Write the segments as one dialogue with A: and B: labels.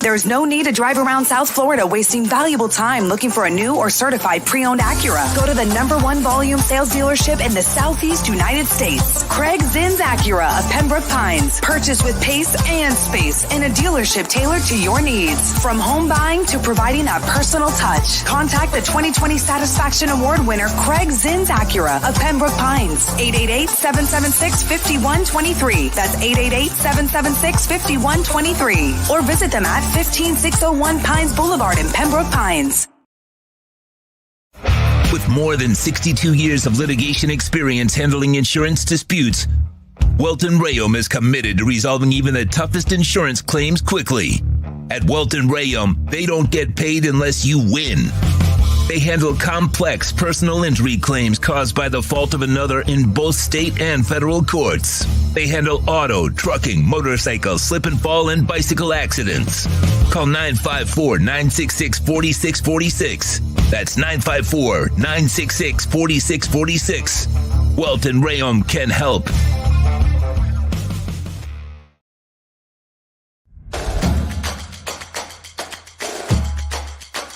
A: There's no need to drive around South Florida wasting valuable time looking for a new or certified pre-owned Acura. Go to the #1 volume sales dealership in the Southeast United States. Craig Zinn's Acura of Pembroke Pines. Purchase with pace and space in a dealership tailored to your needs. From home buying to providing that personal touch. Contact the 2020 Satisfaction Award winner Craig Zinn's Acura of Pembroke Pines. 888-776-5123. That's 888-776-5123. Or visit them at 15601 Pines Boulevard in Pembroke Pines.
B: With more than 62 years of litigation experience handling insurance disputes, Welton Rayum is committed to resolving even the toughest insurance claims quickly. At Welton Rayum, they don't get paid unless you win. They handle complex personal injury claims caused by the fault of another in both state and federal courts. They handle auto, trucking, motorcycle, slip and fall, and bicycle accidents. Call 954-966-4646. That's 954-966-4646. Welton Rayum can help.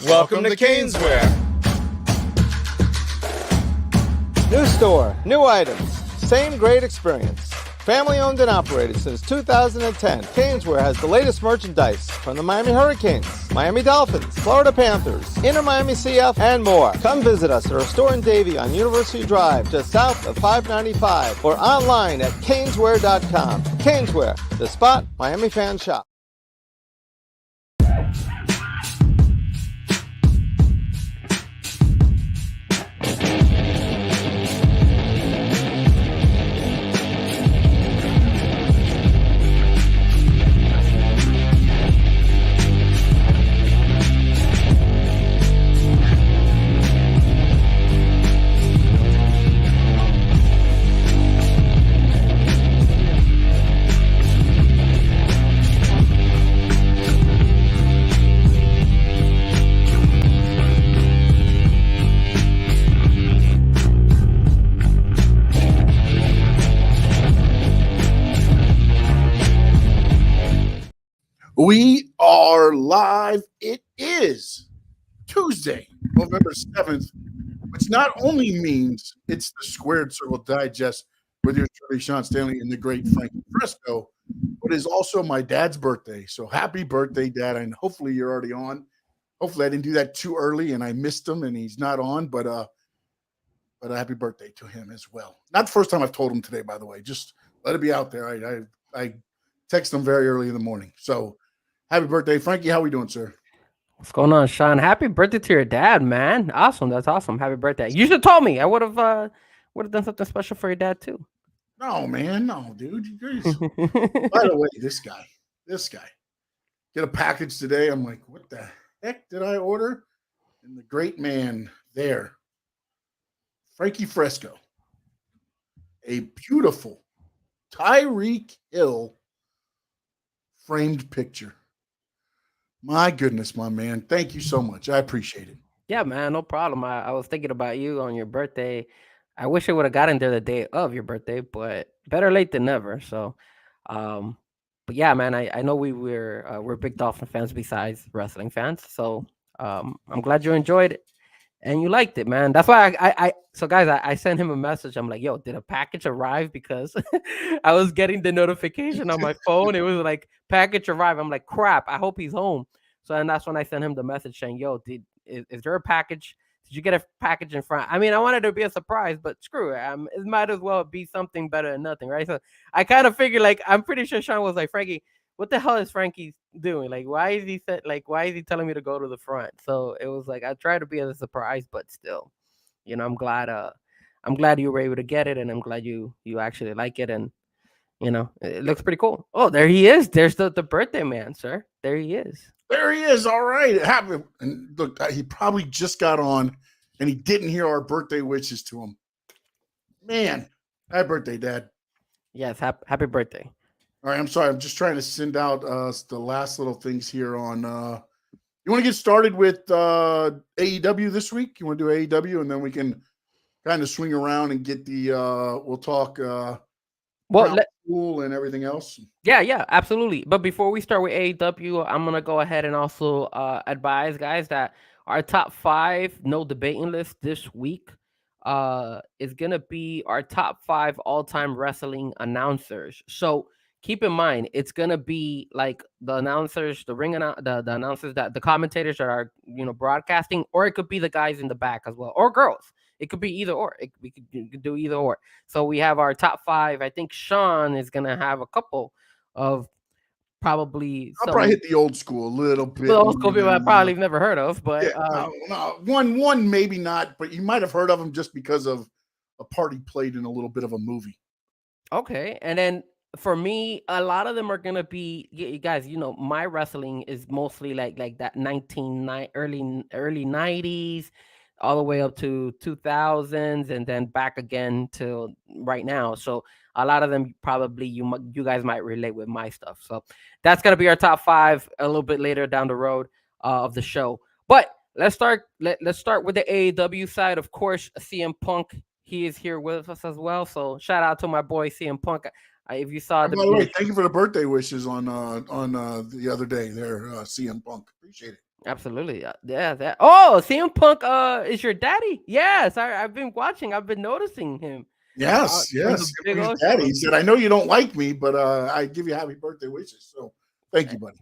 C: Welcome to Caneswear. New store, new items, same great experience. Family owned and operated since 2010, Caneswear has the latest merchandise from the Miami Hurricanes, Miami Dolphins, Florida Panthers, Inter Miami CF, and more. Come visit us at our store in Davie on University Drive, just south of 595, or online at caneswear.com. Caneswear, the spot Miami fans shop.
D: We are live. It is Tuesday, November 7th, which not only means it's the Squared Circle Digest with your truly Sean Stanley and the great Frankie Frezko, but is also my dad's birthday. So happy birthday, Dad. And hopefully you're already on. Hopefully I didn't do that too early and I missed him and he's not on, but a happy birthday to him as well. Not the first time I've told him today, by the way. Just let it be out there. I text him very early in the morning. So happy birthday, Frankie. How we doing, sir?
E: What's going on, Sean? Happy birthday to your dad, man. Awesome. That's awesome. Happy birthday. You should have told me. I would have done something special for your dad too.
D: No, man. No, dude. By the way, this guy. Get a package today. I'm like, what the heck did I order? And the great man there, Frankie Frezko. A beautiful Tyreek Hill framed picture. My goodness, my man. Thank you so much. I appreciate it.
E: Yeah, man. No problem. I was thinking about you on your birthday. I wish I would have gotten there the day of your birthday, but better late than never. So, but yeah, man, I know we're big Dolphin fans besides wrestling fans. So I'm glad you enjoyed it and you liked it, man. That's why so guys, I sent him a message. I'm like, yo, did a package arrive? Because I was getting the notification on my phone. It was like, package arrive. I'm like, crap, I hope he's home. So and that's when I sent him the message saying, yo, is there a package? Did you get a package in front? I mean, I wanted it to be a surprise, but screw it. It might as well be something better than nothing, right? So I kind of figured, like, I'm pretty sure Sean was like, Frankie, what the hell is Frankie doing? Like, why is he telling me to go to the front? So it was like, I tried to be as a surprise, but still, you know, I'm glad you were able to get it, and I'm glad you actually like it, and you know, it looks pretty cool. Oh, there he is. There's the birthday man, sir. There he is.
D: There he is. All right. It happened. And look, he probably just got on and he didn't hear our birthday wishes to him. Man, happy birthday, Dad.
E: Yes, happy birthday.
D: All right. I'm sorry. I'm just trying to send out the last little things here on. You want to get started with AEW this week? You want to do AEW and then we can kind of swing around and get the we'll talk
E: Well,
D: school and everything else.
E: yeah, absolutely. But before we start with AEW, I'm gonna go ahead and also advise guys that our top 5 no debating list this week is gonna be our top 5 all-time wrestling announcers. So keep in mind, it's gonna be like the announcers, the announcers, that the commentators that are broadcasting, or it could be the guys in the back as well, or girls. It could be either or. We could do either or. So we have our top 5. I think Sean is gonna have a couple of probably
D: I'll
E: some
D: probably hit the old school a little bit.
E: old school people I probably never heard of, but
D: no, one maybe not, but you might have heard of them just because of a part he played in a little bit of a movie.
E: Okay, and then for me, a lot of them are gonna be, you guys. My wrestling is mostly like that early 90s, all the way up to 2000s, and then back again to right now. So a lot of them probably you guys might relate with my stuff. So that's gonna be our top 5 a little bit later down the road of the show. But let's start. Let's start with the AEW side. Of course, CM Punk. He is here with us as well. So shout out to my boy CM Punk. If you saw
D: by the way, thank you for the birthday wishes on the other day there, CM Punk. Appreciate it.
E: Absolutely. Yeah. CM Punk is your daddy? Yes. I've been watching. I've been noticing him.
D: Yes. Daddy. He said, I know you don't like me, but I give you happy birthday wishes. So thank you, buddy.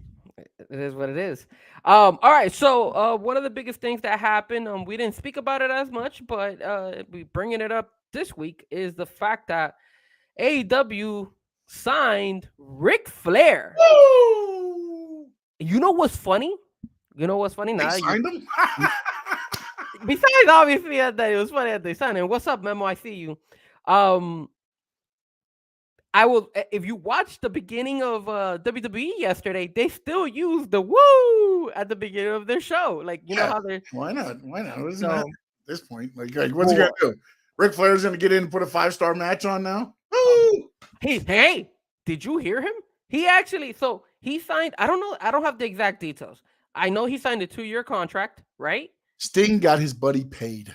E: It is what it is. All right. So one of the biggest things that happened, we didn't speak about it as much, but we bringing it up this week, is the fact that AEW signed Ric Flair.
D: Woo!
E: You know what's funny? Now
D: they signed him?
E: Besides, obviously, that it was funny that they signed him. What's up, Memo? I see you. I will. If you watched the beginning of WWE yesterday, they still use the woo at the beginning of their show. Like know how they're.
D: Why not? Isn't that at this point? Like what's he gonna do? Ric Flair's gonna get in and put a 5-star match on now. Woo!
E: Hey! Did you hear him? He actually. So he signed. I don't know. I don't have the exact details. I know he signed a 2-year contract, right?
D: Sting got his buddy paid.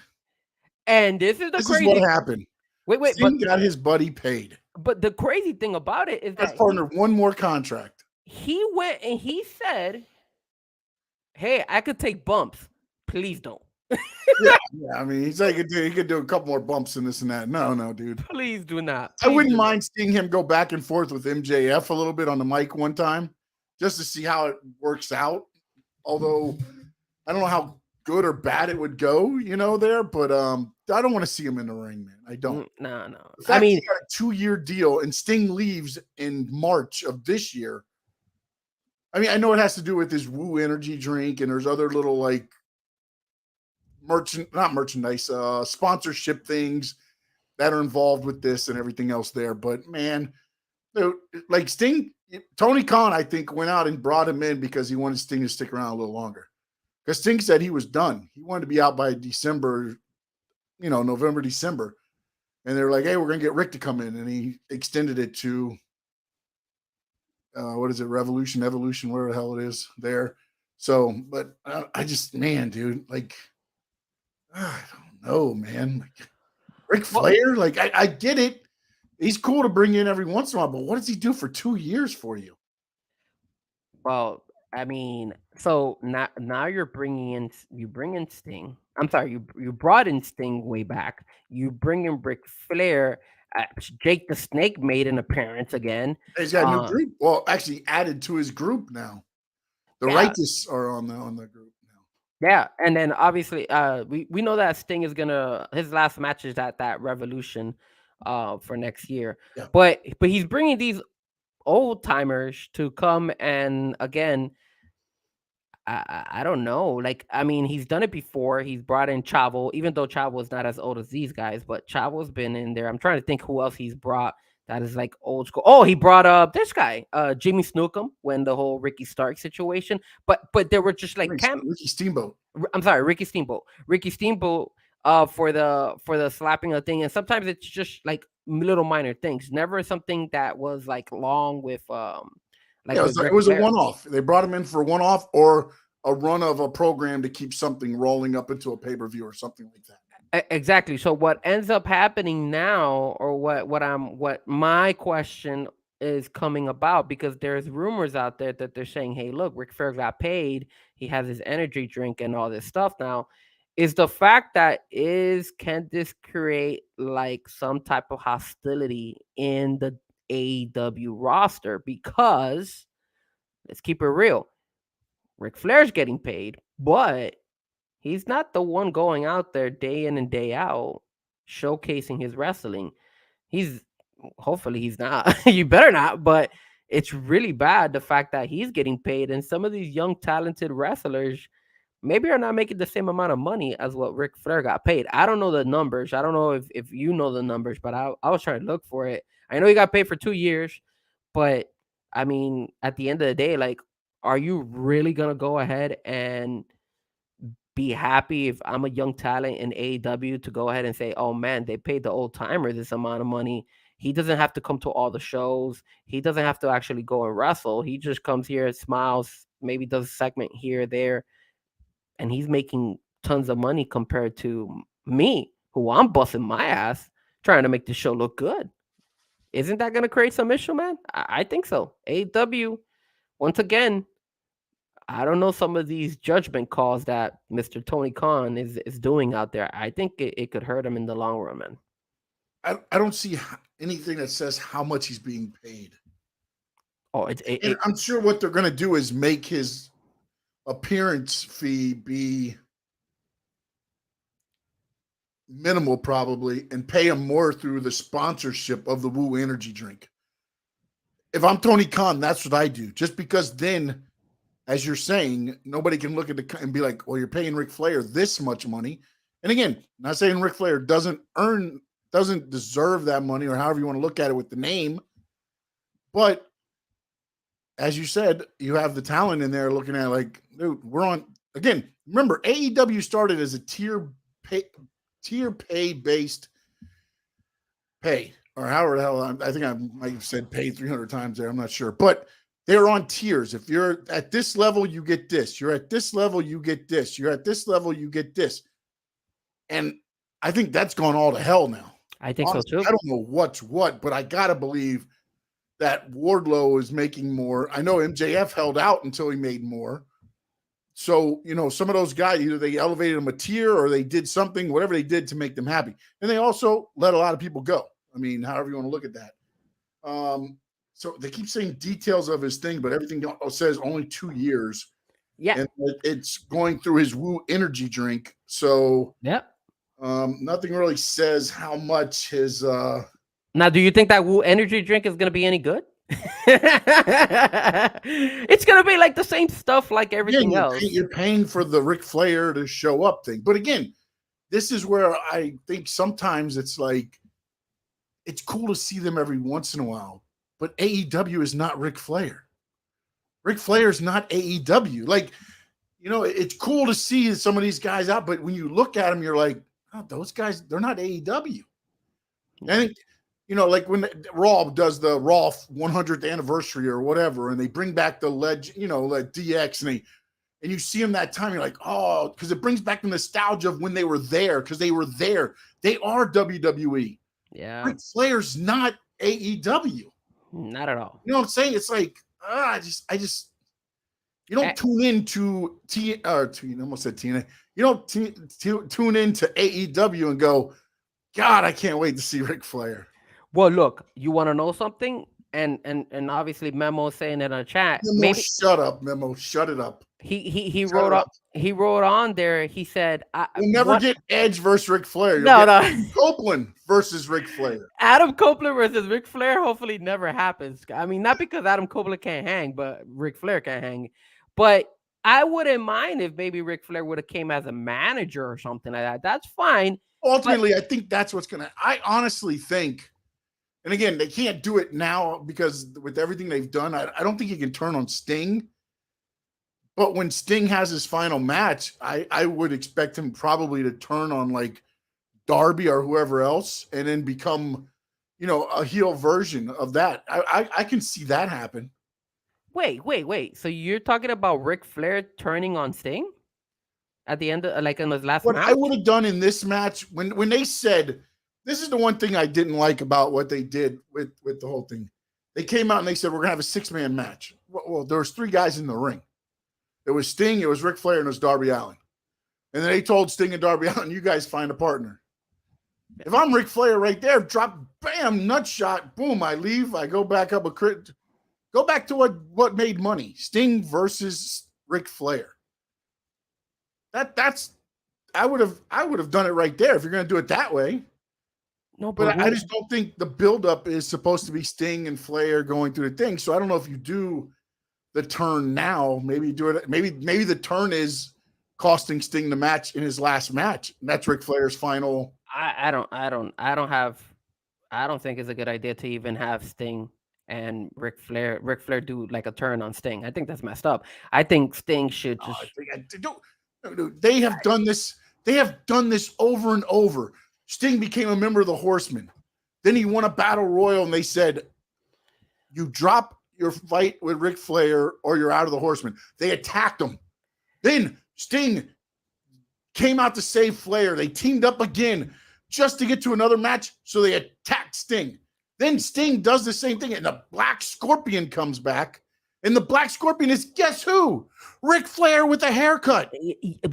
E: And this is
D: what happened.
E: Wait.
D: Sting got his buddy paid.
E: But the crazy thing about it is that
D: partner one more contract.
E: He went and he said, "Hey, I could take bumps. Please don't."
D: yeah. I mean, he's like, he could do a couple more bumps and this and that. No, dude.
E: Please do not.
D: I wouldn't mind seeing him go back and forth with MJF a little bit on the mic one time, just to see how it works out. Although I don't know how good or bad it would go, there. But I don't want to see him in the ring, man. I don't.
E: No.
D: I mean, he got a 2-year deal, and Sting leaves in March of this year. I mean, I know it has to do with his Woo energy drink, and there's other little like sponsorship things that are involved with this and everything else there. But man, like Sting, Tony Khan, I think, went out and brought him in because he wanted Sting to stick around a little longer. Because Sting said he was done. He wanted to be out by December, November, December. And they were like, hey, we're going to get Rick to come in. And he extended it to, what is it, Revolution, Evolution, whatever the hell it is there. So, but I just, man, dude, like, I don't know, man. Like, Ric Flair, like, I get it. He's cool to bring in every once in a while, but what does he do for 2 years for you?
E: Well, I mean, so now you bring in Sting. I'm sorry, you brought in Sting way back. You bring in Ric Flair. Jake the Snake made an appearance again.
D: He's got a new group. Well, actually added to his group now. The Righteous are on the group now.
E: Yeah, and then obviously we know that Sting is his last match is at that Revolution for next year. Yeah. But he's bringing these old timers to come, and again, I don't know. Like, I mean, he's done it before. He's brought in Chavo, even though Chavo is not as old as these guys, but Chavo's been in there. I'm trying to think who else he's brought that is like old school. Oh, he brought up this guy, Jimmy Snuka, when the whole Ricky Stark situation. But they were just like
D: Ricky Steamboat.
E: I'm sorry, Ricky Steamboat. Ricky Steamboat for the slapping of thing. And sometimes it's just like little minor things. Never something that was like long with
D: it was a one-off. They brought him in for a one-off or a run of a program to keep something rolling up into a pay-per-view or something like that.
E: Exactly. So what ends up happening now, or what my question is coming about, because there's rumors out there that they're saying, "Hey, look, Ric Flair got paid. He has his energy drink and all this stuff now." Is the fact that can this create like some type of hostility in the AEW roster? Because let's keep it real, Ric Flair's getting paid, but he's not the one going out there day in and day out showcasing his wrestling. He's hopefully he's not. You better not, but it's really bad the fact that he's getting paid and some of these young talented wrestlers maybe are not making the same amount of money as what Ric Flair got paid. I don't know the numbers. I don't know if you know the numbers, but I was trying to look for it. I know he got paid for 2 years, but I mean, at the end of the day, like, are you really gonna go ahead and be happy if I'm a young talent in AEW to go ahead and say, "Oh man, they paid the old timer this amount of money. He doesn't have to come to all the shows. He doesn't have to actually go and wrestle. He just comes here, smiles, maybe does a segment here or there, and he's making tons of money compared to me, who I'm busting my ass trying to make the show look good." Isn't that going to create some issue, man? I think so. AEW, once again, I don't know some of these judgment calls that Mr. Tony Khan is doing out there. I think it could hurt him in the long run, man.
D: I don't see anything that says how much he's being paid.
E: Oh,
D: and I'm sure what they're going to do is make his appearance fee be minimal probably and pay him more through the sponsorship of the Woo energy drink. If I'm Tony Khan, that's what I do. Just because then, as you're saying, nobody can look at it and be like, well, you're paying Ric Flair this much money. And again, not saying Ric Flair doesn't deserve that money, or however you want to look at it with the name. But as you said, you have the talent in there looking at like, dude, we're on again. Remember, AEW started as a tier pay based pay, or however the hell I think I might have said pay 300 times there. I'm not sure, but they're on tiers. If you're at this level, you get this. You're at this level, you get this. You're at this level, you get this. And I think that's gone all to hell now.
E: I think honestly, so too.
D: I don't know what's what, but I gotta believe that Wardlow is making more. I know MJF held out until he made more. So, some of those guys, either they elevated them a tier or they did something, whatever they did to make them happy. And they also let a lot of people go. I mean, however you want to look at that. So they keep saying details of his thing, but everything says only 2 years.
E: Yeah.
D: And it's going through his Woo energy drink. So,
E: yep.
D: Nothing really says how much his.
E: Now, do you think that Woo energy drink is going to be any good? It's going to be like the same stuff like everything else.
D: You're paying for the Ric Flair to show up thing. But again, this is where I think sometimes it's like, it's cool to see them every once in a while. But AEW is not Ric Flair. Ric Flair is not AEW. Like, it's cool to see some of these guys out, but when you look at them, you're like, oh, those guys, they're not AEW. I think, like when Raw does the Raw 100th anniversary or whatever, and they bring back the legend, like DX, and you see them that time, you're like, oh, because it brings back the nostalgia of when they were there, because they were there. They are WWE.
E: Yeah.
D: Ric Flair's not AEW.
E: Not at all.
D: You know what I'm saying? It's like, I just, you don't tune into almost said TNA. You don't tune into AEW and go, God, I can't wait to see Ric Flair.
E: Well, look, you want to know something? And obviously Memo saying it on chat.
D: Memo, shut up, Memo. Shut it up.
E: He wrote up. He wrote on there. He said,
D: "We'll never get Edge versus Ric Flair.
E: No.
D: Adam Copeland versus Ric Flair.
E: Adam Copeland versus Ric Flair hopefully never happens. I mean, not because Adam Copeland can't hang, but Ric Flair can't hang. But I wouldn't mind if maybe Ric Flair would have came as a manager or something like that. That's fine.
D: Ultimately, I think that's what's gonna. I honestly think, and again, they can't do it now because with everything they've done, I don't think you can turn on Sting. But when Sting has his final match, I would expect him probably to turn on like Darby or whoever else and then become, a heel version of that. I can see that happen.
E: Wait. So you're talking about Ric Flair turning on Sting? at the end, like in his last
D: What
E: match?
D: I would have done in this match, when they said, this is the one thing I didn't like about what they did with the whole thing. They came out and they said, we're going to have a 6-man match. Well, there was 3 guys in the ring. It was Sting, it was Ric Flair, and it was Darby Allin. And then they told Sting and Darby Allin, you guys find a partner. If I'm Ric Flair right there, drop, bam, nut shot, boom, I leave. I go back up a crit. Go back to what made money. Sting versus Ric Flair. That's I would have done it right there if you're going to do it that way.
E: No,
D: But I just don't think the buildup is supposed to be Sting and Flair going through the thing. So I don't know if you do the turn now. Maybe you do it. Maybe the turn is costing Sting the match in his last match. And that's Ric Flair's final.
E: I don't think it's a good idea to even have Sting and Ric Flair do like a turn on Sting. I think that's messed up. I think Sting should just.
D: They have done this. They have done this over and over. Sting became a member of the Horsemen. Then he won a battle royal, and they said, "You drop your fight with Ric Flair, or you're out of the Horsemen." They attacked him. Then Sting came out to save Flair. They teamed up again just to get to another match, so they attacked Sting. Then Sting does the same thing, and the Black Scorpion comes back. And the Black Scorpion is, guess who? Ric Flair with a haircut.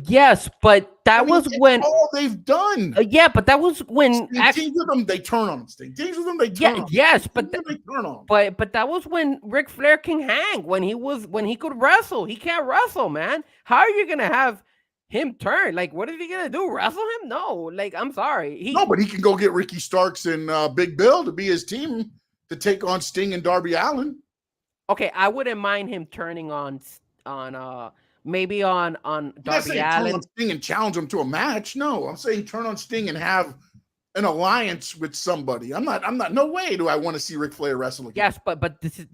E: Yes, but that was when
D: all they've done.
E: Yeah, but that was when
D: teams with them, they turn on them. Sting teams with them, they turn on.
E: Yes, but
D: they turn on.
E: But that was when Ric Flair can hang, when he could wrestle. He can't wrestle, man. How are you gonna have him turn? Like, what is he gonna do? Wrestle him? No. Like, I'm sorry.
D: No, but he can go get Ricky Starks and Big Bill to be his team to take on Sting and Darby Allin.
E: Okay, I wouldn't mind him turning on maybe on Darby Allin.
D: Turn on Sting and challenge him to a match. No, I'm saying turn on Sting and have an alliance with somebody. I'm not. No way do I want to see Ric Flair wrestle again.
E: Yes, but this is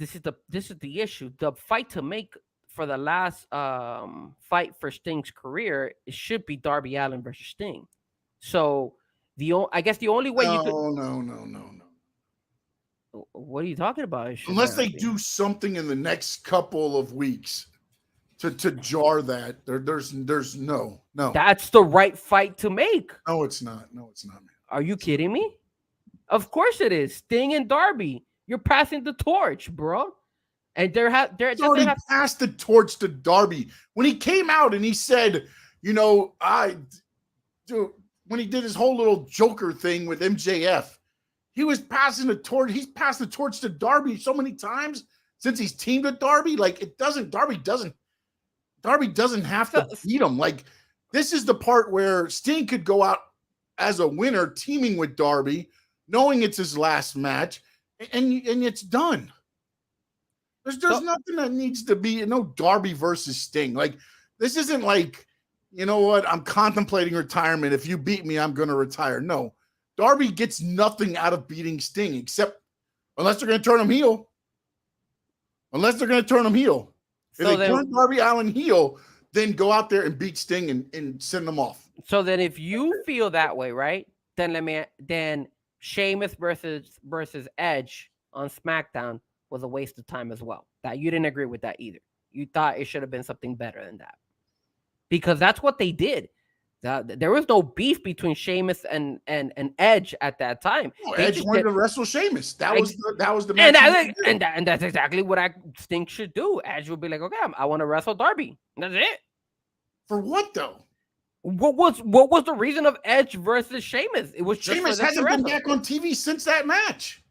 E: the issue. The fight to make for the last fight for Sting's career, it should be Darby Allin versus Sting. So I guess the only way you could.
D: No.
E: What are you talking about?
D: Unless they do something in the next couple of weeks to jar that, there's no.
E: That's the right fight to make.
D: No, it's not. Man.
E: Are you kidding me? Of course it is. Sting and Darby. You're passing the torch, bro. And they're
D: already passed the torch to Darby when he came out and he said, when he did his whole little Joker thing with MJF. He was passing the torch. He's passed the torch to Darby so many times since he's teamed with Darby. Like Darby doesn't have to beat him. Like, this is the part where Sting could go out as a winner, teaming with Darby, knowing it's his last match, and it's done. There's nothing that needs to be, Darby versus Sting. Like, this isn't like, you know what? I'm contemplating retirement. If you beat me, I'm going to retire. No. Darby gets nothing out of beating Sting except unless they're going to turn him heel. If they turn Darby Allin heel, then go out there and beat Sting and send them off.
E: So then if you feel that way, right? Then Sheamus versus Edge on SmackDown was a waste of time as well. That you didn't agree with that either. You thought it should have been something better than that. Because that's what they did. There was no beef between Sheamus and Edge at that time.
D: Edge wanted to wrestle Sheamus. That was the match.
E: And that's exactly what I think should do. Edge would be like, okay, I want to wrestle Darby. That's it.
D: For what though?
E: What was the reason of Edge versus Sheamus? It was just
D: Sheamus hasn't been back on TV since that match.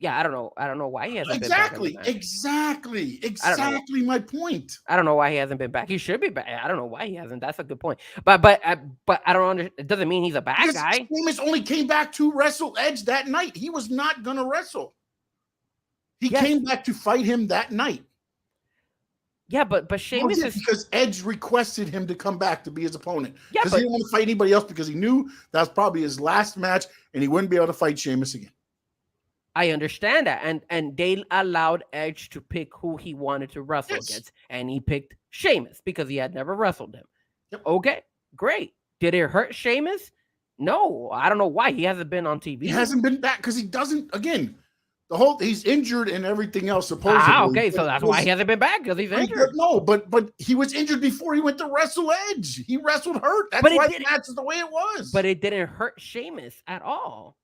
E: Yeah, I don't know why he hasn't been back.
D: Exactly my point.
E: I don't know why he hasn't been back. He should be back. I don't know why he hasn't. That's a good point. But I don't understand. It doesn't mean he's a bad guy.
D: Sheamus only came back to wrestle Edge that night. He was not gonna wrestle. He came back to fight him that night.
E: Yeah, but Sheamus is
D: because Edge requested him to come back to be his opponent. Yeah, because he didn't want to fight anybody else because he knew that was probably his last match and he wouldn't be able to fight Sheamus again.
E: I understand that, and they allowed Edge to pick who he wanted to wrestle against, and he picked Sheamus because he had never wrestled him. Yep. Okay, great. Did it hurt Sheamus? No, I don't know why he hasn't been on TV.
D: He hasn't been back because he doesn't. Again, he's injured and everything else supposedly.
E: Okay, so that's why he hasn't been back, because he's injured.
D: No, but he was injured before he went to wrestle Edge. He wrestled hurt. That's why the match is the way it was.
E: But it didn't hurt Sheamus at all.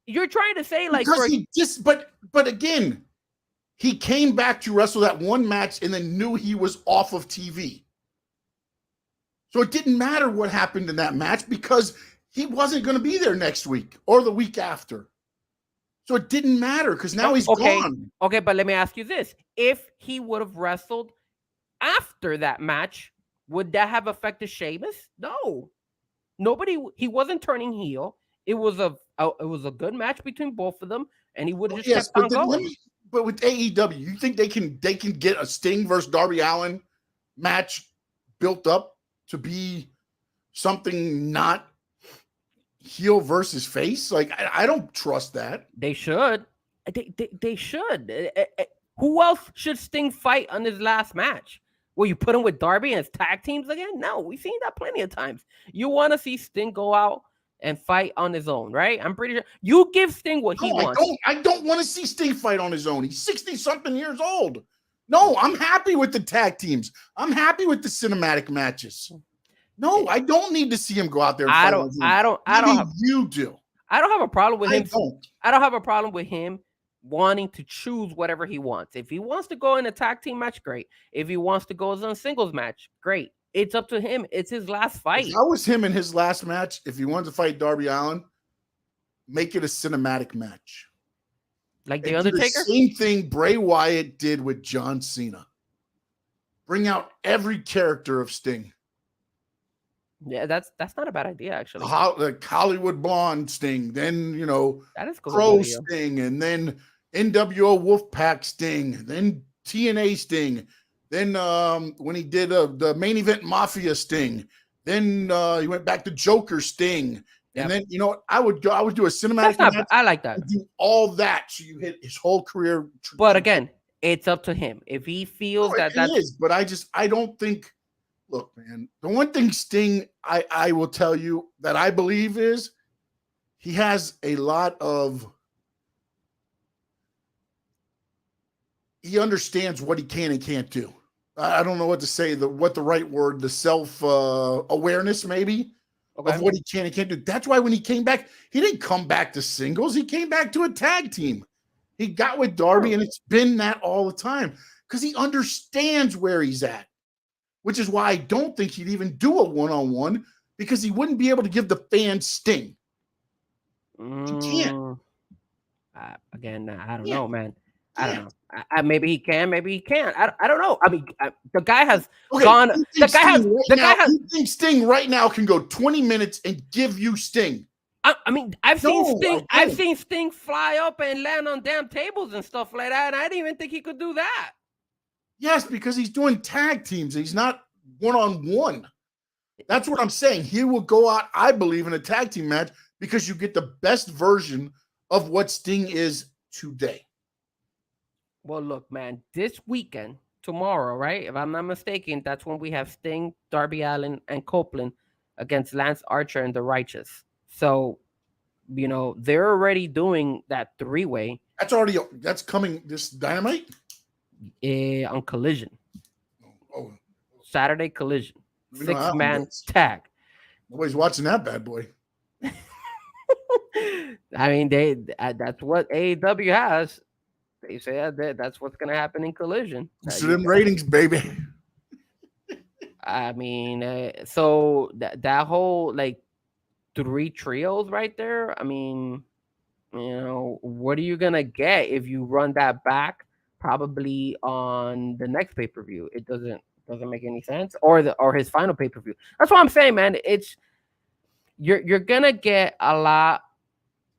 E: You're trying to say like
D: because he just but again, he came back to wrestle that one match and then knew he was off of TV. So it didn't matter what happened in that match because he wasn't going to be there next week or the week after. So it didn't matter because now he's gone.
E: Okay, but let me ask you this. If he would have wrestled after that match, would that have affected Sheamus? No. He wasn't turning heel. It was a good match between both of them, and he would have just kept on going.
D: But with AEW, you think they can get a Sting versus Darby Allin match built up to be something not heel versus face? Like I don't trust that.
E: They should. They should. Who else should Sting fight on his last match? Will you put him with Darby and his tag teams again? No, we've seen that plenty of times. You want to see Sting go out and fight on his own, right? I'm pretty sure you give Sting what he wants.
D: I don't want to see Sting fight on his own. He's 60-something years old. No, I'm happy with the tag teams. I'm happy with the cinematic matches. No, I don't need to see him go out there and fight on his own. You do.
E: I don't have a problem with him. I don't have a problem with him wanting to choose whatever he wants. If he wants to go in a tag team match, great. If he wants to go as a singles match, great. It's up to him. It's his last fight.
D: If I was him in his last match, if he wanted to fight Darby Allin, make it a cinematic match.
E: Like The Undertaker?
D: The same thing Bray Wyatt did with John Cena. Bring out every character of Sting.
E: Yeah, that's not a bad idea, actually.
D: Like Hollywood Blonde Sting, then,
E: that is cool.
D: Crow Sting, and then NWO Wolfpack Sting, then TNA Sting, then when he did the main event Mafia Sting, then he went back to Joker Sting, and then I would do a cinematic match.
E: I like that.
D: Do all that so you hit his whole career.
E: But again, it's up to him if he feels that
D: is. But I don't think. Look, man, the one thing Sting I will tell you that I believe is he has a lot of. He understands what he can and can't do. I don't know what to say. What the right word? The self awareness, maybe, of what he can and can't do. That's why when he came back, he didn't come back to singles. He came back to a tag team. He got with Darby, and it's been that all the time because he understands where he's at. Which is why I don't think he'd even do a one-on-one because he wouldn't be able to give the fans Sting. He can't.
E: Again, I don't know, man. I don't know. Maybe he can, maybe he can't. I don't know. I mean, the guy has gone. The guy has.
D: You think Sting right now can go 20 minutes and give you Sting?
E: I mean, I've seen Sting fly up and land on damn tables and stuff like that, and I didn't even think he could do that.
D: Yes, because he's doing tag teams. He's not one-on-one. That's what I'm saying. He will go out, I believe, in a tag team match because you get the best version of what Sting is today.
E: Well, look, man, this weekend, tomorrow, right? If I'm not mistaken, that's when we have Sting, Darby Allin, and Copeland against Lance Archer and the Righteous. So, they're already doing that three-way.
D: That's coming this Dynamite?
E: On Collision.
D: Oh.
E: Saturday Collision. 6-man tag.
D: Nobody's watching that bad boy.
E: I mean, that's what AEW has. They say that's what's going to happen in Collision.
D: So them ratings, baby.
E: I mean, so that whole, 3 trios right there, I mean, what are you going to get if you run that back? Probably on the next pay-per-view. It doesn't make any sense, or his final pay-per-view. That's what I'm saying, man. It's you're gonna get a lot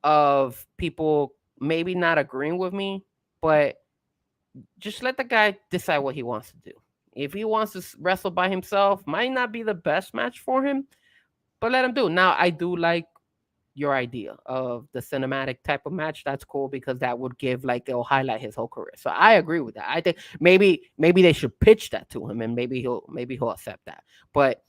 E: of people maybe not agreeing with me, but just let the guy decide what he wants to do. If he wants to wrestle by himself, might not be the best match for him, but let him do. Now, I do like your idea of the cinematic type of match. That's cool because that would give it'll highlight his whole career. So I agree with that. I think maybe they should pitch that to him and maybe he'll accept that. But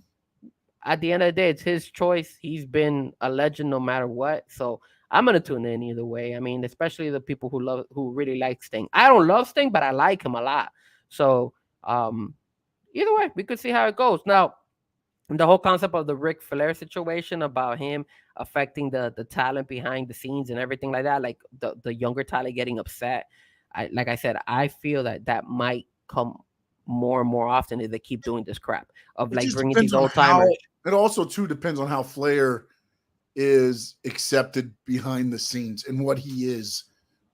E: at the end of the day, it's his choice. He's been a legend no matter what. So I'm gonna tune in either way. I mean, especially the people who really like Sting. I don't love Sting, but I like him a lot. So either way, we could see how it goes. Now, the whole concept of the Ric Flair situation about him affecting the talent behind the scenes and everything like that, like the younger talent getting upset. Like I said, I feel that might come more and more often if they keep doing this crap of
D: It
E: like
D: just
E: bringing
D: depends
E: these
D: on
E: old
D: how.
E: timers.
D: It also too depends on how Flair is accepted behind the scenes and what he is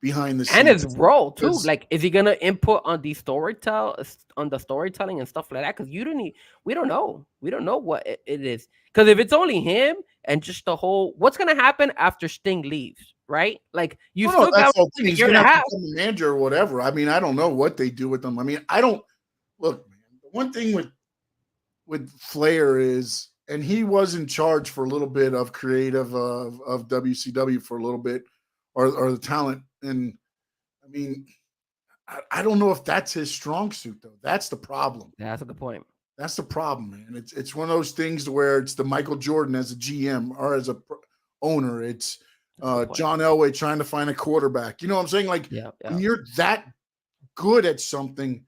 D: behind the
E: And his
D: scenes.
E: role too.
D: Because
E: Like, is he gonna input on the storytelling and stuff like that? Because we don't know. We don't know what it is. Because if it's only him and just the whole, what's gonna happen after Sting leaves, right? Like, you
D: no,
E: still
D: that's
E: got
D: the whole thing.
E: like a
D: He's
E: year and
D: gonna
E: a
D: have to
E: half.
D: become a manager or whatever. I mean, I don't know what they do with them. I mean, I don't look, man. The one thing with Flair is, and he was in charge for a little bit of creative of WCW for a little bit, or the talent. And I mean, I don't know if that's his strong suit though. That's the problem.
E: Yeah, that's a good point.
D: That's the problem, man. It's one of those things where it's the Michael Jordan as a GM or as a owner. It's
E: That's a good point.
D: John Elway trying to find a quarterback. You know what I'm saying? Like
E: Yeah,
D: when
E: yeah.
D: you're that good at something,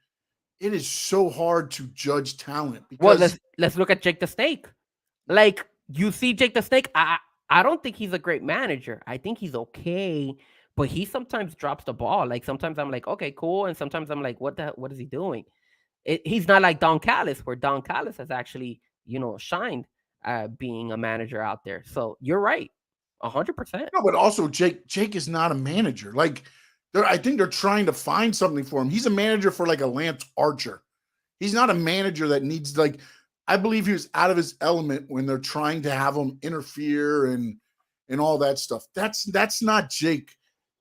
D: it is so hard to judge talent
E: Well,
D: because
E: let's look at Jake the Snake. Like, you see Jake the Snake, I don't think he's a great manager. I think he's okay, but he sometimes drops the ball. Like, sometimes I'm like, okay, cool, and sometimes I'm like, what is he doing? He's not like Don Callis, where Don Callis has actually, shined being a manager out there. So you're right, 100%.
D: no, but also Jake is not a manager. Like I think they're trying to find something for him. He's a manager for like a Lance Archer. He's not a manager that needs like. I believe he was out of his element when they're trying to have him interfere and all that stuff. That's not Jake.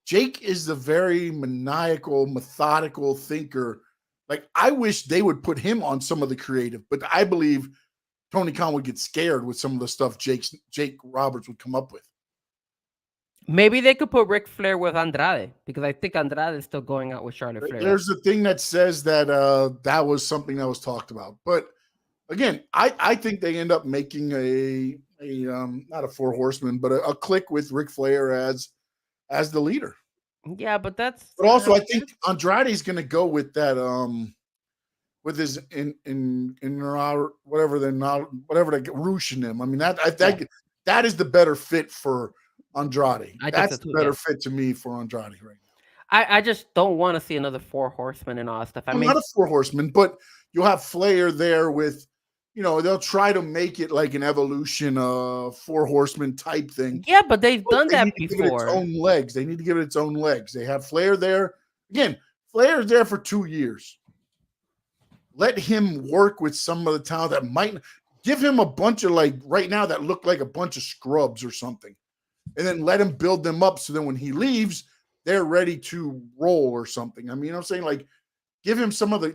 D: Jake is the very maniacal, methodical thinker. Like I wish they would put him on some of the creative, but I believe Tony Khan would get scared with some of the stuff Jake Roberts would come up with.
E: Maybe they could put Ric Flair with Andrade, because I think Andrade is still going out with Charlotte Flair.
D: There's a thing that says that that was something that was talked about, but again, I think they end up making a not a four horseman, but a clique with Ric Flair as the leader.
E: Yeah, but that's
D: But also, I think Andrade's going to go with that with his in whatever they're not whatever they Roosh in him. I mean that is the better fit for Andrade. That's the better fit to me for Andrade right now.
E: I just don't want to see another four horsemen and all that stuff. I mean,
D: not a four horseman, but you'll have Flair there with, they'll try to make it like an evolution, four horsemen type thing.
E: Yeah, but they've done that before.
D: Give it its own legs. They need to give it its own legs. They have Flair there. Again, Flair's there for 2 years. Let him work with some of the talent that might give him a bunch of like right now that look like a bunch of scrubs or something. And then let him build them up so then when he leaves, they're ready to roll or something. I mean, I'm saying like give him some of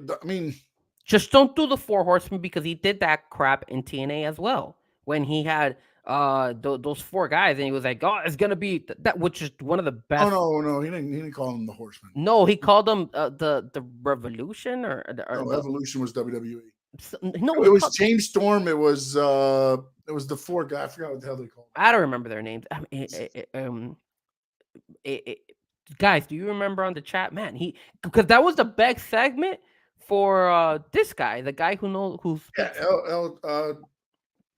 E: just don't do the four horsemen, because he did that crap in TNA as well when he had those four guys and he was like, oh, it's gonna be that, which is one of the best.
D: Oh no, he didn't call them the Horsemen.
E: No, he called them the Revolution or
D: Revolution was WWE.
E: No,
D: it was James Storm. It was the four guys. I forgot what the hell they called them.
E: I don't remember their names. I mean, guys, do you remember on the chat, man? Because that was the best segment for this guy, the guy who's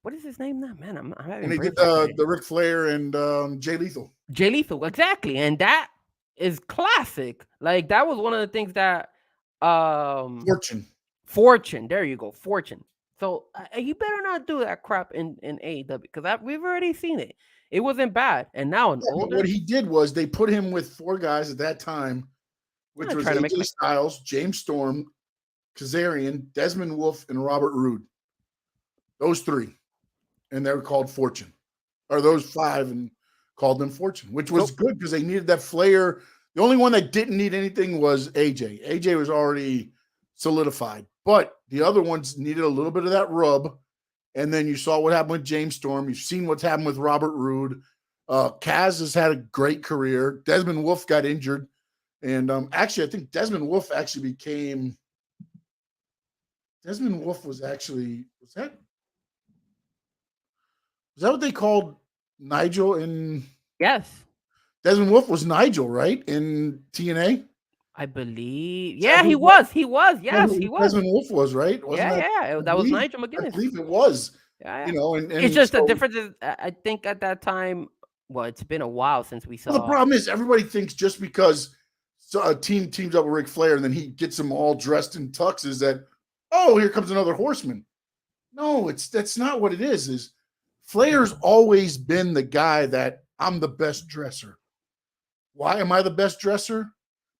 E: what is his name now, man? I'm having.
D: And he did the Ric Flair and Jay Lethal.
E: Jay Lethal, exactly, and that is classic. Like that was one of the things that Fortune. There you go, Fortune. So you better not do that crap in AEW, because we've already seen it. It wasn't bad, and now
D: what he did was they put him with four guys at that time, which was AJ Styles, James Storm, Kazarian, Desmond Wolfe, and Robert Roode. Those three, and they were called Fortune, or those five, and called them Fortune, which was good because they needed that flair. The only one that didn't need anything was AJ. AJ was already solidified, but the other ones needed a little bit of that rub. And then you saw what happened with James Storm. You've seen what's happened with Robert Roode. Kaz has had a great career. Desmond Wolfe got injured. And actually, I think Desmond Wolfe actually became – Desmond Wolfe was actually – was that what they called Nigel in –
E: Yes.
D: Desmond Wolfe was Nigel, right? In TNA?
E: I believe. Yeah, he was. He was. Yes, he was.
D: Desmond Wolfe was, right? Wasn't
E: Yeah,
D: that?
E: yeah.
D: I
E: That was
D: believe,
E: Nigel
D: I
E: McGuinness.
D: believe it was.
E: Yeah,
D: You
E: yeah.
D: know,
E: It's
D: and
E: just the
D: so
E: difference is I think at that time, well, it's been a while since we
D: well, the
E: saw.
D: problem is everybody thinks just because a team teams up with Ric Flair and then he gets them all dressed in tuxes that, oh, here comes another horseman. No, that's not what it is. Is Flair's always been the guy that I'm the best dresser. Why am I the best dresser?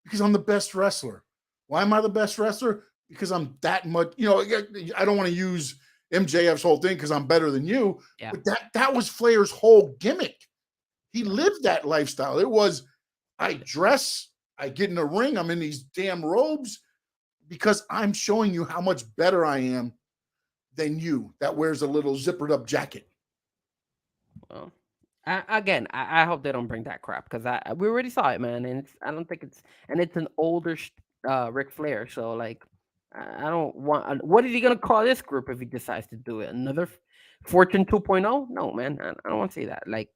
D: Because I'm the best wrestler. Why am I the best wrestler? Because I'm that much, I don't want to use MJF's whole thing because I'm better than you,
E: Yeah.
D: but that was Flair's whole gimmick. He lived that lifestyle. It was, I dress, I get in the ring, I'm in these damn robes because I'm showing you how much better I am than you that wears a little zippered up jacket.
E: Well, I hope they don't bring that crap because we already saw it, man, and I don't think it's an older Ric Flair, so like I don't want. What is he gonna call this group if he decides to do it? Another Fortune 2.0? No, man, I don't want to see that. Like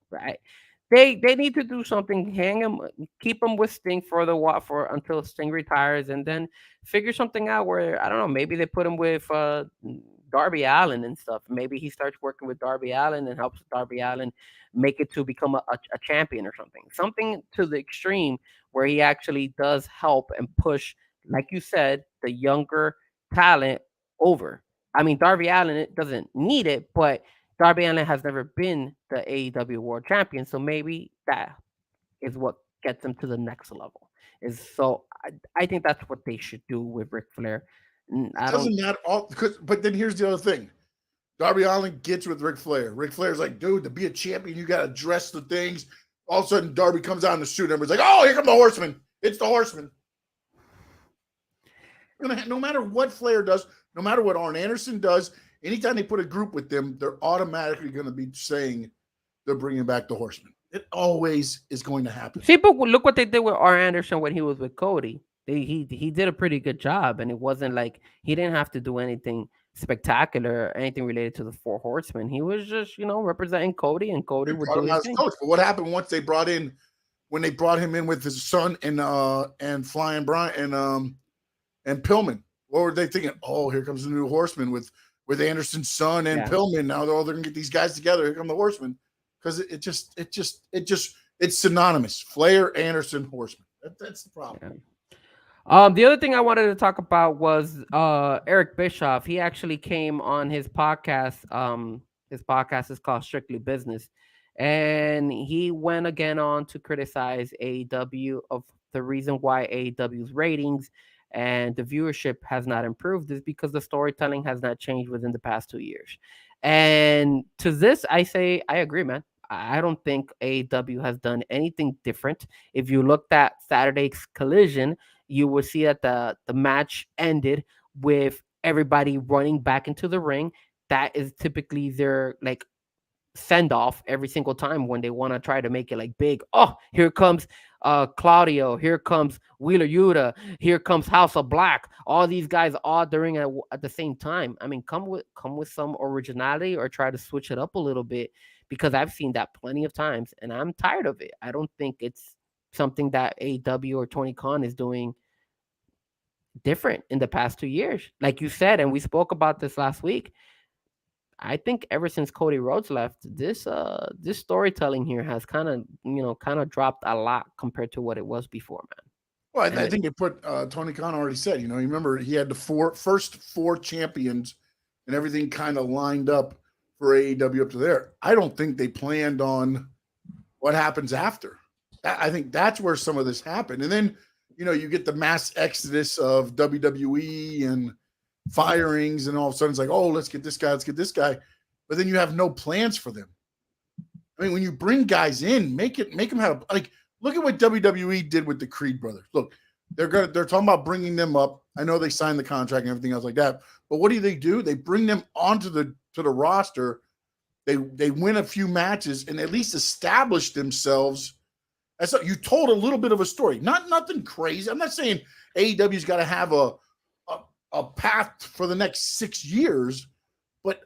E: they need to do something. Hang him, keep him with Sting for until Sting retires, and then figure something out where I don't know. Maybe they put him with Darby Allin and stuff. Maybe he starts working with Darby Allin and helps Darby Allin make it to become a champion or something. Something to the extreme where he actually does help and push, like you said, the younger talent over. I mean, Darby Allin doesn't need it, but Darby Allin has never been the AEW World Champion, so maybe that is what gets him to the next level. I think that's what they should do with Ric Flair.
D: It doesn't matter all, but then here's the other thing. Darby Allin gets with Ric Flair. Ric Flair's like, dude, to be a champion, you got to dress the things. All of a sudden, Darby comes out in the suit. Everybody's like, oh, here come the Horseman. It's the Horseman. No matter what Flair does, no matter what Arn Anderson does, anytime they put a group with them, they're automatically going to be saying they're bringing back the Horseman. It always is going to happen.
E: See, but look what they did with Arn Anderson when he was with Cody. He did a pretty good job, and it wasn't like he didn't have to do anything spectacular or anything related to the Four Horsemen. He was just representing Cody, and Cody would do his thing.
D: Coach, but what happened once they brought him in with his son and Flying Brian and Pillman? What were they thinking? Oh, here comes the new Horseman with Anderson's son and Pillman. Now they're gonna get these guys together. Here come the Horsemen, because it's synonymous. Flair, Anderson, Horseman. That's the problem.
E: Yeah. The other thing I wanted to talk about was Eric Bischoff. He actually came on his podcast. His podcast is called Strictly Business, and he went again on to criticize AEW of the reason why AEW's ratings and the viewership has not improved is because the storytelling has not changed within the past 2 years. And to this, I say I agree, man. I don't think AEW has done anything different. If you looked at Saturday's Collision, you will see that the match ended with everybody running back into the ring. That is typically their like send off every single time when they want to try to make it like big. Oh, here comes Claudio, here comes Wheeler Yuta, here comes House of Black. All these guys all during at the same time. I mean, come with some originality or try to switch it up a little bit, because I've seen that plenty of times and I'm tired of it. I don't think it's something that AEW or Tony Khan is doing different in the past 2 years. Like you said, and we spoke about this last week, I think ever since Cody Rhodes left, this storytelling here has kind of dropped a lot compared to what it was before, man.
D: Well, I think they put Tony Khan already said, you remember he had the first four champions and everything kind of lined up for AEW up to there. I don't think they planned on what happens after. I think that's where some of this happened. And then, you get the mass exodus of WWE and firings, and all of a sudden it's like, oh, let's get this guy. But then you have no plans for them. I mean, when you bring guys in, make them have look at what WWE did with the Creed brothers. Look, they're talking about bringing them up. I know they signed the contract and everything else like that, but what do? They bring them onto the roster. They win a few matches and at least establish themselves. As you told a little bit of a story, nothing crazy. I'm not saying AEW's got to have a path for the next 6 years, but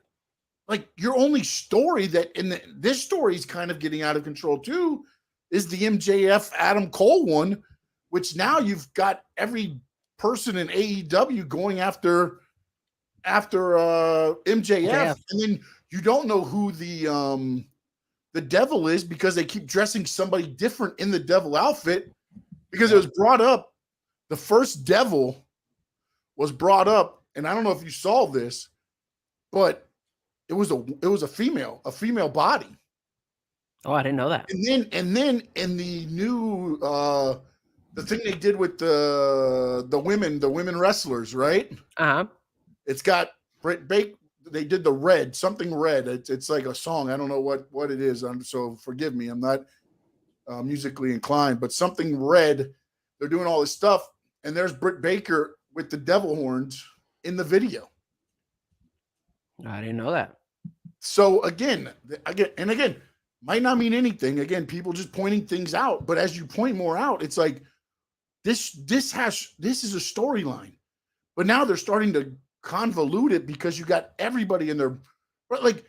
D: like your only story this story is kind of getting out of control too, is the MJF Adam Cole one, which now you've got every person in AEW going after MJF, and then you don't know who the devil is because they keep dressing somebody different in the devil outfit because it was brought up. The first devil was brought up, and I don't know if you saw this, but it was a female body.
E: Oh, I didn't know that.
D: And then in the new the thing they did with the women wrestlers, right?
E: Uh-huh.
D: It's got Britt Baker. They did the red, something red. It's like a song. I don't know what it is. So forgive me. I'm not musically inclined, but something red. They're doing all this stuff, and there's Britt Baker with the devil horns in the video.
E: I didn't know that.
D: So again, might not mean anything. Again, people just pointing things out. But as you point more out, it's like this is a storyline. But now they're starting to convolute it because you got everybody in there. But like,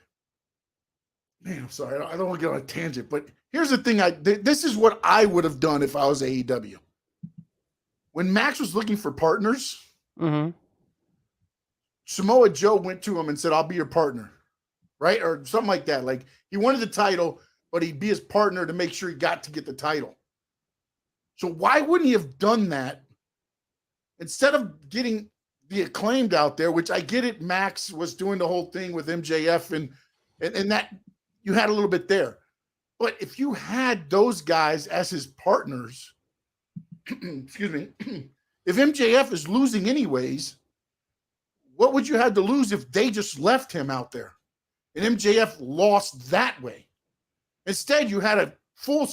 D: man, I'm sorry, I don't want to get on a tangent. But here's the thing: this is what I would have done if I was AEW. When Max was looking for partners, Samoa Joe went to him and said, "I'll be your partner," right, or something like that. Like he wanted the title, but he'd be his partner to make sure he got to get the title. So why wouldn't he have done that instead of getting the Acclaimed out there? Which I get it. Max was doing the whole thing with MJF, and that you had a little bit there. But if you had those guys as his partners, excuse me, if MJF is losing anyways, what would you have to lose if they just left him out there and MJF lost that way? Instead, you had a full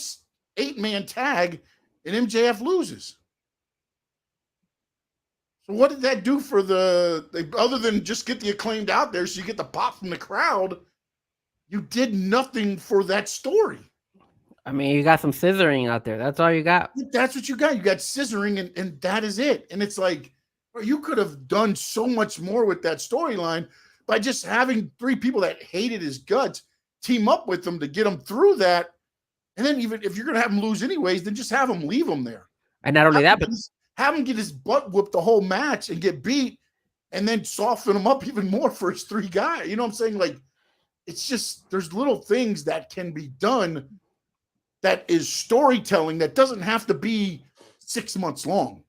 D: 8-man tag and MJF loses. So what did that do for other than just get the Acclaimed out there so you get the pop from the crowd? You did nothing for that story.
E: I mean, you got some scissoring out there. That's all you got.
D: That's what you got. You got scissoring, and that is it. And it's like, you could have done so much more with that storyline by just having 3 people that hated his guts team up with him to get him through that. And then even if you're going to have him lose anyways, then just have him leave him there.
E: And not only that, but
D: have him get his butt whooped the whole match and get beat and then soften him up even more for his 3 guys. You know what I'm saying? Like, it's just, there's little things that can be done that is storytelling that doesn't have to be 6 months long.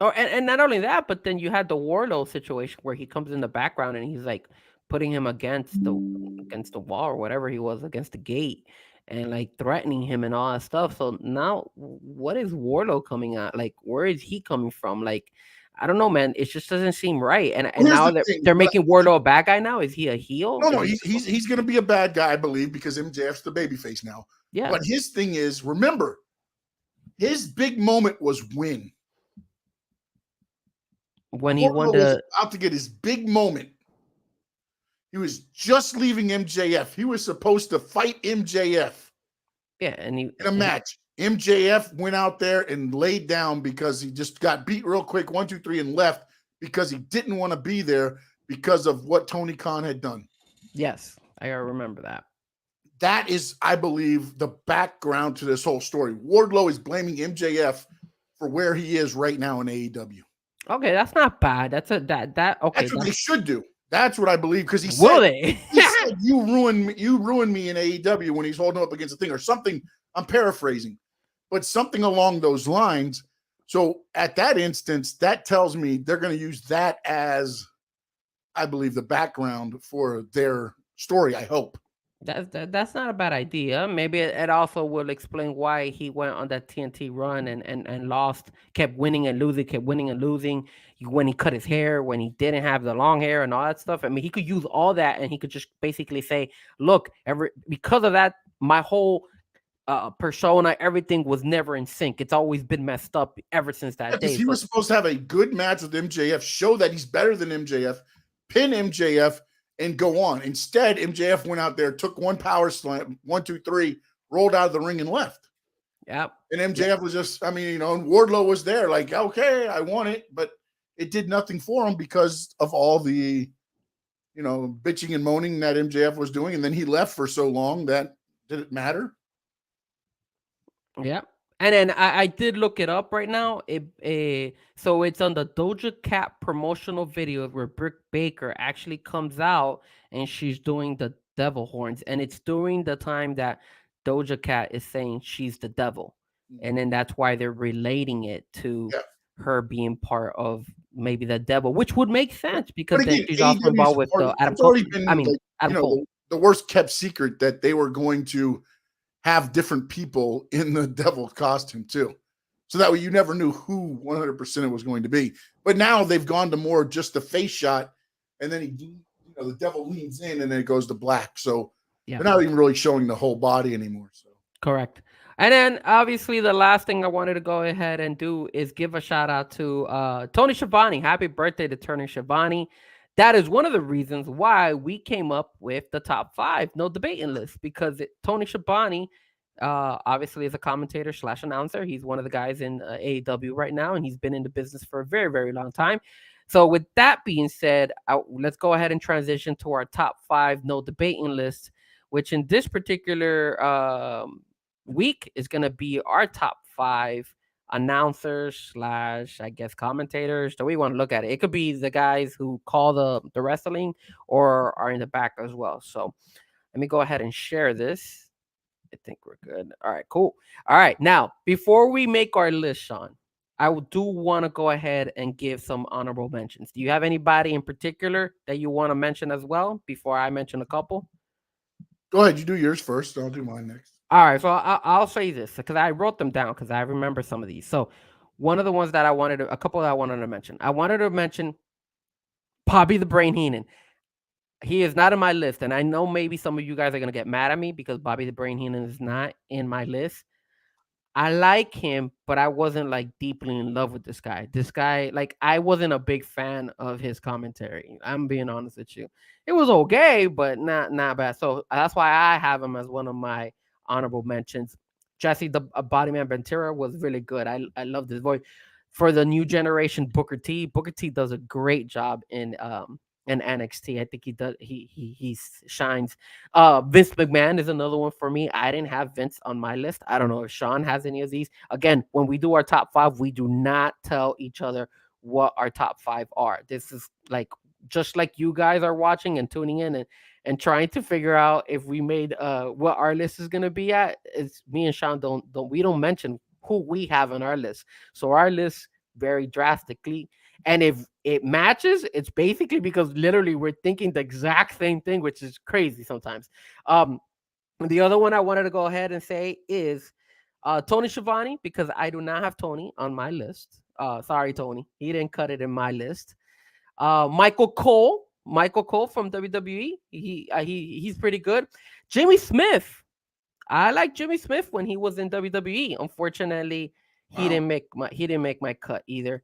E: Oh, and not only that, but then you had the Wardlow situation where he comes in the background and he's like putting him against the wall or whatever he was, against the gate, and like threatening him and all that stuff. So now, what is Wardlow coming at? Like, where is he coming from? Like, I don't know, man. It just doesn't seem right. And now they're making Wardlow a bad guy now. Is he a heel?
D: No, he's going to be a bad guy, I believe, because MJF's the babyface now.
E: Yeah.
D: But his thing is, remember, his big moment was when
E: he won
D: was about to get his big moment. He was just leaving MJF. He was supposed to fight MJF.
E: Yeah, and
D: in a match. MJF went out there and laid down because he just got beat real quick, 1, 2, 3, and left because he didn't want to be there because of what Tony Khan had done.
E: Yes, I remember that.
D: That is, I believe, the background to this whole story. Wardlow is blaming MJF for where he is right now in AEW.
E: Okay, that's not bad. Okay.
D: That's what they should do. That's what I believe, because he
E: he
D: said you ruined me in AEW when he's holding up against the thing or something. I'm paraphrasing, but something along those lines. So at that instance, that tells me they're going to use that as, I believe, the background for their story. I hope.
E: That's not a bad idea. Maybe it also will explain why he went on that TNT run and lost, kept winning and losing, when he cut his hair, when he didn't have the long hair and all that stuff. I mean, he could use all that and he could just basically say, look, because of that, my whole persona, everything was never in sync. It's always been messed up ever since that day.
D: He was supposed to have a good match with MJF, show that he's better than MJF, pin MJF, and go on. Instead, MJF went out there, took one power slam, 1, 2, 3, rolled out of the ring and left.
E: Yep.
D: And MJF was just, and Wardlow was there like, okay, I want it, but it did nothing for him because of all the, bitching and moaning that MJF was doing. And then he left for so long that did it matter?
E: Yeah. And then I did look it up right now. So it's on the Doja Cat promotional video where Britt Baker actually comes out and she's doing the devil horns. And it's during the time that Doja Cat is saying she's the devil. And then that's why they're relating it to
D: Yeah.
E: her being part of maybe the devil, which would make sense because
D: But
E: then
D: again,
E: she's also
D: AEW's
E: involved with the Adam
D: it's
E: Cole.
D: already been
E: I mean,
D: like,
E: Adam Cole.
D: the worst kept secret that they were going to have different people in the devil costume too. So that way you never knew who 100% it was going to be. But now they've gone to more just the face shot, and then the devil leans in and then it goes to black. So
E: Yeah.
D: they're not even really showing the whole body anymore. So
E: Correct. And then obviously the last thing I wanted to go ahead and do is give a shout out to Tony Schiavone. Happy birthday to Tony Schiavone. That is one of the reasons why we came up with the top 5 no debating list, because Tony Schiavone obviously is a commentator / announcer. He's one of the guys in AEW right now, and he's been in the business for a very, very long time. So with that being said, let's go ahead and transition to our top 5 no debating list, which in this particular week is going to be our top 5 announcers / I guess commentators. So we want to look at it. It could be the guys who call the wrestling or are in the back as well. So let me go ahead and share this. I think we're good. All right, cool. All right, now before we make our list, Sean, I do want to go ahead and give some honorable mentions. Do you have anybody in particular that you want to mention as well before I mention a couple?
D: go ahead, you do yours first. I'll do mine next.
E: All right, so I'll say this because I wrote them down because I remember some of these. So one of the ones that a couple that I wanted to mention. I wanted to mention Bobby the Brain Heenan. He is not in my list, and I know maybe some of you guys are gonna get mad at me because Bobby the Brain Heenan is not in my list. I like him, but I wasn't like deeply in love with this guy. This guy, like, I wasn't a big fan of his commentary. I'm being honest with you. It was okay, but not bad. So that's why I have him as one of my honorable mentions. Jesse the Bodyman Ventura was really good. I love his voice. For the new generation, Booker T. Booker T does a great job in NXT. I think he does. He shines. Vince McMahon is another one for me. I didn't have Vince on my list. I don't know if Sean has any of these. Again, when we do our top 5, we do not tell each other what our top 5 are. This is like just like you guys are watching and tuning in and trying to figure out if we made what our list is gonna be at. It's me and Sean don't mention who we have on our list. So our list vary drastically. And if it matches, it's basically because literally we're thinking the exact same thing, which is crazy sometimes. The other one I wanted to go ahead and say is Tony Schiavone, because I do not have Tony on my list. Sorry, Tony. He didn't cut it in my list. Michael Cole from WWE. He's pretty good. Jimmy Smith. I like Jimmy Smith when he was in WWE. Unfortunately, he didn't make my cut either.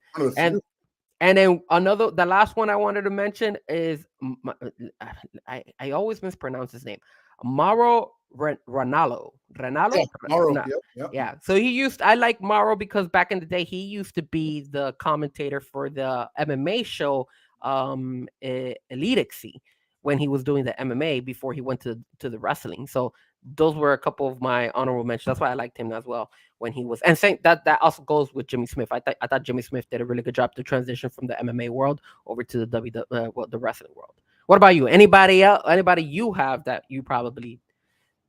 E: And then the last one I wanted to mention is I always mispronounce his name, Mauro Ranallo.
D: Yeah, Mauro. Yep.
E: Yeah. So I like Mauro because back in the day he used to be the commentator for the MMA show Elite when he was doing the MMA before he went to the wrestling. So those were a couple of my honorable mentions. That's why I liked him as well when he was. And saying that also goes with Jimmy Smith. I thought Jimmy Smith did a really good job to transition from the MMA world over to the wrestling world. What about you? Anybody else? Anybody you have that you probably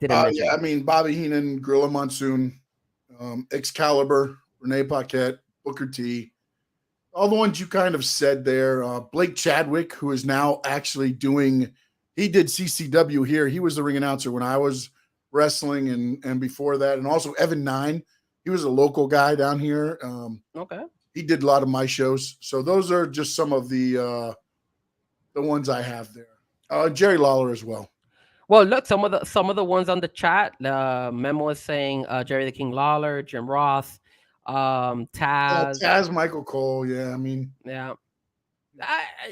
E: didn't mention?
D: Yeah, I mean Bobby Heenan, Gorilla Monsoon, Excalibur, Renee Paquette, Booker T. All the ones you kind of said there. Blake Chadwick, who is now actually he did CCW here. He was the ring announcer when I was wrestling and before that. And also Evan Nine. He was a local guy down here.
E: Okay.
D: He did a lot of my shows. So those are just some of the ones I have there. Jerry Lawler as well.
E: Well, look, some of the ones on the chat. Memo is saying Jerry the King Lawler, Jim Ross, Taz.
D: Taz, Michael Cole. Yeah, I mean.
E: Yeah.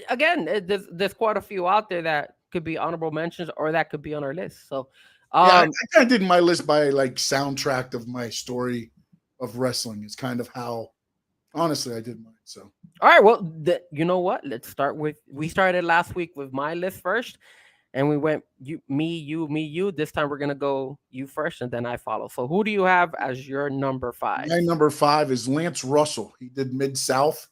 E: Again, there's quite a few out there that could be honorable mentions or that could be on our list. So,
D: I kind of did my list by like soundtrack of my story of wrestling. It's kind of how, honestly, I did mine. So,
E: all right. Well, you know what? Let's start with. We started last week with my list first. and we went you. This time we're gonna go you first, and then I follow. So who do you have as your number 5?
D: My number 5 is Lance Russell. He did Mid-South.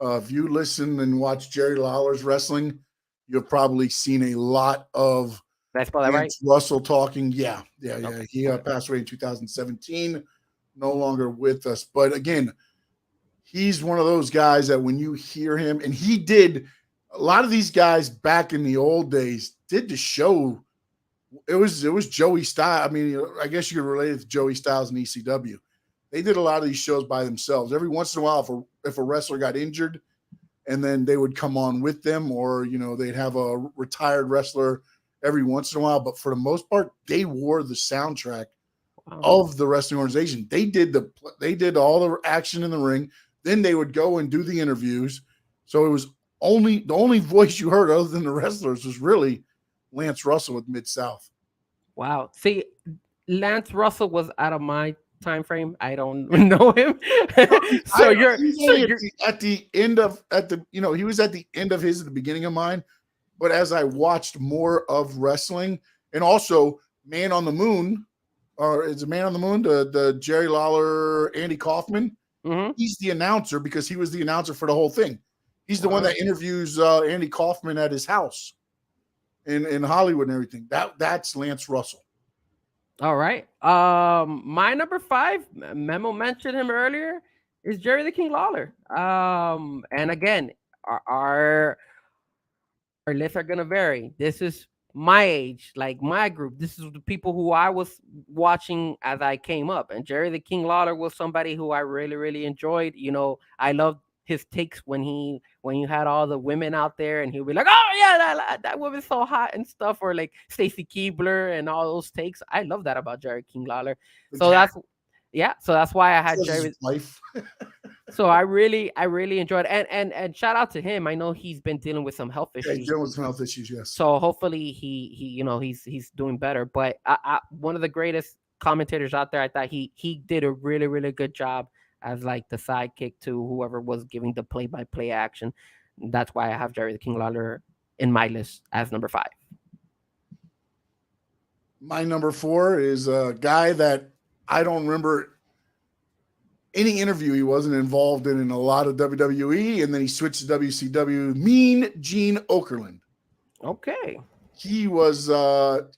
D: If you listen and watch Jerry Lawler's wrestling, you've probably seen a lot of
E: Did I spell that right?
D: Lance Russell talking. Yeah.
E: Okay.
D: He passed away in 2017, no longer with us. But again, he's one of those guys that when you hear him, and he did a lot of these guys back in the old days did the show. It was Joey Styles. I mean, I guess you could relate it to Joey Styles and ECW. They did a lot of these shows by themselves. Every once in a while, if a wrestler got injured, and then they would come on with them, or they'd have a retired wrestler every once in a while. But for the most part, they wore the soundtrack of the wrestling organization. They did all the action in the ring. Then they would go and do the interviews. So it was the only voice you heard other than the wrestlers was really Lance Russell with Mid-South.
E: Wow. See, Lance Russell was out of my time frame. I don't know him. So he was at the end of his at the beginning of mine. But as I watched more of wrestling, and also Man on the Moon, or is it Man on the Moon, the Jerry Lawler, Andy Kaufman? Mm-hmm.
D: He's the announcer because he was the announcer for the whole thing. He's the one that interviews Andy Kaufman at his house in Hollywood and everything. That's Lance Russell.
E: All right. My number 5, Memo mentioned him earlier, is Jerry the King Lawler. And again, our lists are gonna vary. This is my age, like my group. This is the people who I was watching as I came up. And Jerry the King Lawler was somebody who I really, really enjoyed. I loved his takes when you had all the women out there, and he'd be like, "Oh yeah, that woman's so hot" and stuff, or like Stacy Keibler and all those takes. I love that about Jerry King Lawler. So that's why I had Jerry.
D: Life.
E: So I really enjoyed it. And shout out to him. I know he's been dealing with some health issues.
D: Yeah, he's dealing with some health issues, yes.
E: So hopefully he's doing better. But one of the greatest commentators out there, I thought he did a really, really good job as like the sidekick to whoever was giving the play-by-play action. That's why I have Jerry the King Lawler in my list as number 5.
D: My number 4 is a guy that I don't remember any interview he wasn't involved in a lot of WWE, and then he switched to WCW. Mean Gene Okerlund.
E: Okay.
D: He was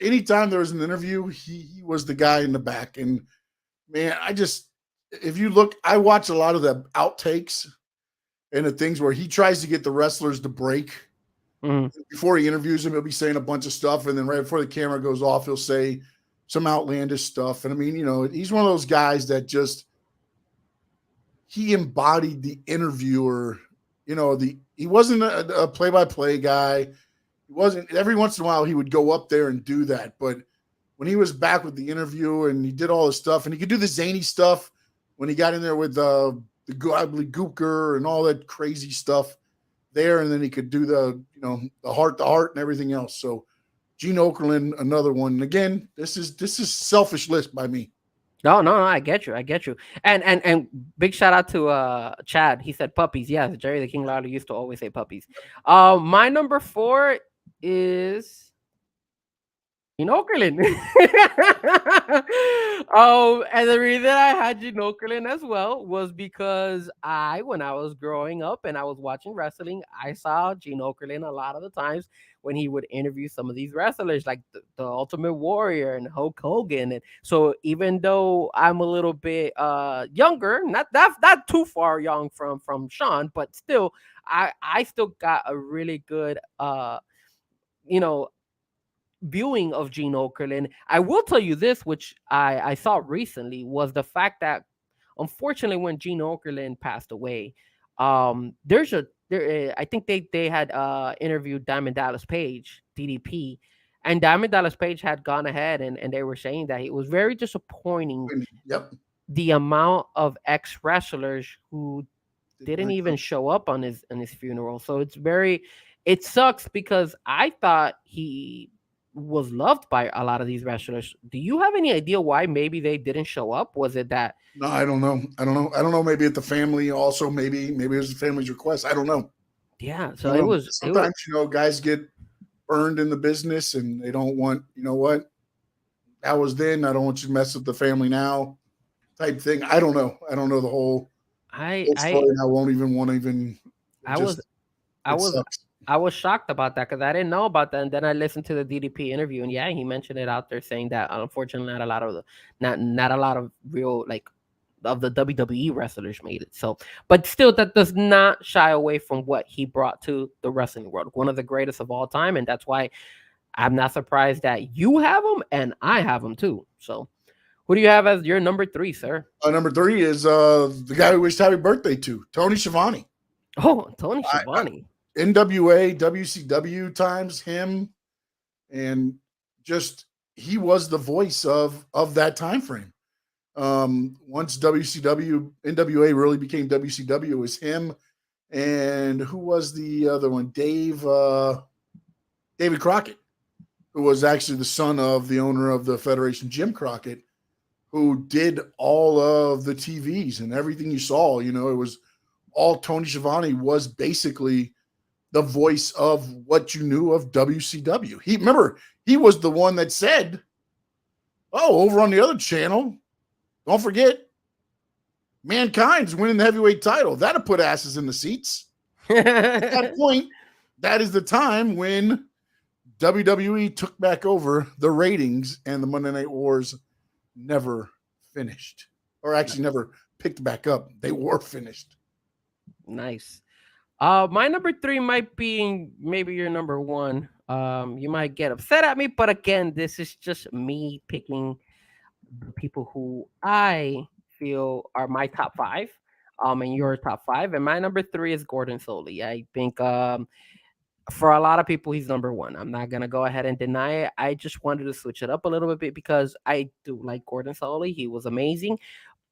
D: anytime there was an interview, he was the guy in the back. And man, if you look, I watch a lot of the outtakes and the things where he tries to get the wrestlers to break. Mm-hmm. Before he interviews them, he'll be saying a bunch of stuff, and then right before the camera goes off, he'll say some outlandish stuff. And I mean, he's one of those guys that just he embodied the interviewer. He wasn't a play-by-play guy. He wasn't. Every once in a while, he would go up there and do that. But when he was back with the interview and he did all this stuff, and he could do the zany stuff when he got in there with the Gooker and all that crazy stuff there, and then he could do the heart-to-heart and everything else. So Gene Okerlund, another one. And again, this is selfish list by me.
E: No, I get you. And big shout out to Chad. He said puppies. Yes, Jerry the King Lawler used to always say puppies. My number 4 is Gene Okerlund. And the reason I had Gene Okerlund as well was because when I was growing up and I was watching wrestling, I saw Gene Okerlund a lot of the times when he would interview some of these wrestlers like the Ultimate Warrior and Hulk Hogan. And so even though I'm a little bit younger, not too far young from Sean, but still, I still got a really good viewing of Gene Okerlund. I will tell you this, which I saw recently, was the fact that unfortunately when Gene Okerlund passed away, I think they had interviewed Diamond Dallas Page, DDP, and Diamond Dallas Page had gone ahead and they were saying that it was very disappointing.
D: Yep.
E: The amount of ex-wrestlers who didn't even show up on his funeral. So it sucks because I thought he was loved by a lot of these wrestlers. Do you have any idea why maybe they didn't show up? Was it that?
D: No, I don't know. Maybe at the family also, maybe it was the family's request. I don't know.
E: Yeah. So it was
D: sometimes, guys get burned in the business, and they don't want, you know what, that was then. I don't want you to mess with the family now, type thing. I don't know. I don't know the whole story, and I won't even want to even.
E: I was I
D: It
E: was
D: sucks.
E: I was shocked about that because I didn't know about that, and then I listened to the DDP interview, and yeah, he mentioned it out there saying that unfortunately not a lot of real like of the WWE wrestlers made it. So, but still, that does not shy away from what he brought to the wrestling world, one of the greatest of all time, and that's why I'm not surprised that you have him and I have him too. So, who do you have as your number 3, sir?
D: Number 3 is the guy we wished happy birthday to, Tony Schiavone.
E: Oh, Tony Schiavone.
D: NWA, WCW times, him, and just he was the voice of that time frame. Once WCW, NWA really became WCW, it was him, and who was the other one? David Crockett, who was actually the son of the owner of the Federation, Jim Crockett, who did all of the TVs and everything you saw. You know, it was all Tony Schiavone was basically the voice of what you knew of WCW. He was the one that said, "Oh, over on the other channel, don't forget, Mankind's winning the heavyweight title. That'll put asses in the seats." At that point, that is the time when WWE took back over the ratings, and the Monday Night Wars never finished, or actually never picked back up. They were finished.
E: Nice. My number 3 might be maybe your number 1. You might get upset at me, but again, this is just me picking the people who I feel are my top 5, and your top 5. And my number 3 is Gordon Solie. I think for a lot of people, he's number 1. I'm not gonna go ahead and deny it. I just wanted to switch it up a little bit because I do like Gordon Solie. He was amazing,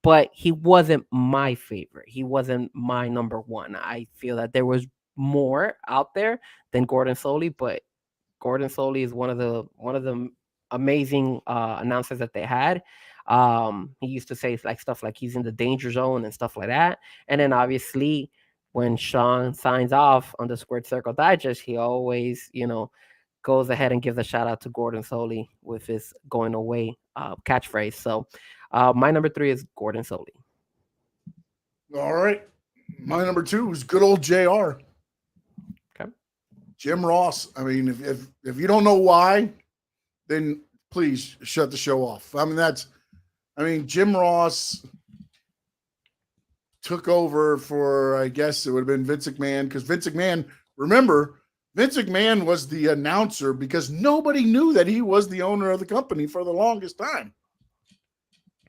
E: but he wasn't my favorite. He wasn't my number 1. I feel that there was more out there than Gordon Solie, but Gordon Solie is one of the amazing announcers that they had. He used to say like stuff like he's in the danger zone and stuff like that. And then obviously when Sean signs off on the Squared Circle Digest, he always, goes ahead and gives a shout out to Gordon Solie with his going away catchphrase. So my number 3 is Gordon Solie.
D: All right. My number 2 is good old JR.
E: Okay.
D: Jim Ross. I mean, if you don't know why, then please shut the show off. Jim Ross took over for, I guess it would have been Vince McMahon, because Vince McMahon was the announcer because nobody knew that he was the owner of the company for the longest time.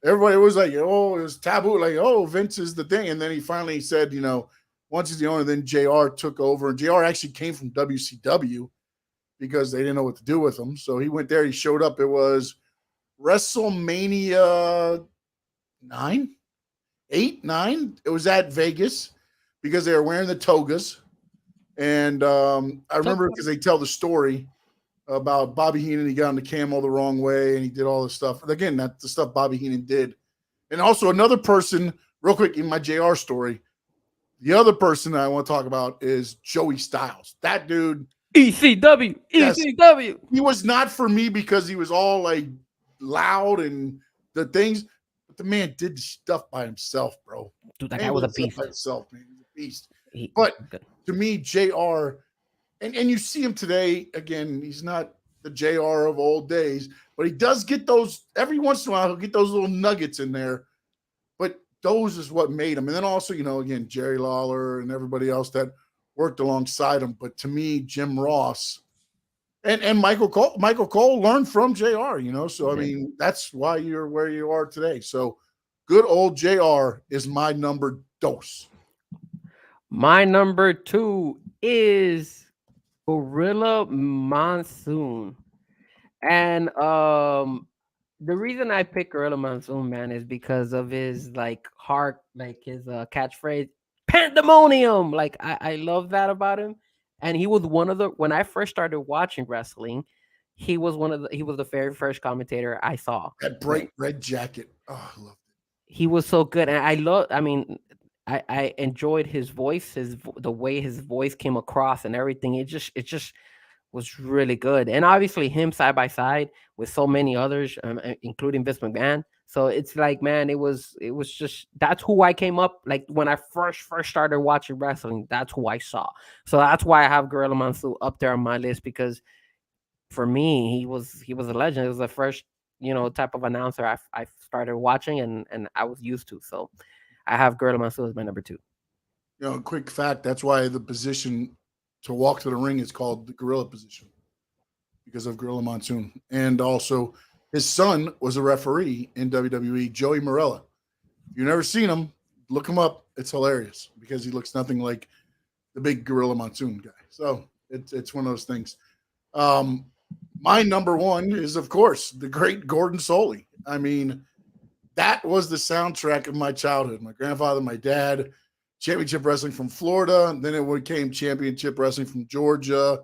D: Everybody was like, oh, it was taboo. Like, oh, Vince is the thing. And then he finally said, once he's the owner, then JR took over. And JR actually came from WCW because they didn't know what to do with him. So he went there. He showed up. It was WrestleMania 9. It was at Vegas because they were wearing the togas. And I remember because they tell the story about Bobby Heenan. He got on the camel the wrong way and he did all this stuff. Again, that's the stuff Bobby Heenan did. And also another person, real quick, in my JR story, the other person that I want to talk about is Joey Styles. That dude.
E: ECW.
D: He was not for me because he was all like loud and the things. The man did stuff by himself, bro.
E: Dude, that guy was a beast.
D: By himself, man. He was a beast. But to me, JR, and you see him today, again, he's not the JR of old days, but he does get those, every once in a while, he'll get those little nuggets in there. But those is what made him. And then also, again, Jerry Lawler and everybody else that worked alongside him. But to me, Jim Ross and Michael Cole learned from JR, so I mean, that's why you're where you are today. So good old JR is my number 2.
E: My number 2 is Gorilla Monsoon. And the reason I pick Gorilla Monsoon, man, is because of his his catchphrase, pandemonium. Like I love that about him. And he was when I first started watching wrestling, he was the very first commentator I saw.
D: That bright red jacket. Oh, I love it.
E: He was so good. And I enjoyed his voice, the way his voice came across and everything. It just was really good, and obviously him side by side with so many others, including Vince McMahon. So it's like, man, it was just that's who I came up like when I first started watching wrestling. That's who I saw. So that's why I have Gorilla Monsoon up there on my list because for me he was a legend. It was the first type of announcer I started watching and I was used to. So I have Gorilla Monsoon as my number two.
D: Quick fact, that's why the position to walk to the ring is called the gorilla position because of Gorilla Monsoon. And also, his son was a referee in WWE, Joey Morella. If you've never seen him, look him up. It's hilarious because he looks nothing like the big Gorilla Monsoon guy. So it's one of those things. My number one is, of course, the great Gordon Soley. I mean, that was the soundtrack of my childhood. My grandfather, my dad, championship wrestling from Florida. And then it became championship wrestling from Georgia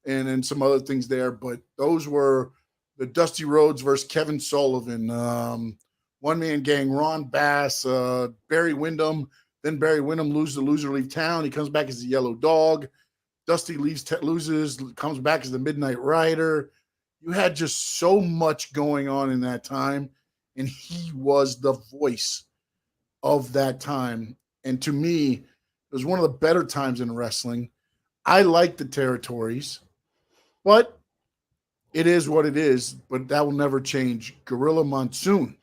D: and then some other things there. But those were the Dusty Rhodes versus Kevin Sullivan, One Man Gang, Ron Bass, Barry Windham. Then Barry Windham loses the loser leave town. He comes back as the Yellow Dog. Dusty loses, comes back as the Midnight Rider. You had just so much going on in that time. And he was the voice of that time. And to me, it was one of the better times in wrestling. I like the territories, but it is what it is. But that will never change. Gorilla Monsoon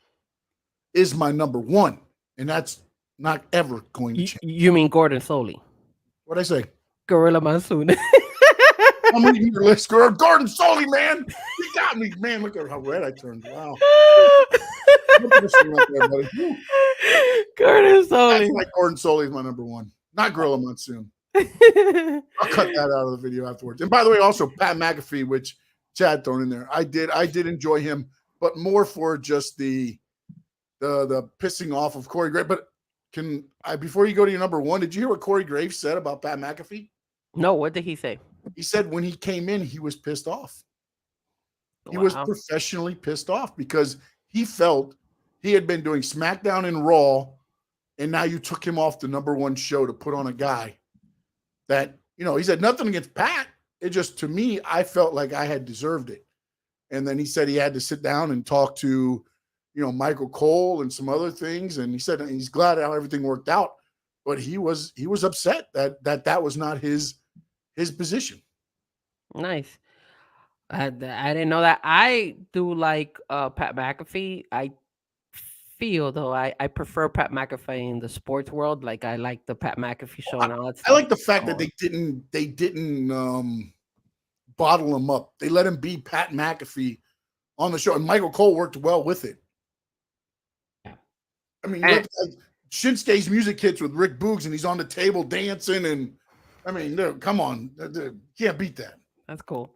D: is my number one. And that's not ever going to change.
E: You mean Gordon Soley?
D: What'd I say?
E: Gorilla Monsoon.
D: I'm reading your list, girl. Gordon Soley, man. You got me. Man, look at how red I turned. Wow.
E: Gordon Soley.
D: Like Gordon Soley is my number one. Not Gorilla Monsoon. I'll cut that out of the video afterwards. And by the way, also Pat McAfee, which Chad thrown in there. I did enjoy him, but more for just the pissing off of Corey Graves. But before you go to your number one, did you hear what Corey Graves said about Pat McAfee?
E: No, what did he say?
D: He said when he came in, he was pissed off. He was professionally pissed off because he felt he had been doing SmackDown and Raw, and now you took him off the number one show to put on a guy that, he said nothing against Pat. It just, to me, I felt like I had deserved it. And then he said he had to sit down and talk to, Michael Cole and some other things. And he said he's glad how everything worked out, but he was upset that was not his position.
E: Nice. I didn't know that. I do like Pat McAfee. I feel though I prefer Pat McAfee in the sports world. Like I like the Pat McAfee show and all that stuff.
D: I like the fact that they didn't bottle him up. They let him be Pat McAfee on the show, and Michael Cole worked well with it.
E: Yeah.
D: I mean, like Shinsuke's music hits with Rick Boogs, and he's on the table dancing, and I mean, come on, can't beat that.
E: That's cool.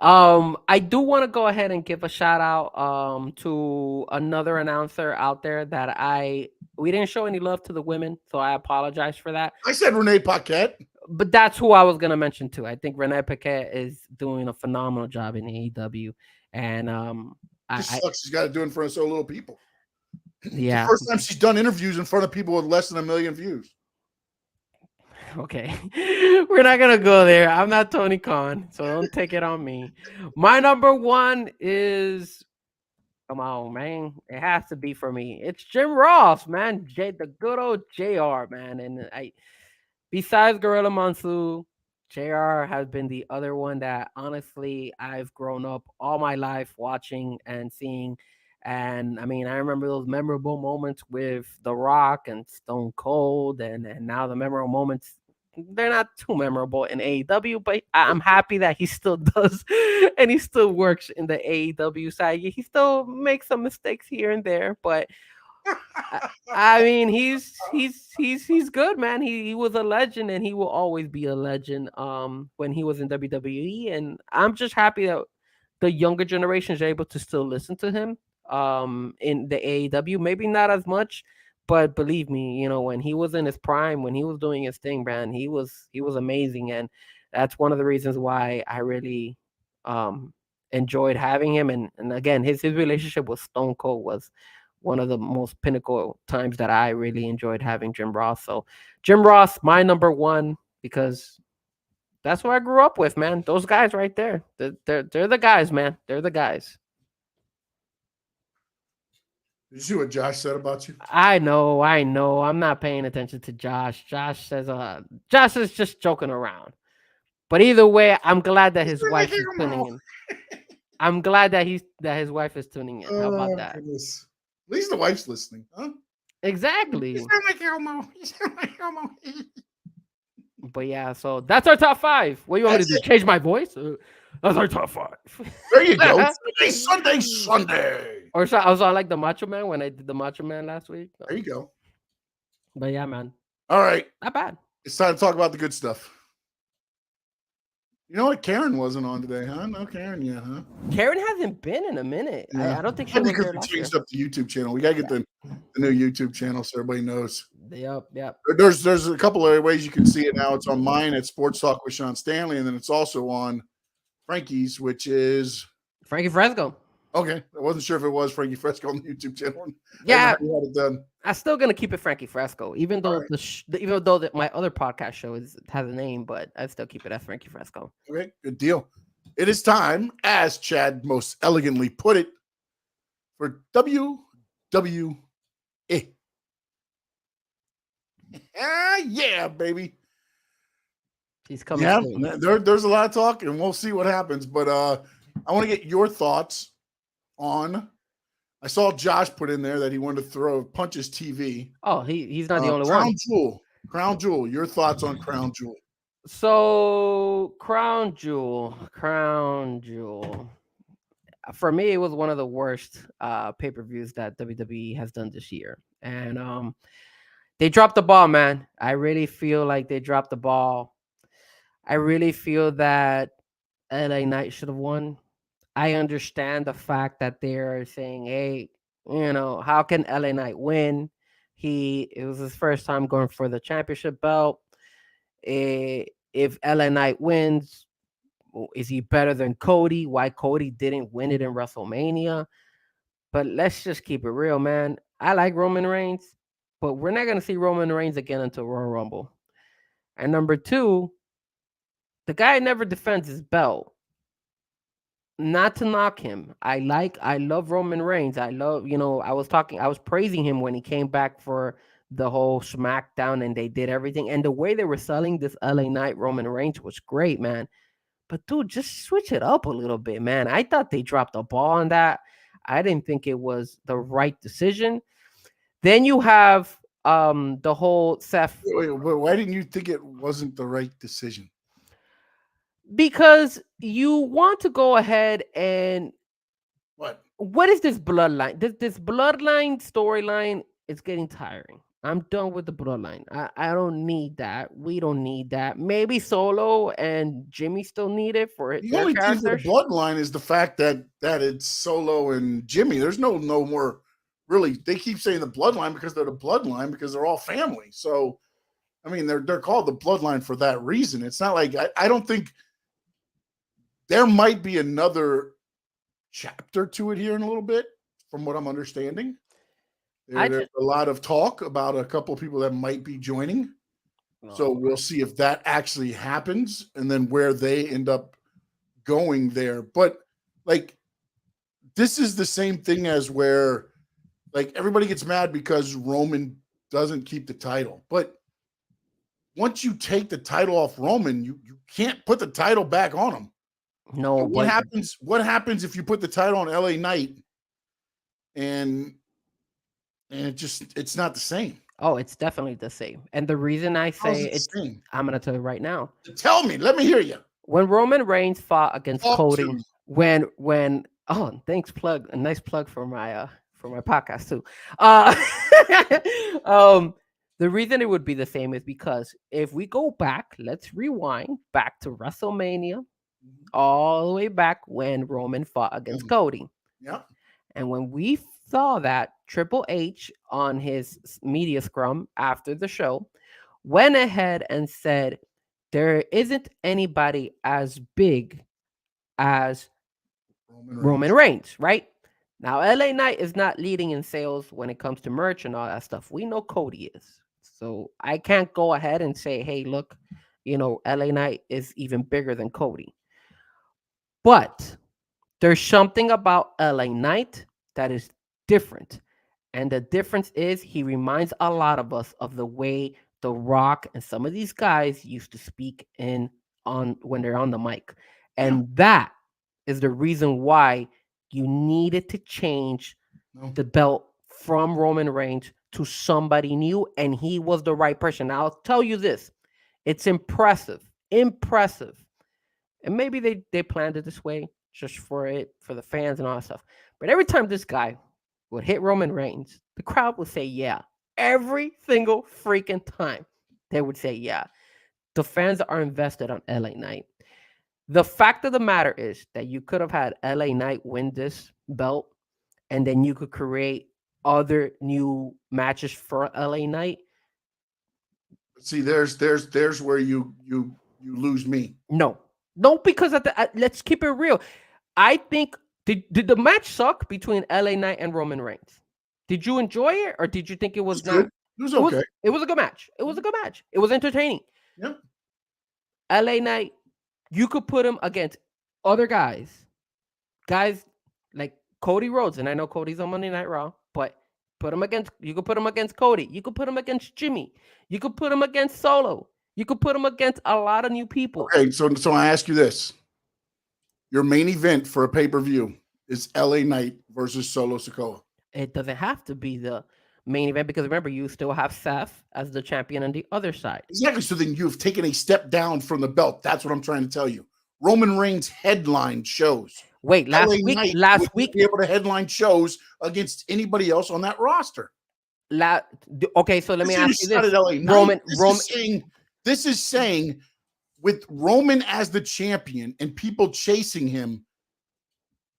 E: I do want to go ahead and give a shout out to another announcer out there that we didn't show any love to the women, so I apologize for that.
D: I said Renee Paquette.
E: But that's who I was gonna mention too. I think Renee Paquette is doing a phenomenal job in AEW. And
D: sucks she's got to do it in front of so little people.
E: Yeah.
D: The first time she's done interviews in front of people with less than 1 million views.
E: Okay, we're not gonna go there. I'm not Tony Khan, so don't take it on me. My number one is, come on, man, it has to be for me. It's Jim Ross, man. The good old JR, man. And besides Gorilla Monsoon, JR has been the other one that honestly I've grown up all my life watching and seeing. And I mean, I remember those memorable moments with The Rock and Stone Cold, and now the memorable moments, they're not too memorable in AEW, but I'm happy that he still does and he still works in the AEW side. He still makes some mistakes here and there, but I mean, he's good, man. He was a legend, and he will always be a legend. When he was in WWE, and I'm just happy that the younger generation is able to still listen to him. In the AEW, maybe not as much, but believe me, when he was in his prime, when he was doing his thing, man, he was amazing, and that's one of the reasons why I really enjoyed having him. And again, his relationship with Stone Cold was one of the most pinnacle times that I really enjoyed having Jim Ross. So Jim Ross, my number one, because That's what I grew up with, man. Those guys right there. They're the guys, man. They're the guys.
D: Did you see what Josh said about you?
E: I know. I'm not paying attention to Josh. Josh is just joking around. But either way, I'm glad that his wife is tuning in. I'm glad that his wife is tuning in. How about that?
D: Goodness. At least the wife's listening, huh?
E: Exactly.
D: You sound like Elmo. You sound like Elmo.
E: But yeah, so that's our top 5. What do you want me to do? Change my voice? That's our top 5.
D: There you go. Sunday.
E: Or so I was on like the Macho Man when I did the Macho Man last week.
D: There you go.
E: But yeah, man,
D: All right.
E: not bad.
D: It's time to talk about the good stuff. You know what? Karen wasn't on today, huh? No Karen yet, huh?
E: Karen hasn't been in a minute.
D: Yeah.
E: I don't think she was
D: because
E: there
D: we
E: last year.
D: changed up the YouTube channel. We gotta get the new YouTube channel so everybody knows.
E: Yep.
D: There's a couple of ways you can see it now. It's on mine at Sports Talk with Sean Stanley, and then it's also on Frankie's, which is
E: Frankie Frezko.
D: okay. I wasn't sure if it was Frankie Frezko on the YouTube channel.
E: Yeah,
D: I had it done.
E: I'm still gonna keep it Frankie Frezko, even though
D: right.
E: my other podcast show has a name, but I still keep it as Frankie Frezko.
D: Okay, good deal. It is time, as Chad most elegantly put it, for WWE. Yeah, baby.
E: He's coming.
D: Yeah,
E: soon.
D: there's a lot of talk, and we'll see what happens. But I want to get your thoughts on. I saw Josh put in there that he wanted to punch his TV.
E: Oh, he's not the only one.
D: Crown Jewel. Your thoughts on Crown Jewel?
E: So Crown Jewel. For me, it was one of the worst pay-per-views that WWE has done this year, and they dropped the ball, man. I really feel like they dropped the ball. I really feel that LA Knight should have won. I understand the fact that they're saying, hey, how can LA Knight win? It was his first time going for the championship belt. If LA Knight wins, is he better than Cody? Why Cody didn't win it in WrestleMania? But let's just keep it real, man. I like Roman Reigns, but we're not going to see Roman Reigns again until Royal Rumble. And number 2, the guy never defends his belt. Not to knock him. I love Roman Reigns. I was praising him when he came back for the whole SmackDown and they did everything. And the way they were selling this LA Knight Roman Reigns was great, man. But dude, just switch it up a little bit, man. I thought they dropped the ball on that. I didn't think it was the right decision. Then you have the whole Seth.
D: Wait, why didn't you think it wasn't the right decision?
E: Because you want to go ahead and
D: what
E: is this bloodline? This bloodline storyline is getting tiring. I'm done with the bloodline. I don't need that. We don't need that. Maybe Solo and Jimmy still need it for it.
D: The only thing for the bloodline is the fact that it's Solo and Jimmy. There's no more really. They keep saying the bloodline because they're the bloodline because they're all family. So, I mean, they're called the bloodline for that reason. It's not like I don't think. There might be another chapter to it here in a little bit, from what I'm understanding. There's a lot of talk about a couple of people that might be joining. So we'll see if that actually happens and then where they end up going there. But, like, this is the same thing as where, like, everybody gets mad because Roman doesn't keep the title. But once you take the title off Roman, you can't put the title back on him.
E: No,
D: what happens? What happens if you put the title on LA Knight and it's not the same?
E: Oh, it's definitely the same. And the reason I say it's I'm gonna tell you right now.
D: Tell me, let me hear you.
E: When Roman Reigns fought against Cody, when thanks a nice plug for my podcast too. The reason it would be the same is because if we go back, let's rewind back to WrestleMania. All the way back when Roman fought against Cody.
D: Yeah.
E: And when we saw that, Triple H on his media scrum after the show went ahead and said, there isn't anybody as big as Roman Reigns, right? Now, LA Knight is not leading in sales when it comes to merch and all that stuff. We know Cody is. So I can't go ahead and say, hey, look, LA Knight is even bigger than Cody. But there's something about LA Knight that is different. And the difference is he reminds a lot of us of the way The Rock and some of these guys used to speak on when they're on the mic. And that is the reason why you needed to change the belt from Roman Reigns to somebody new, and he was the right person. Now, I'll tell you this. It's impressive. And maybe they planned it this way just for the fans and all that stuff. But every time this guy would hit Roman Reigns, the crowd would say, yeah. Every single freaking time they would say, yeah. The fans are invested on LA Knight. The fact of the matter is that you could have had LA Knight win this belt, and then you could create other new matches for LA Knight.
D: See, there's where you lose me.
E: No, because let's keep it real. I think did the match suck between LA Knight and Roman Reigns? Did you enjoy it, or did you think it was not?
D: Good. It was okay.
E: It was a good match. It was a good match. It was entertaining.
D: Yep.
E: LA Knight, you could put him against other guys like Cody Rhodes, and I know Cody's on Monday Night Raw, but you could put him against Cody. You could put him against Jimmy. You could put him against Solo. You could put him against a lot of new people.
D: Okay, so I ask you this. Your main event for a pay-per-view is LA Knight versus Solo Sikoa.
E: It doesn't have to be the main event because remember, you still have Seth as the champion on the other side.
D: Exactly. So then you've taken a step down from the belt. That's what I'm trying to tell you. Roman Reigns headline shows.
E: Wait, last week,
D: be able to headline shows against anybody else on that roster.
E: Okay, so let me ask you this:
D: Roman. This is saying with Roman as the champion and people chasing him,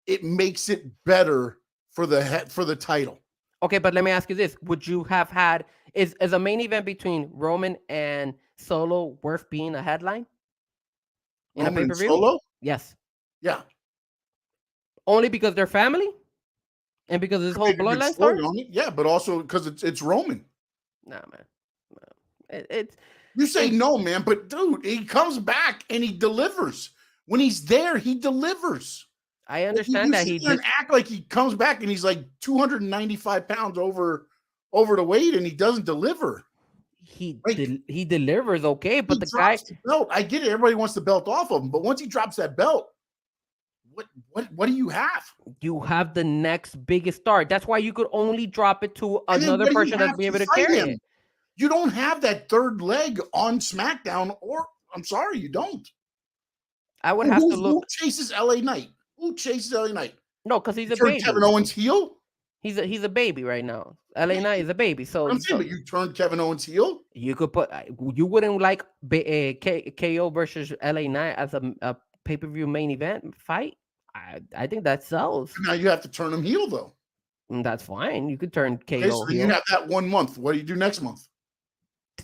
D: it makes it better for the title.
E: Okay, but let me ask you this: would you have had is a main event between Roman and Solo worth being a headline in a pay-per-view?
D: Solo?
E: Yes.
D: Yeah.
E: Only because they're family, and because his whole bloodline story.
D: Yeah, but also because it's Roman.
E: Nah, man.
D: You say no, man, but dude, he comes back and he delivers. When he's there, he delivers.
E: I understand that he
D: doesn't act like he comes back and he's like 295 pounds over the weight and he doesn't deliver.
E: He delivers okay, but the guy
D: belt. I get it. Everybody wants the belt off of him, but once he drops that belt, what do you have?
E: You have the next biggest star. That's why you could only drop it to another person that's be able to carry it.
D: You don't have that third leg on SmackDown, or I'm sorry, you don't.
E: I would have to look.
D: Who chases LA Knight? Who chases LA Knight?
E: No, because he's a baby.
D: Kevin Owens heel?
E: He's a baby right now. LA Knight is a baby. So
D: I'm saying, but you turned Kevin Owens heel?
E: You could you wouldn't like KO versus LA Knight as a pay-per-view main event fight? I think that sells.
D: Now you have to turn him heel though.
E: That's fine. You could turn KO
D: so
E: heel.
D: You have that 1 month. What do you do next month?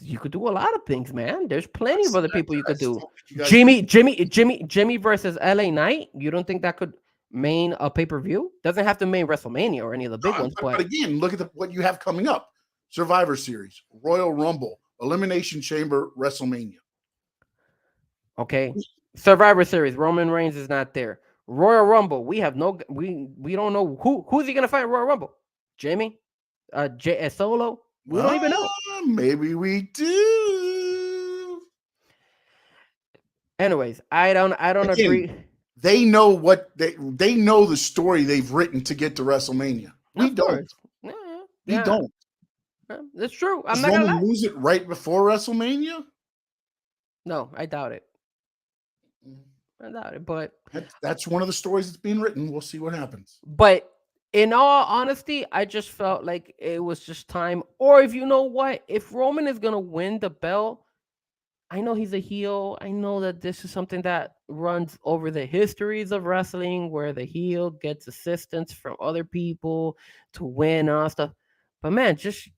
E: You could do a lot of things, man. There's plenty of other people you could do. Jimmy versus LA Knight. You don't think that could main a pay-per-view? Doesn't have to main WrestleMania or any of the big ones.
D: But again, look at what you have coming up. Survivor Series, Royal Rumble, Elimination Chamber, WrestleMania.
E: Okay. Survivor Series, Roman Reigns is not there. Royal Rumble, we don't know who's he gonna fight in Royal Rumble. Jamie? Solo? We don't even know.
D: Maybe we do.
E: Anyways, I don't agree.
D: They know what they know the story they've written to get to WrestleMania. We don't. We don't.
E: That's true.
D: I'm not gonna lose it right before WrestleMania.
E: No, I doubt it. But
D: that's one of the stories that's being written. We'll see what happens.
E: But in all honesty, I just felt like it was just time. Or if you know what, if Roman is gonna win the belt, I know he's a heel. I know that this is something that runs over the histories of wrestling, where the heel gets assistance from other people to win and all stuff. But man, just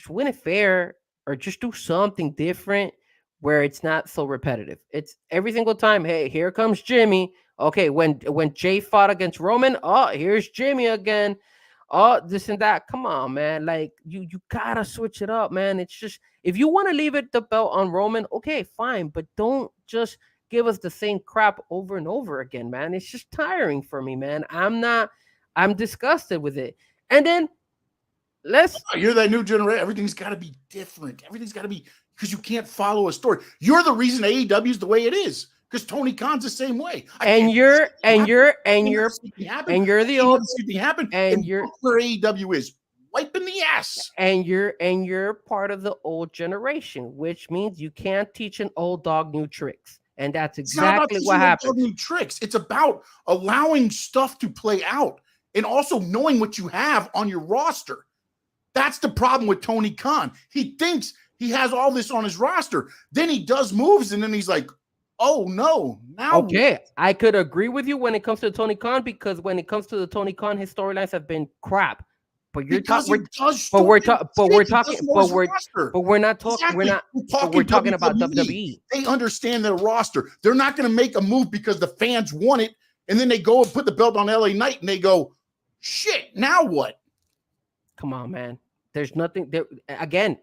E: win it fair, or just do something different where it's not so repetitive. It's every single time, hey, here comes Jimmy. Okay, when Jay fought against Roman, oh, here's Jimmy again. oh, this and that. Come on, man. Like you gotta switch it up, man. It's just if you want to leave it the belt on Roman, okay, fine, but don't just give us the same crap over and over again, man. It's just tiring for me, man. I'm disgusted with it. And then
D: you're that new generation. Everything's got to be different. Everything's got to be because you can't follow a story. You're the reason AEW is the way it is because Tony Khan's the same way.
E: You're the old and you're
D: where AEW is wiping the ass.
E: And you're part of the old generation, which means you can't teach an old dog new tricks. And that's exactly what happened.
D: New tricks. It's about allowing stuff to play out and also knowing what you have on your roster. That's the problem with Tony Khan. He thinks he has all this on his roster. Then he does moves, and then he's like, oh, no. Now
E: okay, I could agree with you when it comes to Tony Khan because when it comes to the Tony Khan, his storylines have been crap. But we're talking about WWE.
D: They understand their roster. They're not going to make a move because the fans want it, and then they go and put the belt on LA Knight, and they go, shit, now what?
E: Come on, man. There's nothing there. Again,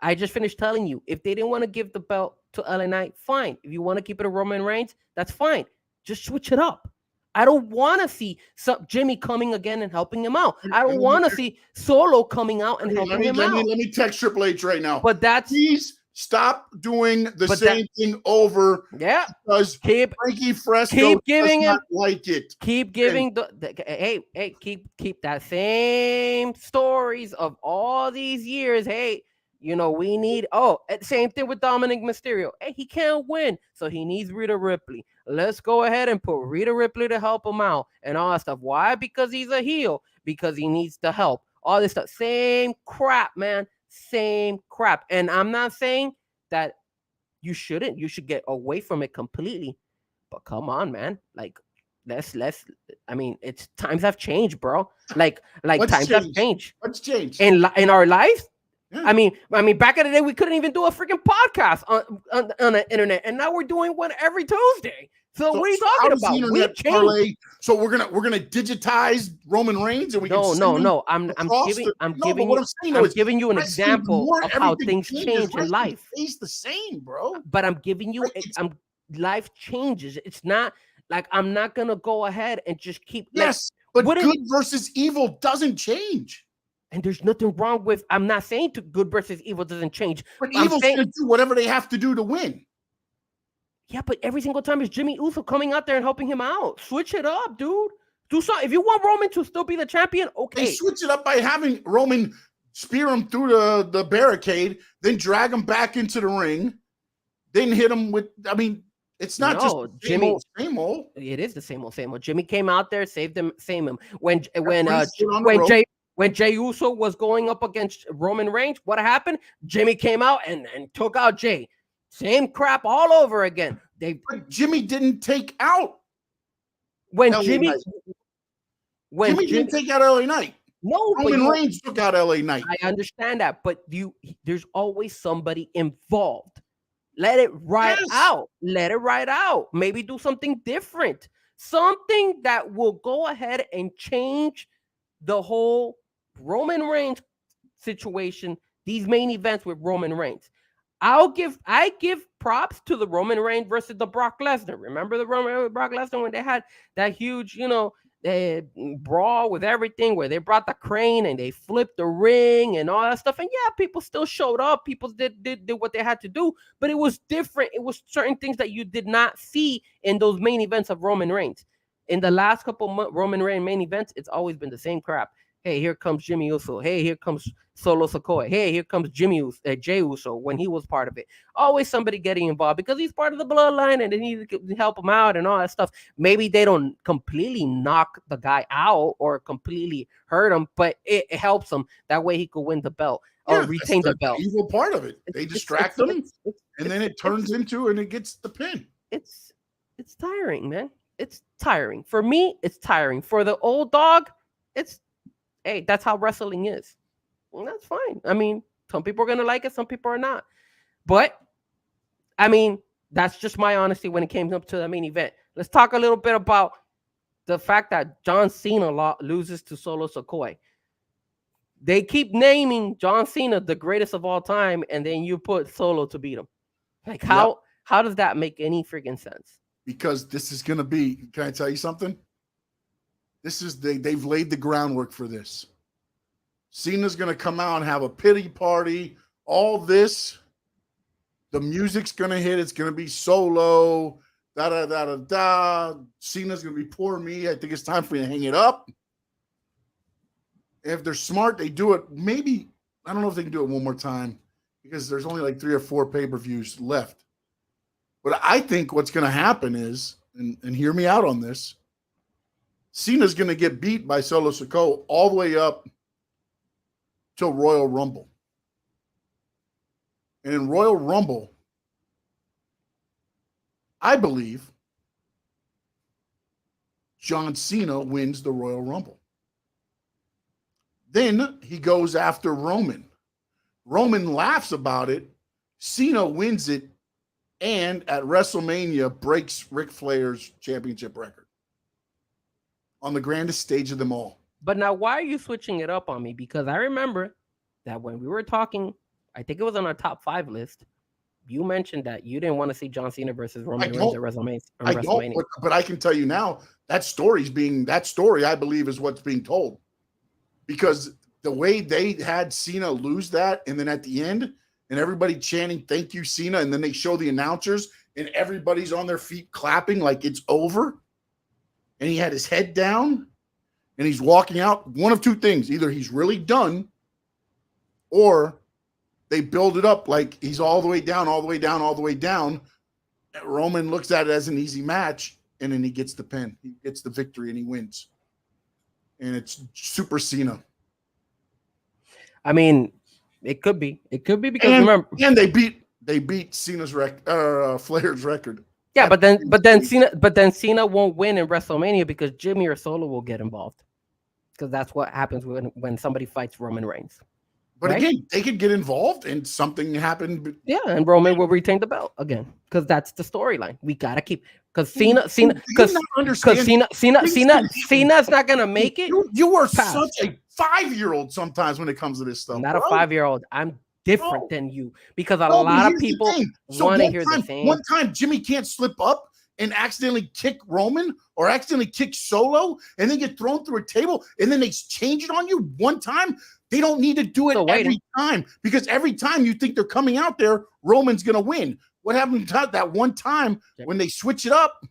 E: I just finished telling you, if they didn't want to give the belt to LA Knight, fine. If you want to keep it a Roman Reigns, that's fine. Just switch it up. I don't want to see Jimmy coming again and helping him out. I don't want to see Solo coming out and helping him out.
D: Let me text Triple H right now.
E: But
D: please stop doing the same thing over.
E: Yeah,
D: because Frankie Frezko does not like it.
E: Keep giving keep that same stories of all these years. Hey, we need same thing with Dominic Mysterio. Hey, he can't win, so he needs Rhea Ripley. Let's go ahead and put Rhea Ripley to help him out and all that stuff. Why? Because he's a heel. Because he needs the help. All this stuff. Same crap, man. Same crap. And I'm not saying that you shouldn't. You should get away from it completely. But come on, man. Like, let's. I mean, it's times have changed, bro. Like times have changed.
D: What's changed
E: in our lives? Yeah. I mean, back in the day, we couldn't even do a freaking podcast on the internet, and now we're doing one every Tuesday. So what are you talking about? We changed.
D: So we're gonna digitize Roman Reigns, and we
E: no. I'm giving you an example of how things change in life.
D: It's the same, bro.
E: But I'm giving you, life changes. It's not like I'm not gonna go ahead and just keep.
D: But good versus evil doesn't change.
E: And there's nothing wrong with. I'm not saying good versus evil doesn't change.
D: But evil's going to do whatever they have to do to win.
E: Yeah, but every single time is Jimmy Uso coming out there and helping him out. Switch it up, dude. Do something. If you want Roman to still be the champion, okay.
D: They switch it up by having Roman spear him through the barricade, then drag him back into the ring, then hit him with. I mean, it's not just Jimmy. Same old.
E: It is the same old. Jimmy came out there, saved him. When Jey Uso was going up against Roman Reigns, what happened? Jimmy came out and took out Jey. Same crap all over again.
D: But Jimmy didn't take out
E: Jimmy
D: didn't take out LA Knight.
E: No,
D: Roman Reigns took out LA Knight.
E: I understand that, but there's always somebody involved. Let it ride out. Let it ride out. Maybe do something different. Something that will go ahead and change the whole Roman Reigns situation, these main events with Roman Reigns. I give props to the Roman Reigns versus the Brock Lesnar. Remember the Brock Lesnar when they had that huge, brawl with everything where they brought the crane and they flipped the ring and all that stuff. And yeah, people still showed up. People did what they had to do, but it was different. It was certain things that you did not see in those main events of Roman Reigns. In the last couple Roman Reigns main events, it's always been the same crap. Hey, here comes Jimmy Uso. Hey, here comes Solo Sikoa. Hey, here comes Jey Uso when he was part of it. Always somebody getting involved because he's part of the bloodline and they need to help him out and all that stuff. Maybe they don't completely knock the guy out or completely hurt him, but it helps him. That way he could win the belt or retain the belt.
D: The evil part of it. They distract them, and then it turns into and it gets the pin.
E: It's tiring, man. It's tiring. For me, it's tiring. For the old dog, that's how wrestling is. And that's fine. I mean, some people are going to like it. Some people are not. But, I mean, that's just my honesty when it came up to the main event. Let's talk a little bit about the fact that John Cena loses to Solo Sikoa. They keep naming John Cena the greatest of all time, and then you put Solo to beat him. Like how does that make any freaking sense?
D: Because this is going to be. Can I tell you something? This is they've laid the groundwork for this. Cena's going to come out and have a pity party. All this. The music's going to hit. It's going to be Solo. Da da da da da. Cena's going to be poor me. I think it's time for you to hang it up. If they're smart, they do it. Maybe, I don't know if they can do it one more time because there's only like 3 or 4 pay-per-views left. But I think what's going to happen is, and hear me out on this, Cena's going to get beat by Solo Sikoa all the way up till Royal Rumble. And in Royal Rumble, I believe John Cena wins the Royal Rumble. Then he goes after Roman. Roman laughs about it. Cena wins it. And at WrestleMania breaks Ric Flair's championship record on the grandest stage of them all.
E: But now why are you switching it up on me? Because I remember that when we were talking, I think it was on our top 5 list, you mentioned that you didn't want to see John Cena versus Roman Reigns at WrestleMania.
D: I don't, but I can tell you now, that story, I believe, is what's being told. Because the way they had Cena lose that, and then at the end, and everybody chanting, "Thank you, Cena," and then they show the announcers, and everybody's on their feet clapping like it's over, and he had his head down, and he's walking out. One of 2 things. Either he's really done, or they build it up like he's all the way down, all the way down, all the way down. Roman looks at it as an easy match, and then he gets the pin. He gets the victory, and he wins. And it's Super Cena.
E: I mean, it could be because remember,
D: and they beat Cena's Flair's record.
E: Yeah, but then Cena won't win in WrestleMania because Jimmy or Solo will get involved, because that's what happens when somebody fights Roman Reigns.
D: But right? Again, they could get involved and something happened.
E: Yeah, and Roman will retain the belt again because that's the storyline. We gotta keep Cena's not gonna make it.
D: You are such a 5-year-old sometimes when it comes to this stuff.
E: Not a 5-year-old. I'm different than you because a lot of people want to hear the same.
D: One time, Jimmy can't slip up and accidentally kick Roman or accidentally kick Solo and then get thrown through a table and then they change it on you one time. They don't need to do it every time because every time you think they're coming out there, Roman's going to win. What happened to that one time when they switch it up?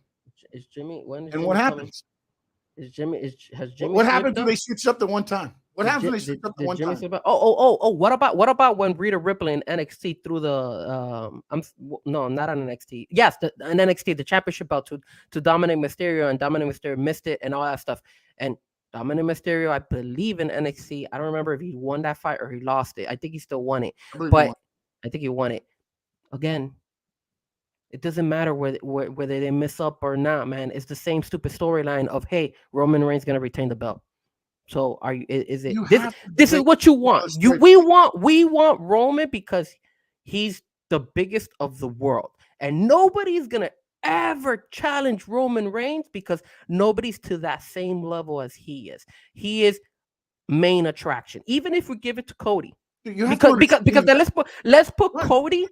E: Is Jimmy when?
D: And what happens?
E: Has Jimmy?
D: What happens when they switch up the one time? What happens when they switch up the one time?
E: What about when Rhea Ripley in NXT threw the not on NXT. Yes, an NXT, the championship belt to Dominic Mysterio, and Dominic Mysterio missed it and all that stuff. And Dominic Mysterio, I believe in NXT, I don't remember if he won that fight or he lost it. I think he still won it. I think he won it. Again, it doesn't matter whether they miss up or not, man. It's the same stupid storyline of, hey, Roman Reigns gonna retain the belt. So are you? Is it this is what you want? We want Roman because he's the biggest of the world, and nobody's gonna ever challenge Roman Reigns because nobody's to that same level as he is. He is main attraction. Even if we give it to Cody, because then let's put Cody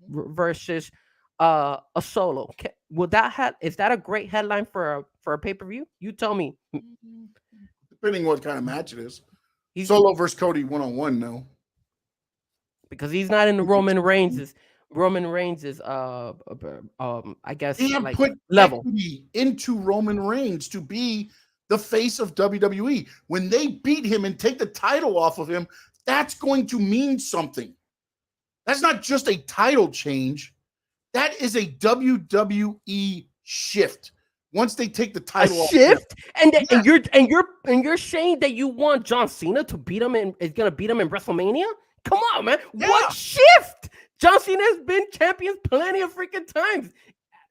E: versus a Solo. Would that is that a great headline for a pay-per-view? You tell me.
D: Depending what kind of match it is. Solo versus Cody 1-on-1, no.
E: Because he's not in the Roman Reigns' I guess like
D: put
E: level
D: into Roman Reigns to be the face of WWE. When they beat him and take the title off of him, that's going to mean something. That's not just a title change. That is a WWE shift. Once they take the title off
E: shift, and you're saying that you want John Cena to beat him and is gonna beat him in WrestleMania? Come on, man. Yeah. What shift? John Cena has been champion plenty of freaking times.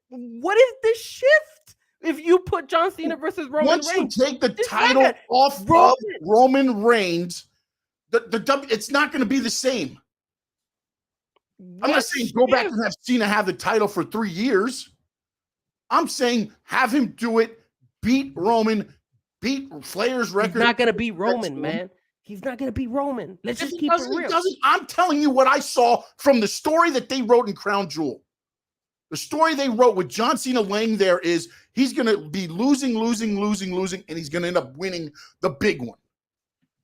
E: What is this shift? If you put John Cena versus Roman Reigns,
D: once you take the title off of Roman Reigns, it's not going to be the same. I'm not saying go back and have Cena have the title for 3 years. I'm saying have him do it, beat Roman, beat Flair's record.
E: He's not going to beat Roman, man. He's not going to beat Roman. Let's
D: If
E: just
D: he
E: keep it
D: doesn't, he
E: real.
D: doesn't. I'm telling you what I saw from the story that they wrote in Crown Jewel. The story they wrote with John Cena laying there is he's going to be losing, and he's going to end up winning the big one.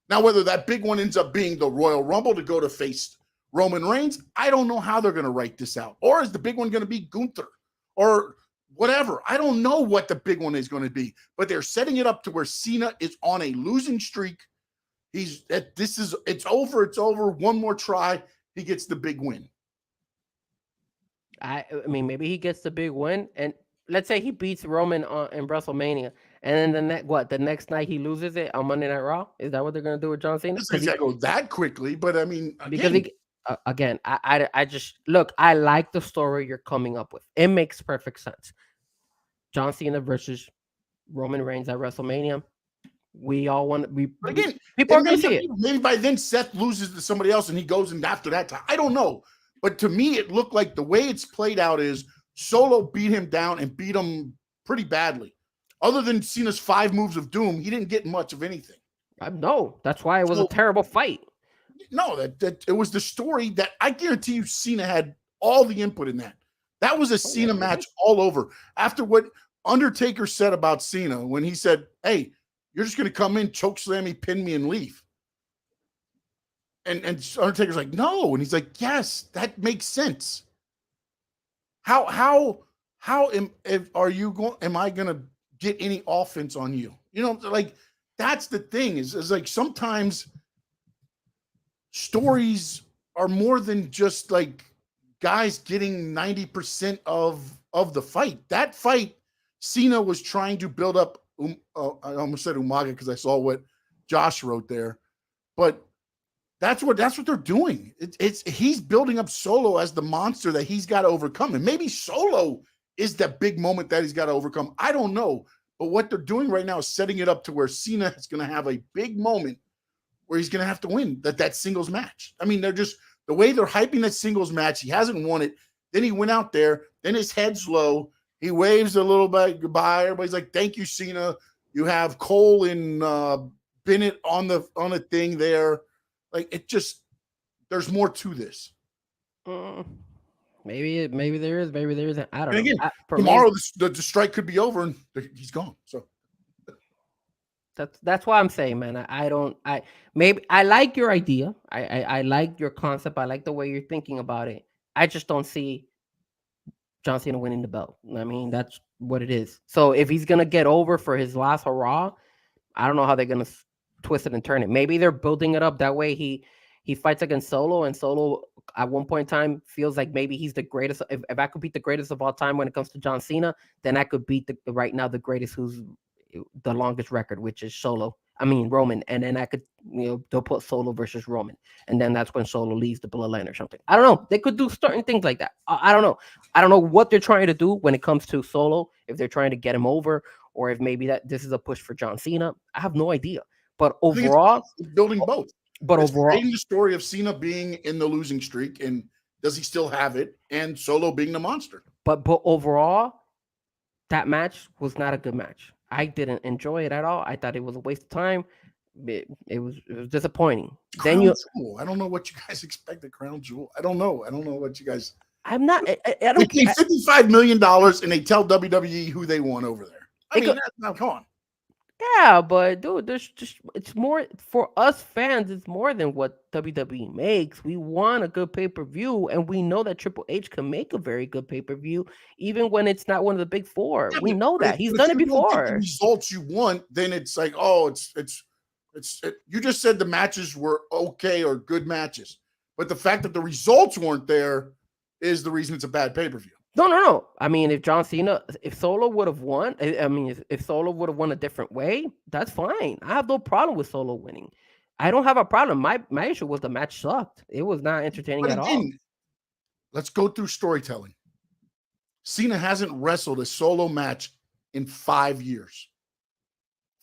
D: Now, whether that big one ends up being the Royal Rumble to go to face Roman Reigns, I don't know how they're going to write this out. Or is the big one going to be Gunther or whatever? I don't know what the big one is going to be, but they're setting it up to where Cena is on a losing streak. It's over. One more try, he gets the big win.
E: I mean, maybe he gets the big win, and let's say he beats Roman in WrestleMania, and then the next night he loses it on Monday Night Raw. Is that what they're gonna do with John Cena?
D: It's not going to go that quickly, but I mean,
E: Because I just look. I like the story you're coming up with. It makes perfect sense. John Cena versus Roman Reigns at WrestleMania. We all want. People are gonna see it.
D: Maybe by then Seth loses to somebody else, and he goes in after that time. I don't know. But to me, it looked like the way it's played out is Solo beat him down and beat him pretty badly. Other than Cena's 5 moves of doom, he didn't get much of anything.
E: No, that's why it was a terrible fight.
D: No, that it was the story that I guarantee you Cena had all the input in that. That was a Cena match all over. After what Undertaker said about Cena when he said, hey, you're just going to come in, chokeslam me, pin me, and leave. And Undertaker's like, no. And he's like, yes, that makes sense. Am I going to get any offense on you? You know, like that's the thing is like sometimes stories are more than just like guys getting 90% of the fight. That fight, Cena was trying to build up. I almost said Umaga because I saw what Josh wrote there, but that's what they're doing. He's building up Solo as the monster that he's got to overcome, and maybe Solo is that big moment that he's got to overcome. I don't know, but what they're doing right now is setting it up to where Cena is going to have a big moment where he's going to have to win that singles match. I mean, they're just the way they're hyping that singles match. He hasn't won it. Then he went out there. Then his head's low. He waves a little bit goodbye. Everybody's like, "Thank you, Cena." You have Cole and Bennett on the thing there. Like it just, there's more to this.
E: Maybe there is. Maybe there isn't. I don't know.
D: Again, tomorrow the strike could be over and he's gone. So
E: that's why I'm saying, man. I like your idea. I like your concept. I like the way you're thinking about it. I just don't see John Cena winning the belt. I mean, that's what it is. So if he's gonna get over for his last hurrah, I don't know how they're gonna twist it and turn it. Maybe they're building it up that way. He fights against Solo, and Solo at one point in time feels like maybe he's the greatest. If I could beat the greatest of all time when it comes to John Cena, then I could beat right now the greatest who's the longest record, which is Roman. And then I could, they'll put Solo versus Roman. And then that's when Solo leaves the bloodline or something. I don't know. They could do certain things like that. I don't know. I don't know what they're trying to do when it comes to Solo, if they're trying to get him over, or if maybe that this is a push for John Cena. I have no idea. But overall,
D: it's building both.
E: But
D: it's
E: overall,
D: the story of Cena being in the losing streak, and does he still have it? And Solo being the monster.
E: But overall, that match was not a good match. I didn't enjoy it at all. I thought it was a waste of time. It was disappointing.
D: Crown Jewel. I don't know what you guys expect at Crown Jewel. I don't know what you guys.
E: I'm not. I don't.
D: They paid $55 million, and they tell WWE who they want over there. I mean, now come on.
E: Yeah, but dude, it's more for us fans. It's more than what WWE makes. We want a good pay-per-view, and we know that Triple H can make a very good pay-per-view, even when it's not one of the big four. Yeah, we know that he's done it before.
D: If you don't get the results you want, then it's like, oh, you just said the matches were okay or good matches, but the fact that the results weren't there is the reason it's a bad pay-per-view.
E: No. I mean, if Solo would have won, if Solo would have won a different way, that's fine. I have no problem with Solo winning. I don't have a problem. My issue was the match sucked. It was not entertaining at all.
D: Let's go through storytelling. Cena hasn't wrestled a solo match in 5 years.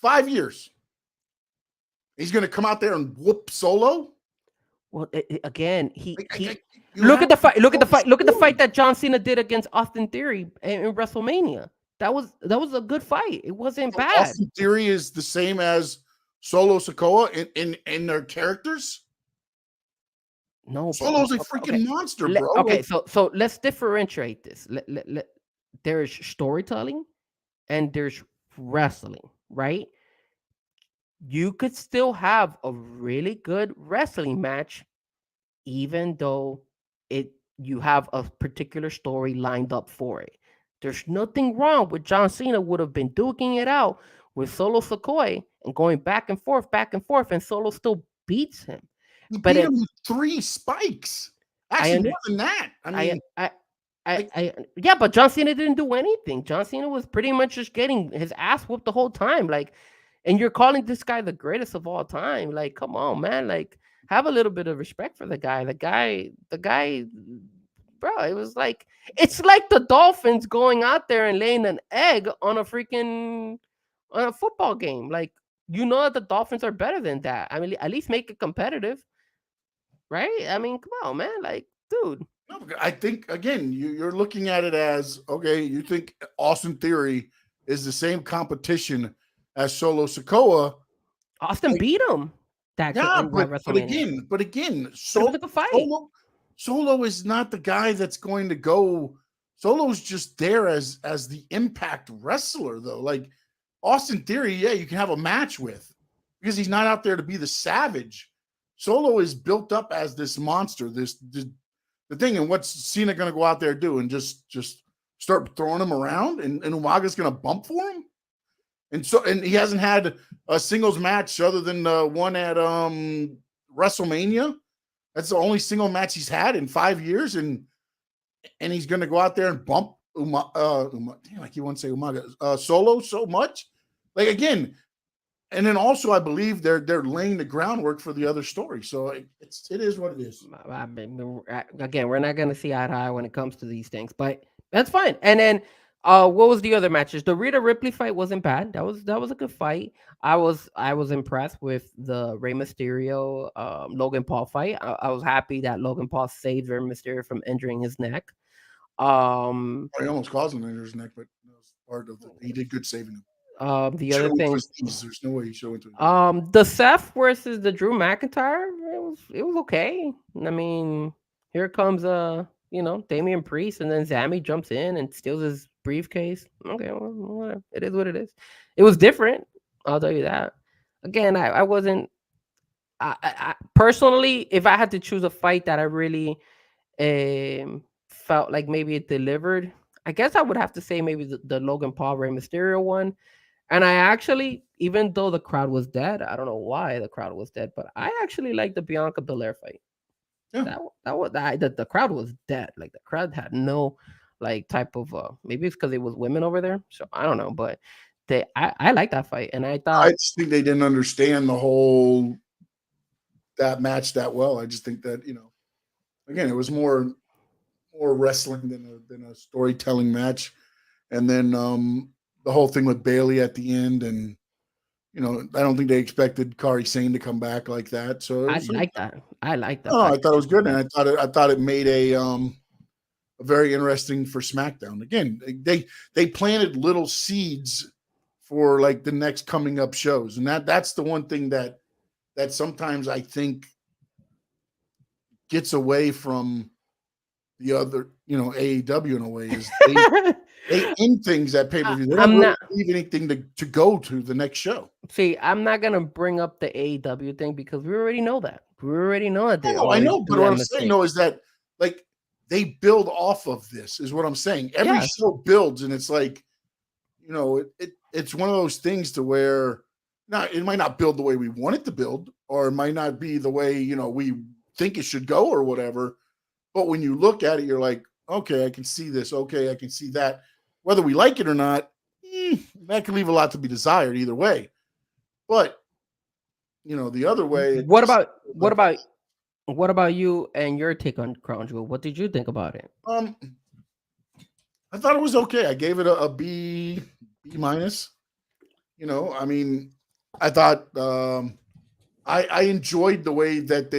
D: 5 years. He's going to come out there and whoop Solo?
E: Well, again, look at the fight. Look at the fight that John Cena did against Austin Theory in WrestleMania. That was a good fight. It wasn't bad.
D: Austin Theory is the same as Solo Sikoa in their characters?
E: No,
D: Solo's a
E: okay.
D: freaking monster, bro.
E: Okay, so let's differentiate this. There's storytelling and there's wrestling, right? You could still have a really good wrestling match, even though you have a particular story lined up for it. There's nothing wrong with John Cena would have been duking it out with Solo Sikoa and going back and forth, and Solo still beats him.
D: He
E: But
D: beat him with 3 spikes. Actually, more than that. I mean,
E: yeah, but John Cena didn't do anything. John Cena was pretty much just getting his ass whooped the whole time. Like, and you're calling this guy the greatest of all time. Like, come on, man. Like, have a little bit of respect for the guy. The guy, bro, it's like the Dolphins going out there and laying an egg on a football game. Like, that the Dolphins are better than that. I mean, at least make it competitive, right? I mean, come on, man. Like, dude.
D: no, I think again, you're looking at it as okay. You think Austin Theory is the same competition as Solo Sikoa?
E: Austin beat him.
D: Yeah, but again, Solo is not the guy that's going to go. Solo's just there as the impact wrestler, though. Like Austin Theory, yeah, you can have a match with because he's not out there to be the savage. Solo is built up as this monster, the thing. And what's Cena going to go out there do and just start throwing him around, and Umaga's going to bump for him? And he hasn't had a singles match other than one at WrestleMania. That's the only single match he's had in 5 years, and he's going to go out there and bump damn, I keep wanting to say Umaga, Solo so much. Like again, and then also I believe they're laying the groundwork for the other story. So it is what it is.
E: Again, we're not going to see eye to eye when it comes to these things, but that's fine. And then what was the other matches? The Rhea Ripley fight wasn't bad. That was a good fight. I was impressed with the Rey Mysterio Logan Paul fight. I was happy that Logan Paul saved Rey Mysterio from injuring his neck.
D: He almost caused him to injure his neck, but that was part of he did good saving him.
E: The other thing,
D: there's no way he showed it to him.
E: The Seth versus the Drew McIntyre, it was okay. I mean, here comes Damian Priest, and then Zammy jumps in and steals his briefcase. Okay, well, whatever. It is what it is. It was different, I'll tell you that. Again, I wasn't. I personally, if I had to choose a fight that I really felt like maybe it delivered, I guess I would have to say maybe the Logan Paul Rey Mysterio one. And I actually, even though the crowd was dead, I don't know why the crowd was dead, but I actually liked the Bianca Belair fight. Yeah. The crowd was dead. Like the crowd had no type of maybe it's because it was women over there. So I don't know, but I like that fight, and I
D: just think they didn't understand that match that well. I just think that again, it was more wrestling than a storytelling match, and then the whole thing with Bailey at the end, and I don't think they expected Kairi Sane to come back like that. So
E: I like that.
D: Oh, I thought it was good, and I thought it made a very interesting for SmackDown. Again, they planted little seeds for like the next coming up shows, and that's the one thing that sometimes I think gets away from the other, AEW in a way, is they end things at pay-per-view. They don't really leave anything to go to the next show.
E: See, I'm not gonna bring up the AEW thing because we already know that. We already know that.
D: I know, but what I'm saying is that like they build off of this, is what I'm saying. Every show builds, and it's like, it's one of those things to where it might not build the way we want it to build, or it might not be the way we think it should go, or whatever. But when you look at it, you're like, okay, I can see this. Okay, I can see that. Whether we like it or not, that can leave a lot to be desired either way. But the other way.
E: What about you and your take on Crown Jewel? What did you think about it?
D: I thought it was okay. I gave it a B minus. I mean, I thought I enjoyed the way that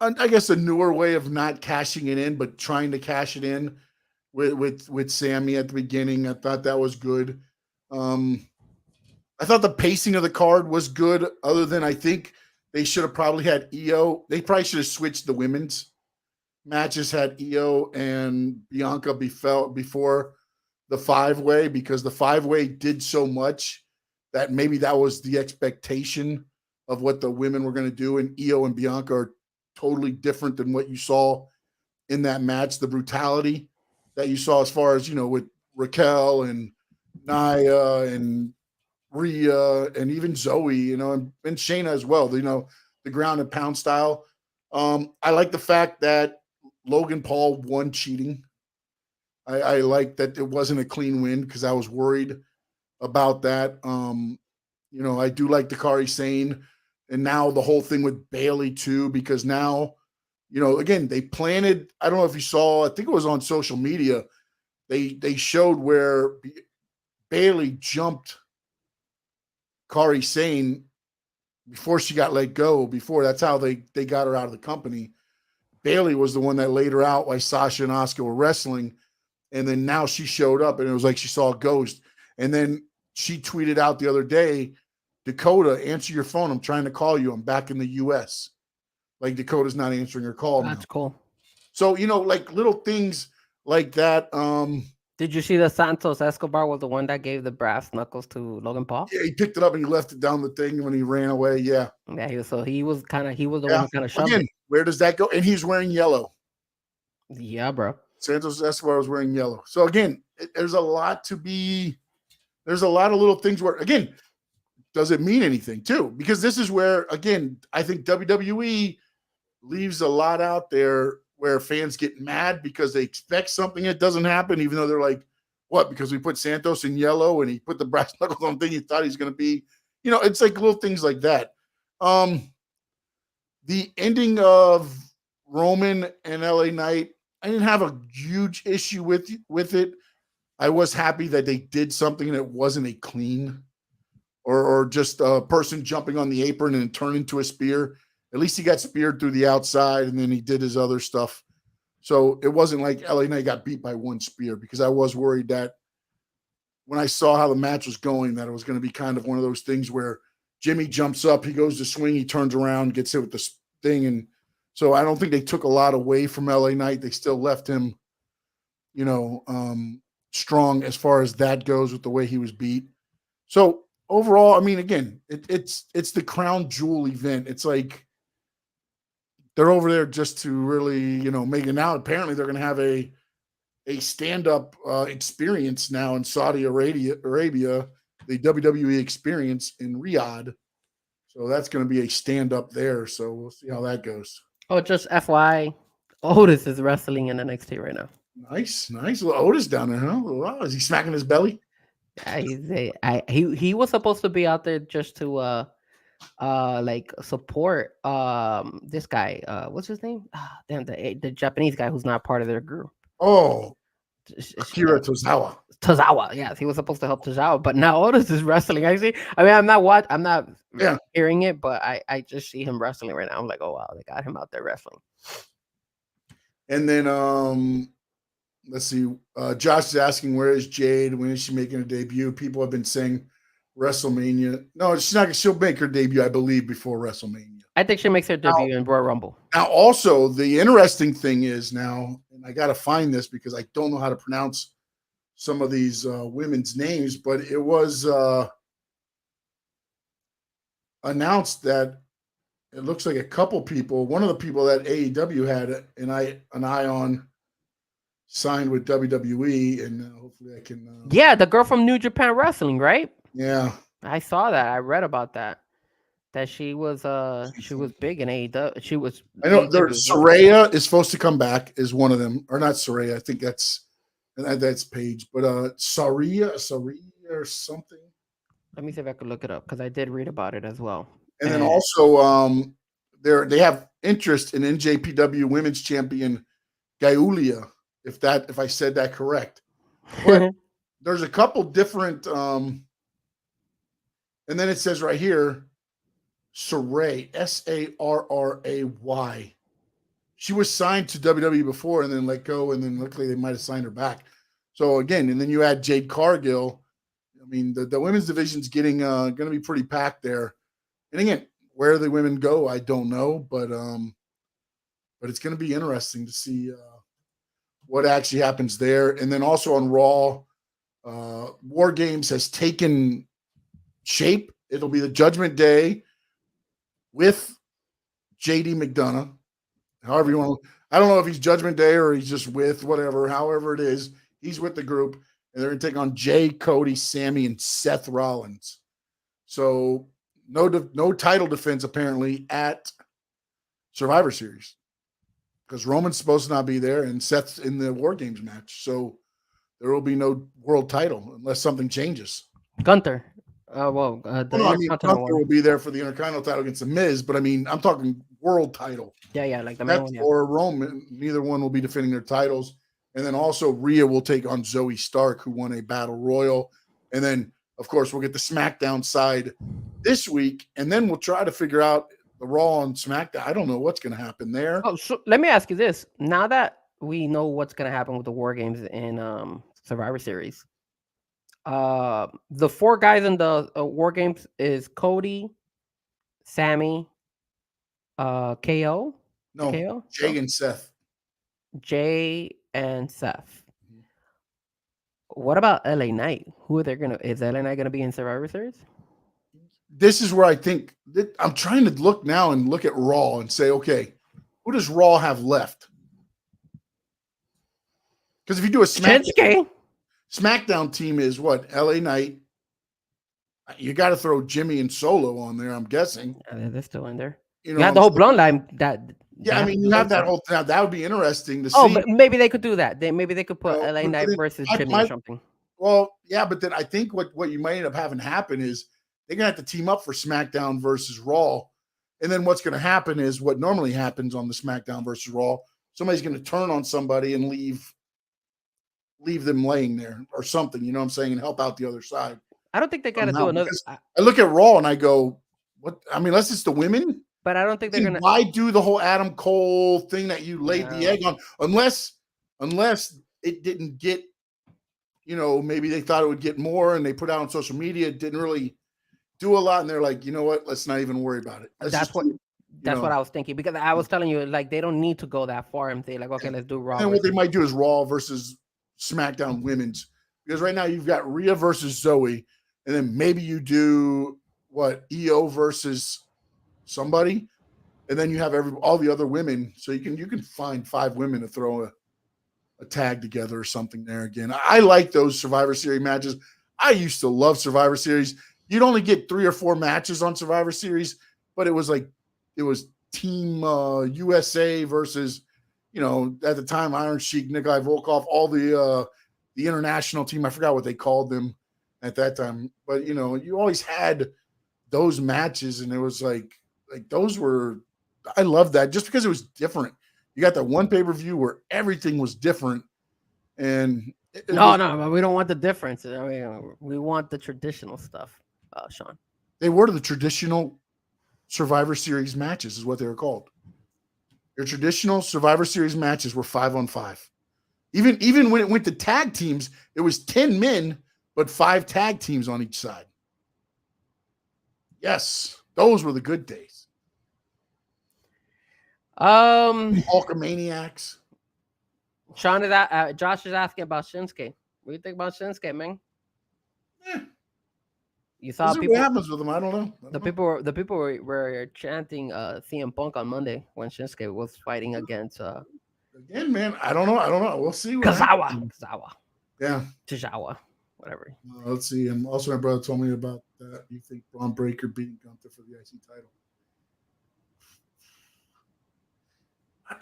D: I guess a newer way of not cashing it in, but trying to cash it in with Sammy at the beginning. I thought that was good. I I thought the pacing of the card was good, other than I think they should have probably had Io. They probably should have switched the women's matches, had Io and Bianca before the 5-way, because the 5-way did so much that maybe that was the expectation of what the women were going to do. And Io and Bianca are totally different than what you saw in that match. The brutality that you saw as far as, with Raquel and Nia and Rhea and even Zoe, and Shayna as well, the ground and pound style. I like the fact that Logan Paul won cheating. I like that it wasn't a clean win, because I was worried about that. I do like Dakari Sane, and now the whole thing with Bailey too, because now, again, they planted, I don't know if you saw, I think it was on social media, they showed where Bailey jumped Kari Sane before she got let go. That's how they got her out of the company. Bailey was the one that laid her out while Sasha and Asuka were wrestling. And then now she showed up, and it was like she saw a ghost. And then she tweeted out the other day, Dakota, answer your phone. I'm trying to call you. I'm back in the U.S. Like, Dakota's not answering her call.
E: That's cool.
D: So, like little things like that.
E: Did you see that Santos Escobar was the one that gave the brass knuckles to Logan Paul?
D: Yeah, he picked it up and he left it down the thing when he ran away. Yeah.
E: Yeah, he was the one who kind of shoved it.
D: Where does that go? And he's wearing yellow.
E: Yeah, bro.
D: Santos Escobar was wearing yellow. So again, there's a lot of little things where, again, does it mean anything too? Because this is where, again, I think WWE leaves a lot out there where fans get mad because they expect something that doesn't happen, even though they're like, what? Because we put Santos in yellow and he put the brass knuckles on thing he thought he's going to be. It's like little things like that. The ending of Roman and LA Knight, I didn't have a huge issue with it. I was happy that they did something that wasn't a clean or just a person jumping on the apron and turn into a spear. At least he got speared through the outside, and then he did his other stuff. So it wasn't like LA Knight got beat by one spear, because I was worried that when I saw how the match was going, that it was going to be kind of one of those things where Jimmy jumps up, he goes to swing, he turns around, gets hit with the thing. And so I don't think they took a lot away from LA Knight. They still left him, strong as far as that goes with the way he was beat. So overall, I mean, again, it's the crown jewel event. It's like they're over there just to really, make it. Now apparently they're going to have a stand-up experience now in Saudi Arabia, the WWE experience in Riyadh. So that's going to be a stand-up there. So we'll see how that goes.
E: Oh, just FYI, Otis is wrestling in NXT right now.
D: Nice. Little Otis down there, huh? Wow, is he smacking his belly?
E: Yeah, he was supposed to be out there just to support this guy. What's his name? Damn, the Japanese guy who's not part of their group.
D: Oh, Akira Tozawa.
E: Tozawa, yes, he was supposed to help Tozawa, but now Otis is wrestling. I see. I mean, I'm not hearing it, but I just see him wrestling right now. I'm like, oh wow, they got him out there wrestling.
D: And then let's see. Josh is asking, where is Jade? When is she making a debut? People have been saying WrestleMania. No, she's not. She'll make her debut, I believe, before WrestleMania.
E: I think she makes her debut in Royal Rumble.
D: Now, also, the interesting thing is now, and I got to find this because I don't know how to pronounce some of these women's names, but it was announced that it looks like a couple people, one of the people that AEW had an eye on, signed with WWE, and hopefully I can.
E: Yeah, the girl from New Japan Wrestling, right?
D: Yeah,
E: I saw that. I read about that. That she was big in AEW. She was.
D: I know. Saraya is supposed to come back. Is one of them, or not Saraya? I think that's Paige, but Saraya or something.
E: Let me see if I could look it up because I did read about it as well.
D: And then also, they have interest in NJPW Women's Champion Gaiulia, if I said that correct. But there's a couple different, and then it says right here, Saray, Sarray. She was signed to WWE before and then let go, and then luckily they might have signed her back. So again, and then you add Jade Cargill. I mean, the women's division's getting going to be pretty packed there. And again, where the women go, I don't know, but it's going to be interesting to see what actually happens there. And then also on Raw, War Games has taken shape. It'll be the Judgment Day with JD McDonough. However you want to, I don't know if he's Judgment Day or he's just with whatever, however it is, he's with the group, and they're going to take on Jay, Cody, Sammy, and Seth Rollins. So no title defense apparently at Survivor Series because Roman's supposed to not be there and Seth's in the War Games match. So there will be no world title unless something changes.
E: Gunther.
D: Gunther will be there for the Intercontinental title against The Miz, but I mean, I'm talking world title.
E: Yeah, like the main one. Yeah.
D: Or Roman. Neither one will be defending their titles. And then also Rhea will take on Zoe Stark, who won a Battle Royal. And then, of course, we'll get the SmackDown side this week, and then we'll try to figure out the Raw and SmackDown. I don't know what's going to happen there.
E: Oh, so let me ask you this. Now that we know what's going to happen with the War Games in Survivor Series, the 4 guys in the War Games is Cody, Sammy, KO?
D: No,
E: KO?
D: Jay and Seth.
E: Jay and Seth. What about LA Knight? Is LA Knight gonna be in Survivor Series?
D: This is where I think I'm trying to look now and look at Raw and say, okay, who does Raw have left? Because if you do a SmackDown team is what? LA Knight. You got to throw Jimmy and Solo on there, I'm guessing.
E: They're still in there.
D: You
E: got the whole Bloodline.
D: You have that whole thing. That would be interesting to see.
E: Oh, but maybe they could do that. Maybe they could put LA Knight versus Jimmy or something.
D: Well, yeah, but then I think what you might end up having happen is they're going to have to team up for SmackDown versus Raw. And then what's going to happen is what normally happens on the SmackDown versus Raw. Somebody's going to turn on somebody and leave them laying there or something, you know what I'm saying, and help out the other side.
E: I don't think they got to do another.
D: I look at Raw and I go, what? I mean, unless it's the women.
E: But I don't think they're going to.
D: Why do the whole Adam Cole thing that you laid the egg on? Unless it didn't get, maybe they thought it would get more and they put out on social media. It didn't really do a lot. And they're like, you know what? Let's not even worry about it.
E: That's what I was thinking, because I was telling you, like, they don't need to go that far and say, like, okay, let's do Raw.
D: And what they might do is Raw versus SmackDown women's, because right now you've got Rhea versus Zoe, and then maybe you do EO versus somebody, and then you have all the other women, so you can find 5 women to throw a tag together or something there again. I like those Survivor Series matches. I used to love Survivor Series. You'd only get 3 or 4 matches on Survivor Series, but it was Team USA versus, at the time, Iron Sheik, Nikolai Volkov, all the international team. I forgot what they called them at that time, but you always had those matches, and it was like those were. I love that just because it was different. You got that one pay-per-view where everything was different, and
E: but we don't want the difference. I mean, we want the traditional stuff, Sean.
D: They were the traditional Survivor Series matches, is what they were called. Your traditional Survivor Series matches were 5-on-5. Even when it went to tag teams, it was 10 men, but 5 tag teams on each side. Yes, those were the good days. Hulkamaniacs.
E: Sean is Josh is asking about Shinsuke. What do you think about Shinsuke, man?
D: Yeah.
E: You saw
D: people. What happens with them? I don't know.
E: The people were chanting CM Punk on Monday when Shinsuke was fighting against.
D: Again, man, I don't know. We'll see.
E: Kazawa.
D: Yeah.
E: Tazawa. Whatever.
D: Let's see. And also, my brother told me about that. You think Braun Breaker beating Gunther for the IC title?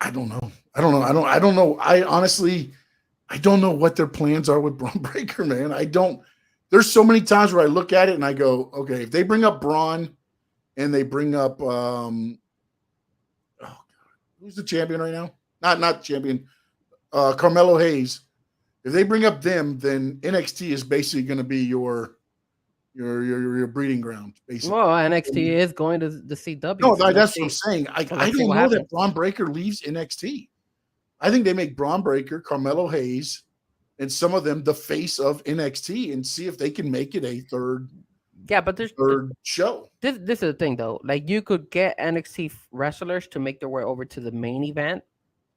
D: I don't know. I don't know. I honestly don't know what their plans are with Braun Breaker, man. I don't. There's so many times where I look at it and I go, okay, if they bring up Braun and they bring up God, who's the champion right now? Not champion. Carmelo Hayes. If they bring up them, then NXT is basically going to be your breeding ground, basically.
E: Well, NXT is going to the CW.
D: No, that's what I'm saying. I don't know that Braun Breaker leaves NXT. I think they make Braun Breaker, Carmelo Hayes, and some of them the face of NXT, and see if they can make it a third
E: Yeah, but there's
D: show.
E: This is the thing though. Like you could get NXT wrestlers to make their way over to the main event,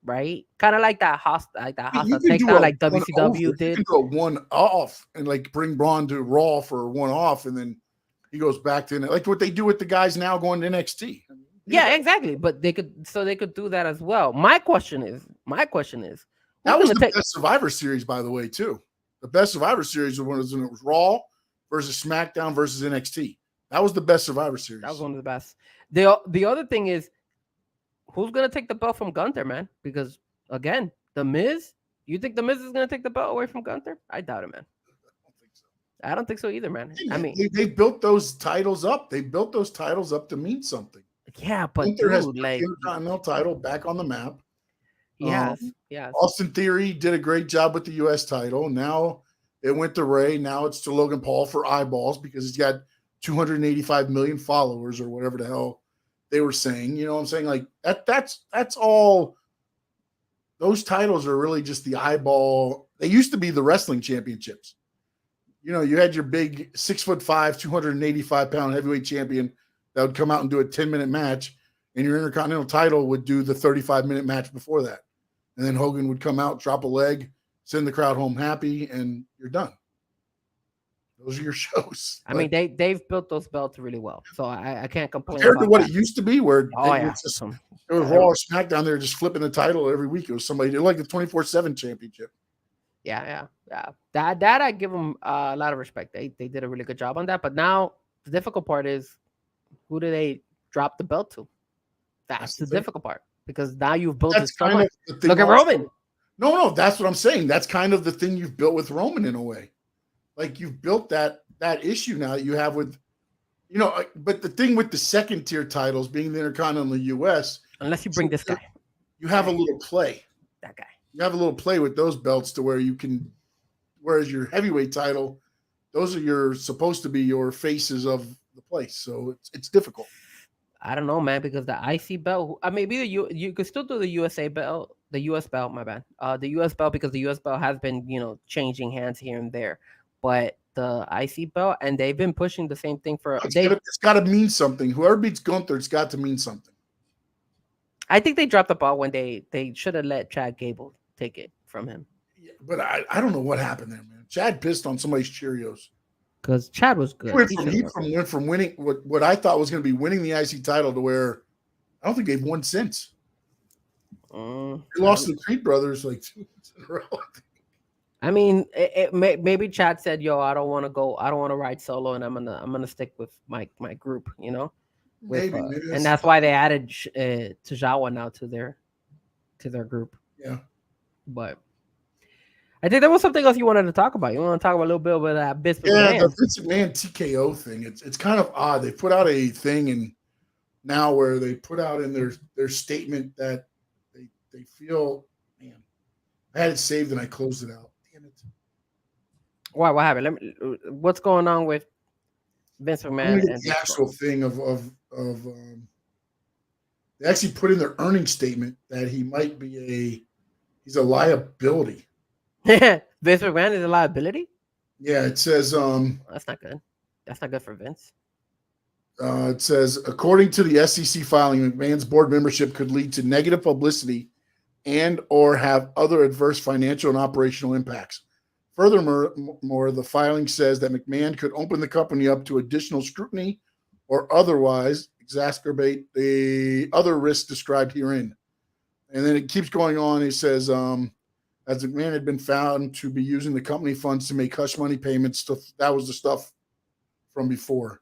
E: right? Kind of like that hostile takedown, like WCW did.
D: You can go one off and like bring Braun to Raw for one off, and then he goes back to like what they do with the guys now going to NXT.
E: Yeah, exactly. But they could do that as well. My question is,
D: that was the best Survivor Series, by the way, too. The best Survivor Series was when it was Raw versus SmackDown versus NXT. That was the best Survivor Series.
E: That was one of the best. The other thing is, who's gonna take the belt from Gunther, man? Because again, The Miz. You think The Miz is gonna take the belt away from Gunther? I doubt it, man. I don't think so either, man. I mean,
D: they built those titles up. They built those titles up to mean something.
E: Yeah, but
D: Gunther has the Intercontinental title back on the map.
E: Yes.
D: Austin Theory did a great job with the U.S. title. Now it went to Ray. Now it's to Logan Paul for eyeballs because he's got 285 million followers or whatever the hell they were saying. You know what I'm saying? Like that's all. Those titles are really just the eyeball. They used to be the wrestling championships. You know, you had your big 6'5", 285 pound heavyweight champion that would come out and do a 10-minute match, and your Intercontinental title would do the 35-minute match before that. And then Hogan would come out, drop a leg, send the crowd home happy, and you're done. Those are your shows.
E: I mean, they've built those belts really well, so I can't complain.
D: Compared to what it used to be, where it was Raw or SmackDown, they were just flipping the title every week. It was somebody like the 24/7 championship.
E: Yeah. That I give them a lot of respect. They did a really good job on that. But now the difficult part is, who do they drop the belt to? That's the difficult part, because now you've built this. Look at Roman.
D: No, that's what I'm saying. That's kind of the thing you've built with Roman in a way. Like you've built that issue now that you have with, you know, but the thing with the second tier titles being the Intercontinental US,
E: unless you bring this guy,
D: you have a little play.
E: That guy. You
D: have a little play with those belts to where you can, whereas your heavyweight title, those are supposed to be your faces of the place. So it's difficult.
E: I don't know, man, because the IC belt, maybe you could still do the USA belt, the US belt, my bad. The US belt, because the US belt has been, changing hands here and there. But the IC belt, and they've been pushing the same thing for.
D: It's got to mean something. Whoever beats Gunther, it's got to mean something.
E: I think they dropped the ball when they should have let Chad Gable take it from him.
D: Yeah, but I don't know what happened there, man. Chad pissed on somebody's Cheerios.
E: Because Chad was good.
D: He went from winning what I thought was going to be winning the IC title to where I don't think they've won since. They lost to the Creed brothers like 2 weeks in a row.
E: I mean, maybe Chad said, "Yo, I don't want to ride solo, and I'm gonna stick with my group," Maybe and that's why they added Tozawa now to their group.
D: Yeah,
E: but I think there was something else you wanted to talk about. You want to talk about a little bit about that Vince McMahon?
D: The Vince McMahon TKO thing. It's kind of odd. They put out a thing, and now where they put out in their statement that they feel, man, I had it saved and I closed it out. Damn it.
E: Why? What happened? What's going on with Vince McMahon? And
D: the actual thing of they actually put in their earnings statement that he might be he's a liability.
E: Vince McMahon is a liability?
D: Yeah, it says
E: that's not good. That's not good for Vince.
D: It says, according to the SEC filing, McMahon's board membership could lead to negative publicity and or have other adverse financial and operational impacts. Furthermore, the filing says that McMahon could open the company up to additional scrutiny or otherwise exacerbate the other risks described herein. And then it keeps going on. It says, as McMahon had been found to be using the company funds to make hush money payments. That was the stuff from before.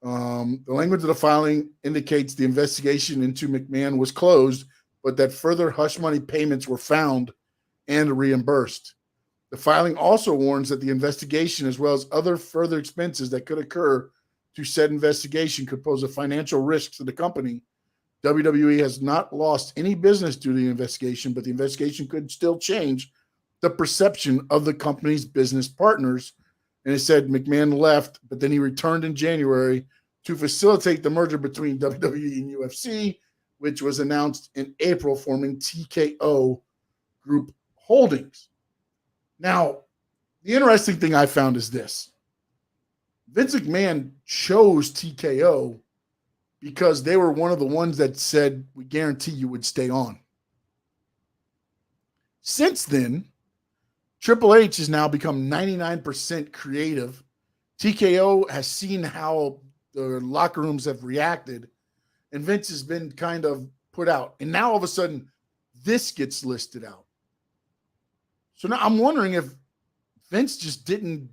D: The language of the filing indicates the investigation into McMahon was closed, but that further hush money payments were found and reimbursed. The filing also warns that the investigation, as well as other further expenses that could occur to said investigation, could pose a financial risk to the company. WWE has not lost any business due to the investigation, but the investigation could still change the perception of the company's business partners. And it said McMahon left, but then he returned in January to facilitate the merger between WWE and UFC, which was announced in April, forming TKO Group Holdings. Now, the interesting thing I found is this. Vince McMahon chose TKO because they were one of the ones that said, we guarantee you would stay on. Since then, Triple H has now become 99% creative. TKO has seen how the locker rooms have reacted, and Vince has been kind of put out. And now all of a sudden, this gets listed out. So now I'm wondering if Vince just didn't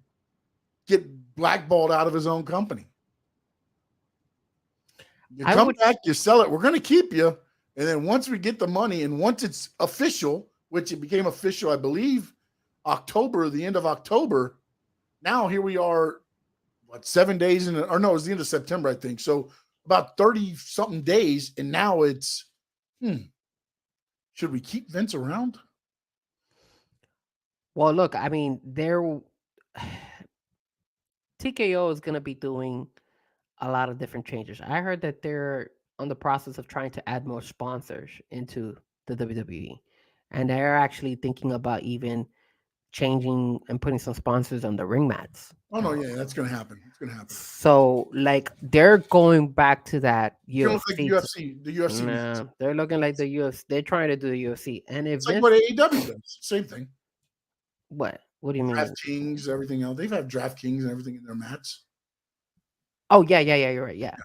D: get blackballed out of his own company. You come back, you sell it, we're going to keep you. And then once we get the money and once it's official, which it became official, I believe, October, the end of October, now here we are, 7 days it was the end of September, I think. So about 30-something days, and now it's, should we keep Vince around?
E: Well, look, I mean, TKO is going to be doing a lot of different changes. I heard that they're on the process of trying to add more sponsors into the WWE. And they're actually thinking about even changing and putting some sponsors on the ring mats.
D: Oh, no, yeah, that's going to happen. It's going to happen.
E: So, like, they're going back to that UFC.
D: You don't think the UFC?
E: Nah, they're looking like the UFC. They're trying to do the UFC. And if
D: it's like what AEW does. Same thing.
E: What? What do you mean?
D: DraftKings, everything else. They've had DraftKings and everything in their mats.
E: Oh, yeah, you're right, yeah.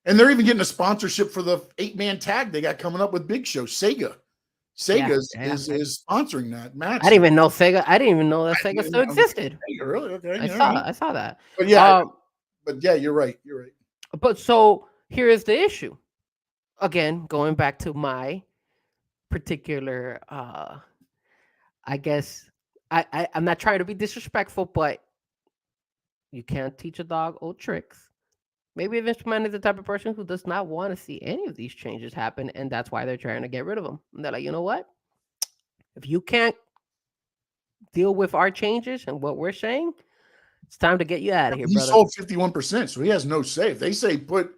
D: And they're even getting a sponsorship for the 8-man tag they got coming up with Big Show. Sega is sponsoring that match.
E: I didn't even know Sega. I didn't even know that Sega still existed.
D: Really? Okay.
E: I saw that.
D: But yeah, you're right. You're right.
E: But so here is the issue. Again, going back to my particular, I guess I'm not trying to be disrespectful, but you can't teach a dog old tricks. Maybe Vince McMahon is the type of person who does not want to see any of these changes happen, and that's why they're trying to get rid of him. And they're like, you know what? If you can't deal with our changes and what we're saying, it's time to get you out of here, brother.
D: He sold 51%, so he has no say. If they say put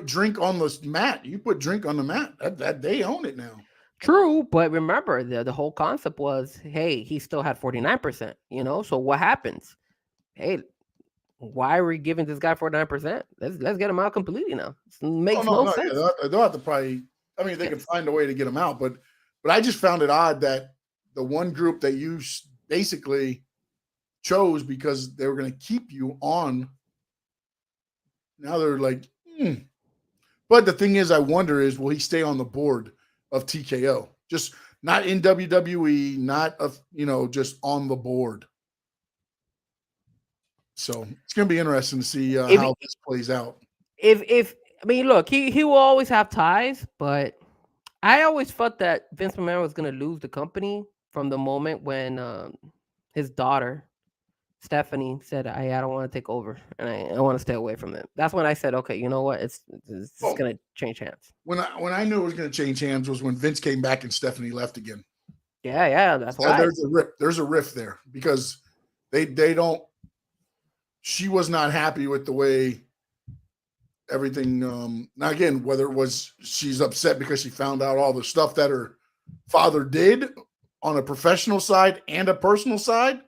D: drink on the mat, you put drink on the mat. That they own it now.
E: True, but remember, the whole concept was, hey, he still had 49%, So what happens? Hey, why are we giving this guy 49%? Let's get him out completely now. It makes no sense.
D: Yeah, they'll have to probably. I mean, they can find a way to get him out, but I just found it odd that the one group that you basically chose because they were going to keep you on. Now they're like, But the thing is, I wonder will he stay on the board of TKO? Just not in WWE, not just on the board. So it's going to be interesting to see how this plays out.
E: Look, he will always have ties, but I always thought that Vince McMahon was going to lose the company from the moment when his daughter, Stephanie, said, I don't want to take over and I want to stay away from it. That's when I said, okay, you know what? It's going to change hands.
D: When I knew it was going to change hands was when Vince came back and Stephanie left again.
E: Yeah, that's why.
D: There's a rift there because they don't. She was not happy with the way everything. Now again, whether it was she's upset because she found out all the stuff that her father did on a professional side and a personal side.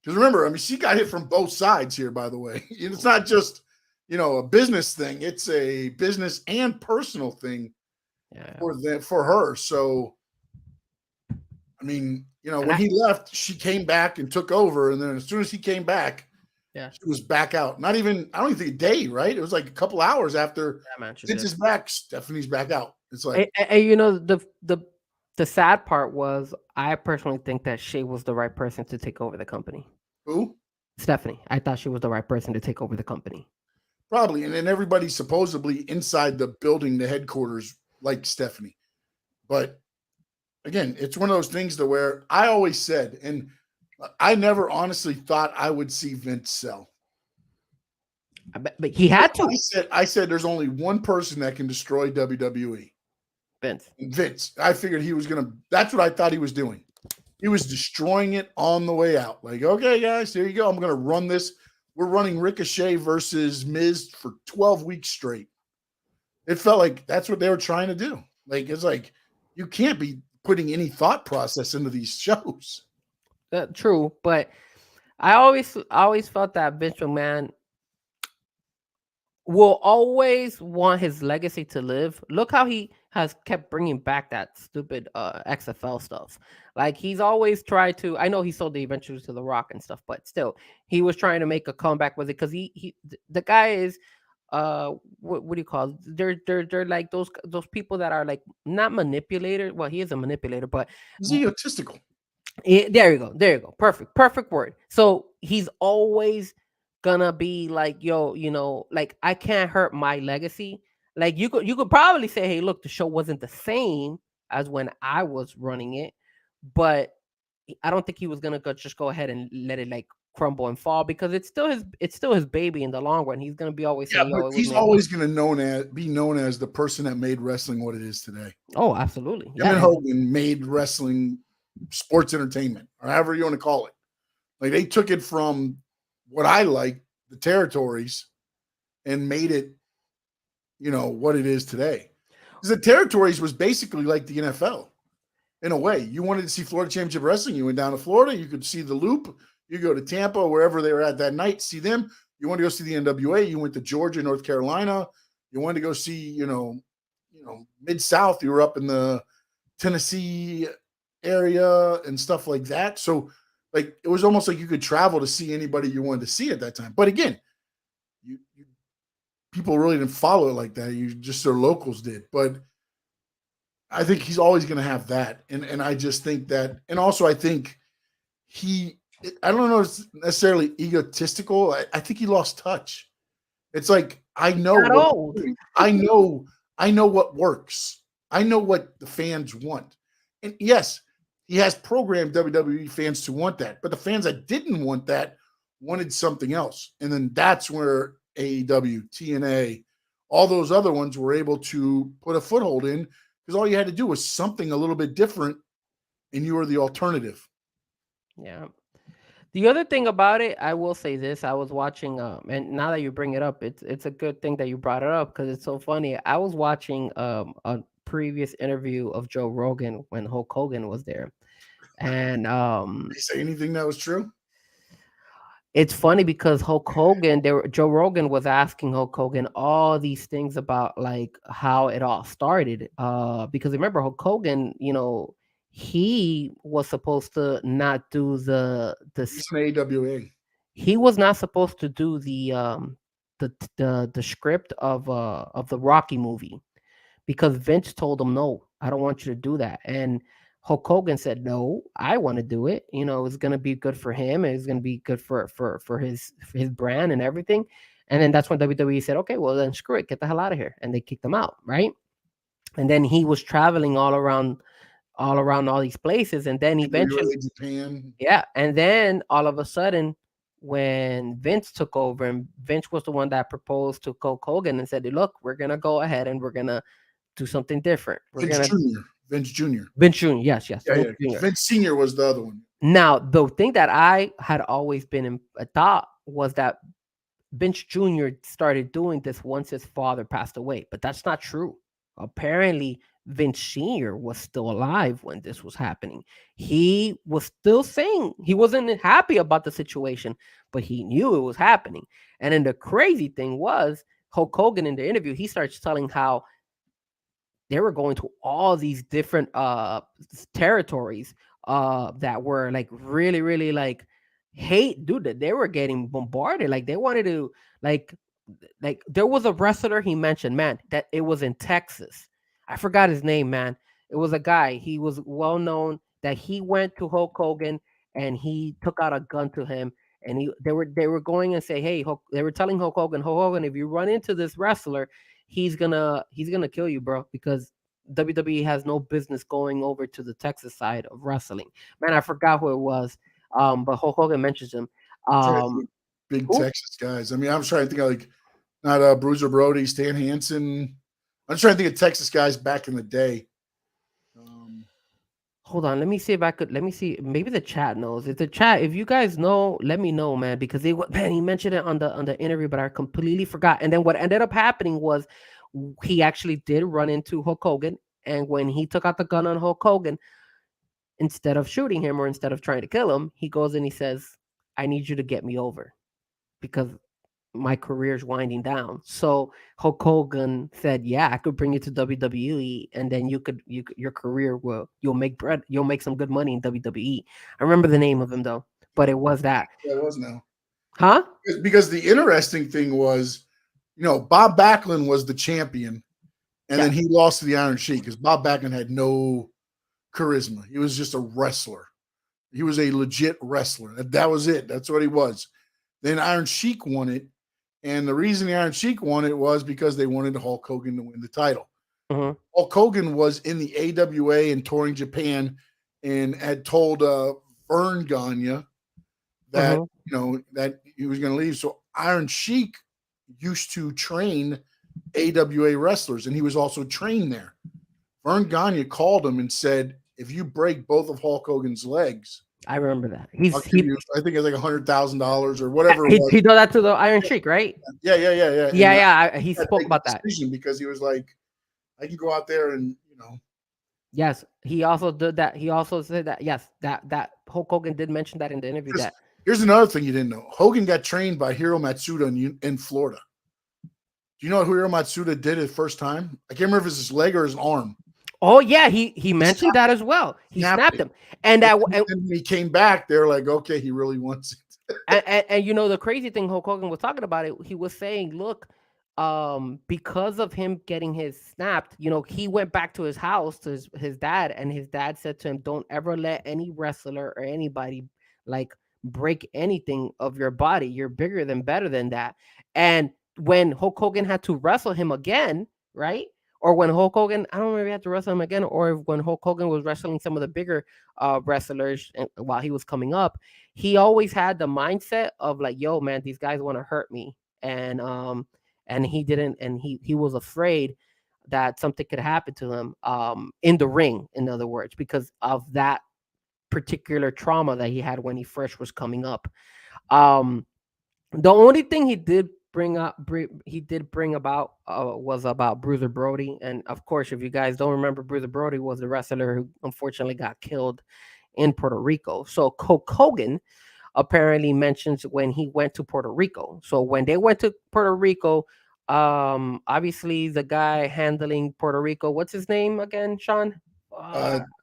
D: Because remember, she got hit from both sides here. By the way, it's not just a business thing; it's a business and personal thing for her. So, when he left, she came back and took over, and then as soon as he came back. Yeah, she was back out. Not even, I don't even think a day, right? It was like a couple hours after Vince is back, Stephanie's back out. It's like,
E: the sad part was, I personally think that she was the right person to take over the company.
D: Who?
E: Stephanie. I thought she was the right person to take over the company.
D: Probably, and then everybody supposedly inside the building, the headquarters, like Stephanie. But again, it's one of those things to where I always said, and I never honestly thought I would see Vince sell.
E: But he had to.
D: I said there's only one person that can destroy WWE. Vince. I figured he was going to – that's what I thought he was doing. He was destroying it on the way out. Like, okay, guys, here you go. I'm going to run this. We're running Ricochet versus Miz for 12 weeks straight. It felt like that's what they were trying to do. Like, it's like you can't be putting any thought process into these shows.
E: True, but I always felt that Vince McMahon will always want his legacy to live. Look how he has kept bringing back that stupid XFL stuff. Like he's always tried to. I know he sold the eventually to The Rock and stuff, but still, he was trying to make a comeback with it because the guy is what do you call it? They're like those people that are like not manipulator. Well, he is a manipulator, but
D: He's egotistical.
E: there you go. There you go. Perfect word. So he's always gonna be like, yo, like I can't hurt my legacy. Like you could probably say, hey, look, the show wasn't the same as when I was running it, but I don't think he was gonna just go ahead and let it like crumble and fall because it's still his baby in the long run. He's gonna be always
D: Yeah,
E: saying,
D: but
E: yo, it was
D: he's
E: me.
D: always going to be known as the person that made wrestling what it is today.
E: Oh, absolutely.
D: Him
E: Yeah.
D: and Hogan made wrestling sports entertainment, or however you want to call it. Like they took it from what I like, the territories, and made it, what it is today. Because the territories was basically like the NFL in a way. You wanted to see Florida Championship Wrestling, you went down to Florida, you could see the Loop, you go to Tampa, wherever they were at that night, see them. You want to go see the NWA, you went to Georgia, North Carolina. You wanted to go see, Mid-South, you were up in the Tennessee area and stuff like that. So like it was almost like you could travel to see anybody you wanted to see at that time. But again, you people really didn't follow it like that. You just their locals did. But I think he's always going to have that. And I just think that, and also I think I don't know if it's necessarily egotistical. I think he lost touch. It's like I know
E: Not
D: what
E: old.
D: I know what works. I know what the fans want. And yes, he has programmed WWE fans to want that, but the fans that didn't want that wanted something else. And then that's where AEW, TNA, all those other ones were able to put a foothold in because all you had to do was something a little bit different and you were the alternative.
E: Yeah. The other thing about it, I will say this: I was watching, and now that you bring it up, it's a good thing that you brought it up because it's so funny. I was watching a previous interview of Joe Rogan when Hulk Hogan was there, and
D: Did he say anything that was true?
E: it's funny because Joe Rogan was asking Hulk Hogan all these things about like how it all started. Because remember Hulk Hogan, he was supposed to not do
D: He's an AWA.
E: he was not supposed to do the script of the Rocky movie because Vince told him no, I don't want you to do that. And Hulk Hogan said no, I want to do it. It's going to be good for him. It's going to be good for his brand and everything. And then that's when WWE said, okay, well then screw it, get the hell out of here, and they kicked him out, right? And then he was traveling all around all these places, and then eventually
D: Japan.
E: yeah, and then all of a sudden, when Vince took over, and Vince was the one that proposed to Hulk Hogan and said, "Look, we're gonna go ahead and we're gonna do something different. We're
D: Vince
E: gonna
D: Jr. Vince Jr.
E: Vince Jr. Yes,
D: Yeah,
E: Vince Jr.
D: Vince Sr. was the other one.
E: Now, the thing that I had always been thought was that Vince Jr. started doing this once his father passed away, but that's not true. Apparently, Vince Sr. was still alive when this was happening. He was still saying he wasn't happy about the situation, but he knew it was happening. And then the crazy thing was, Hulk Hogan in the interview, he starts telling how they were going to all these different territories that were like really, really like hate, dude, that they were getting bombarded. Like they wanted to like there was a wrestler he mentioned, man, that it was in Texas. I forgot his name, man. It was a guy. He was well known that he went to Hulk Hogan and he took out a gun to him. And they were going and say, hey, they were telling Hulk Hogan, if you run into this wrestler, he's gonna kill you, bro, because WWE has no business going over to the Texas side of wrestling. Man, I forgot who it was. But Hulk Hogan mentions him.
D: Big
E: who?
D: Texas guys. I mean, I'm trying to think of like not Bruiser Brody, Stan Hansen. I'm just trying to think of Texas guys back in the day.
E: Hold on, let me see if I could. Let me see. Maybe the chat knows. If you guys know, let me know, man. Because he mentioned it on the interview, but I completely forgot. And then what ended up happening was he actually did run into Hulk Hogan, and when he took out the gun on Hulk Hogan, instead of shooting him or instead of trying to kill him, he goes and he says, "I need you to get me over because my career's winding down." So Hulk Hogan said, "Yeah, I could bring you to WWE, and then your career you'll make bread, you'll make some good money in WWE." I remember the name of him though, but it was that,
D: Yeah, it was now.
E: huh?
D: Because the interesting thing was, Bob Backlund was the champion, and then he lost to the Iron Sheik because Bob Backlund had no charisma. He was just a wrestler. He was a legit wrestler. That was it. That's what he was. Then Iron Sheik won it. And the reason the Iron Sheik won it was because they wanted Hulk Hogan to win the title.
E: Mm-hmm.
D: Hulk Hogan was in the AWA and touring Japan and had told Vern Gagne that, that he was going to leave. So Iron Sheik used to train AWA wrestlers, and he was also trained there. Vern Gagne called him and said, if you break both of Hulk Hogan's legs,
E: I remember that.
D: I think it's like $100,000 or whatever it was.
E: He did that to the Iron Sheik, right?
D: Yeah.
E: He spoke about that
D: because he was like, I can go out there and
E: Yes, he also did that. He also said that. Yes, that Hulk Hogan did mention that in the interview.
D: Here's another thing you didn't know: Hogan got trained by Hiro Matsuda in Florida. Do you know who Hiro Matsuda did his first time? I can't remember if it was his leg or his arm.
E: Oh yeah, he mentioned that as well. He snapped him, and
D: when he came back, they're like, okay, he really wants
E: it. and the crazy thing, Hulk Hogan was talking about it. He was saying, look, because of him getting his snapped, he went back to his house to his dad, and his dad said to him, "Don't ever let any wrestler or anybody like break anything of your body. You're bigger than better than that." And when Hulk Hogan had to wrestle him again, right? Or when Hulk Hogan, I don't remember if he had to wrestle him again, or when Hulk Hogan was wrestling some of the bigger wrestlers while he was coming up, he always had the mindset of like, yo, man, these guys want to hurt me. And he didn't, and he was afraid that something could happen to him in the ring, in other words, because of that particular trauma that he had when he first was coming up. The only thing he did bring about was about Bruiser Brody. And of course, if you guys don't remember, Bruiser Brody was the wrestler who unfortunately got killed in Puerto Rico. So Hulk Hogan apparently mentions when he went to Puerto Rico. So when they went to Puerto Rico, obviously the guy handling Puerto Rico, what's his name again, Sean?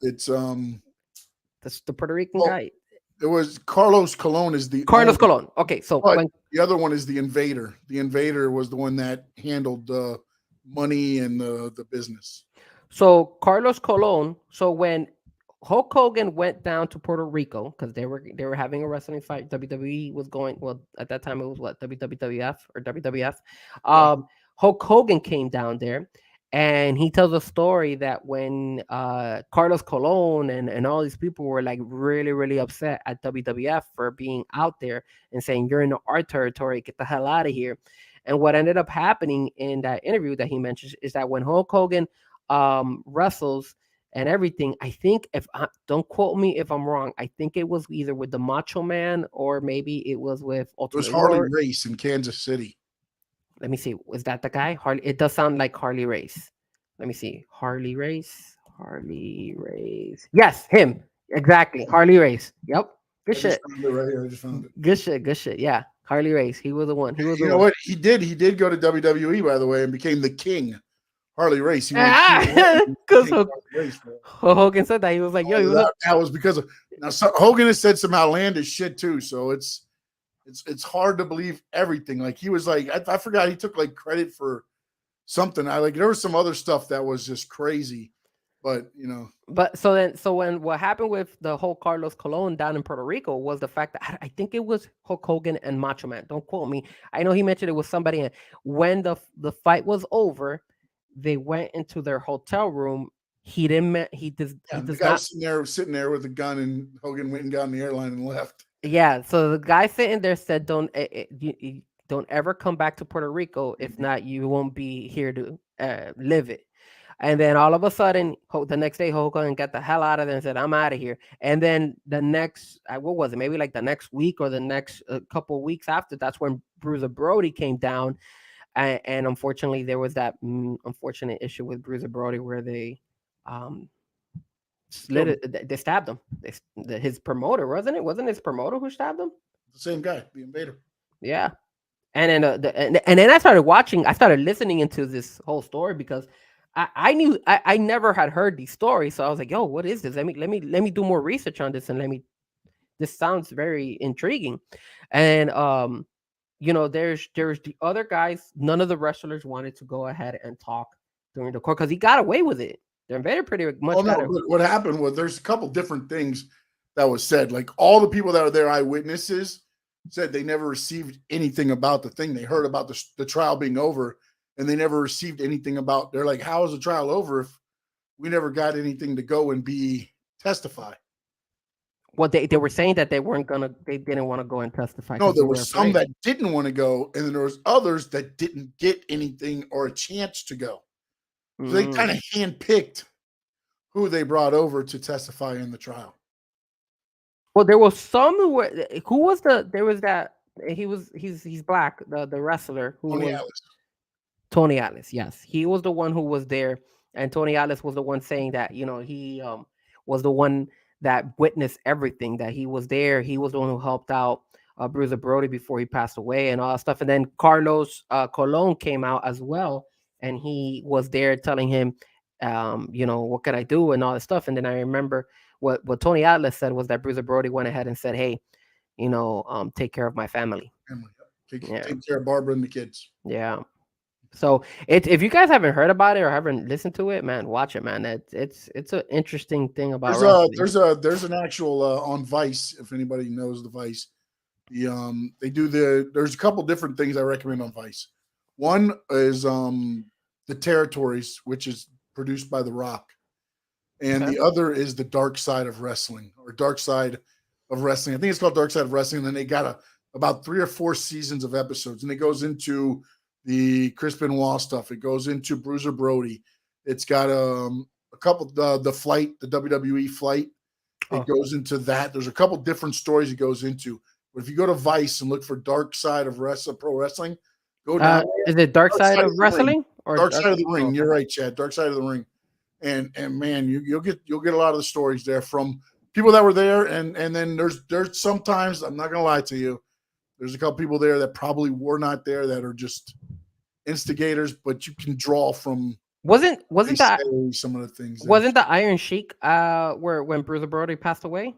D: It's
E: the Puerto Rican guy.
D: It was Carlos Colon
E: Colon. Okay, so
D: the other one is the Invader. The Invader was the one that handled the money and the business.
E: So Carlos Colon. So when Hulk Hogan went down to Puerto Rico because they were having a wrestling fight. WWE was going, well, at that time it was what, WWF or WWF. Hulk Hogan came down there, and he tells a story that when Carlos Colon and all these people were like really, really upset at WWF for being out there and saying, you're in our territory, get the hell out of here. And what ended up happening in that interview that he mentions is that when Hulk Hogan wrestles and everything, I think, don't quote me if I'm wrong, I think it was either with the Macho Man or maybe it was with Ultimate
D: It was Harley Race in Kansas City.
E: Let me see. Was that the guy? Harley. It does sound like Harley Race. Let me see. Harley Race. Yes, him. Exactly. Harley Race. Yep. Good shit.
D: Right here. I just found it.
E: Good shit. Yeah. Harley Race. He was the one.
D: You know what? He did go to WWE, by the way, and became the king. Harley Race.
E: Because Hogan said that. He was like, yo,
D: that was because of Hogan has said some outlandish shit too. So it's hard to believe everything. Like he was like, I forgot he took like credit for something. There was some other stuff that was just crazy, but
E: But so when what happened with the whole Carlos Colon down in Puerto Rico was the fact that I think it was Hulk Hogan and Macho Man. Don't quote me. I know he mentioned it was somebody. And when the fight was over, they went into their hotel room. He didn't. He does.
D: Yeah, the guy sitting there with a gun, and Hogan went and got on the airline and left.
E: Yeah, so the guy sitting there said, "Don't ever come back to Puerto Rico. If not, you won't be here to live it." And then all of a sudden, the next day, Hogan got the hell out of there and said, "I'm out of here." And then the next, what was it? Maybe like the next week or the next couple of weeks after, that's when Bruiser Brody came down, and unfortunately, there was that unfortunate issue with Bruiser Brody where they They stabbed him. His promoter, wasn't it? Wasn't his promoter who stabbed him?
D: The same guy, the Invader.
E: Yeah. And then and then I started watching. I started listening into this whole story because I knew I never had heard these stories. So I was like, "Yo, what is this? Let me do more research on this and let me. This sounds very intriguing." And there's the other guys. None of the wrestlers wanted to go ahead and talk during the court because he got away with it. The Invader pretty much.
D: Oh no! What happened was there's a couple different things that was said. Like all the people that are there, eyewitnesses, said they never received anything about the thing. They heard about the trial being over, and they never received anything about. They're like, "How is the trial over if we never got anything to go and testify?"
E: Well, they were saying that they didn't want to go and testify.
D: No, there were some that didn't want to go, and then there was others that didn't get anything or a chance to go. So they kind of handpicked who they brought over to testify in the trial.
E: Well, there was some who was there was that he's black, the wrestler who
D: Tony
E: was
D: Atlas.
E: Tony Atlas. Yes, he was the one who was there, and Tony Atlas was the one saying that he was the one that witnessed everything, that he was there. He was the one who helped out Bruiser Brody before he passed away and all that stuff. And then Carlos Colon came out as well, and he was there telling him, what could I do and all that stuff. And then I remember what Tony Atlas said was that Bruiser Brody went ahead and said, "Hey, take care of my family.
D: Take care of Barbara and the kids."
E: Yeah. So if you guys haven't heard about it or haven't listened to it, man, watch it, man. It's an interesting thing about
D: there's an actual on Vice, if anybody knows the Vice. There's a couple different things I recommend on Vice. One is the Territories, which is produced by The Rock. And the other is the Dark Side of Wrestling, or Dark Side of Wrestling. I think it's called Dark Side of Wrestling. And then they got about 3 or 4 seasons of episodes, and it goes into the Chris Benoit stuff. It goes into Bruiser Brody. It's got a couple the flight, the WWE flight. It goes into that. There's a couple different stories it goes into. But if you go to Vice and look for Dark Side of Pro Wrestling, go down.
E: Is it Dark Side of Wrestling
D: or Dark Side of the Ring? You're right, Chad. Dark Side of the Ring. And man, you'll get a lot of the stories there from people that were there, and then there's sometimes, I'm not gonna lie to you, there's a couple people there that probably were not there that are just instigators, but you can draw from
E: wasn't that
D: some of the things.
E: Wasn't the Iron Sheik when Bruiser Brody passed away?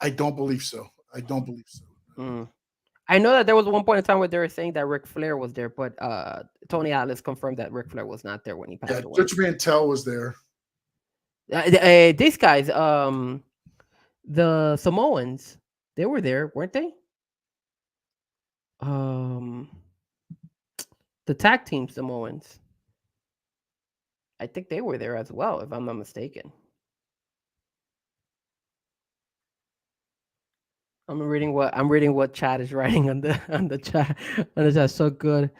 D: I don't believe so.
E: I know that there was one point in time where they were saying that Ric Flair was there, but Tony Atlas confirmed that Ric Flair was not there when he passed away.
D: Judge Mantell was there.
E: These guys, the Samoans, they were there, weren't they? The tag team Samoans, I think they were there as well, if I'm not mistaken. I'm reading what Chad is writing on the chat. And it's so good.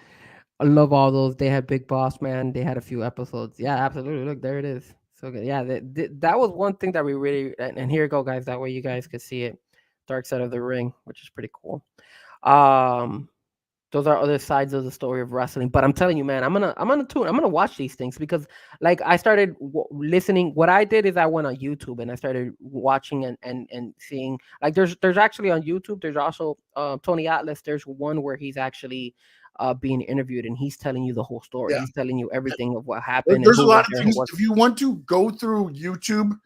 E: I love all those. They had Big Boss Man. They had a few episodes. Yeah, absolutely. Look, there it is. So good. Yeah, that was one thing that we really, and here you go, guys. That way you guys could see it. Dark Side of the Ring, which is pretty cool. Those are other sides of the story of wrestling. But I'm telling you, man, I'm gonna watch these things because, like, I started listening. What I did is I went on YouTube and I started watching and seeing. Like, there's actually on YouTube. There's also Tony Atlas. There's one where he's actually being interviewed and he's telling you the whole story. Yeah. He's telling you everything of what happened.
D: There's a lot of things. If you want to go through YouTube,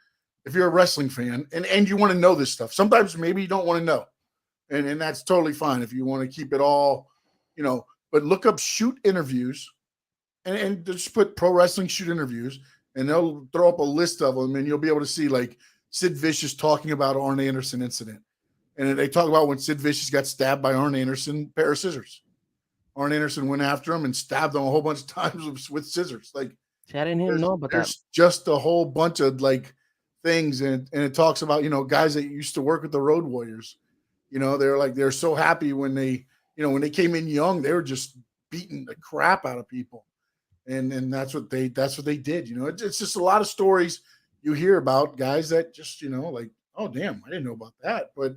D: if you're a wrestling fan and you want to know this stuff, sometimes maybe you don't want to know, and that's totally fine if you want to keep it all. But look up shoot interviews and just put pro wrestling shoot interviews, and they'll throw up a list of them, and you'll be able to see like Sid Vicious talking about Arn Anderson incident. And they talk about when Sid Vicious got stabbed by Arn Anderson, pair of scissors. Arn Anderson went after him and stabbed him a whole bunch of times with scissors. Like,
E: I didn't even know about that.
D: There's just a whole bunch of like things, and it talks about, guys that used to work with the Road Warriors. They're so happy when they came in young, they were just beating the crap out of people. And that's what they did. It's just a lot of stories you hear about guys that just, like, oh damn, I didn't know about that. But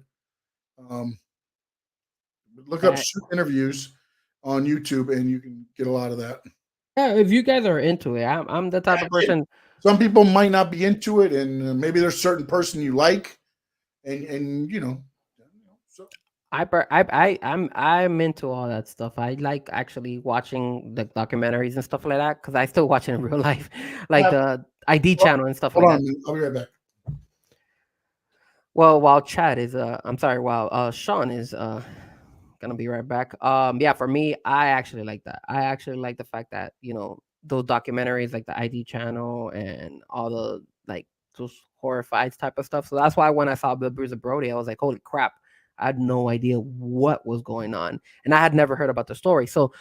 D: look up shoot interviews on YouTube and you can get a lot of that.
E: Yeah, if you guys are into it, I'm the type of person.
D: some people might not be into it, and maybe there's a certain person you like, and you know, so
E: I'm into all that stuff. I like actually watching the documentaries and stuff like that because I still watch it in real life, like
D: yeah.
E: the ID
D: Well,
E: channel and stuff
D: hold
E: like
D: on a
E: that.
D: minute. I'll be right back.
E: Well, while Chad is I'm sorry, while Sean is gonna be right back. Yeah, for me, I actually like that. I actually like the fact that, those documentaries like the ID channel and all the like those horrified type of stuff. So that's why when I saw the Bruiser Brody, I was like, holy crap. I had no idea what was going on. And I had never heard about the story. So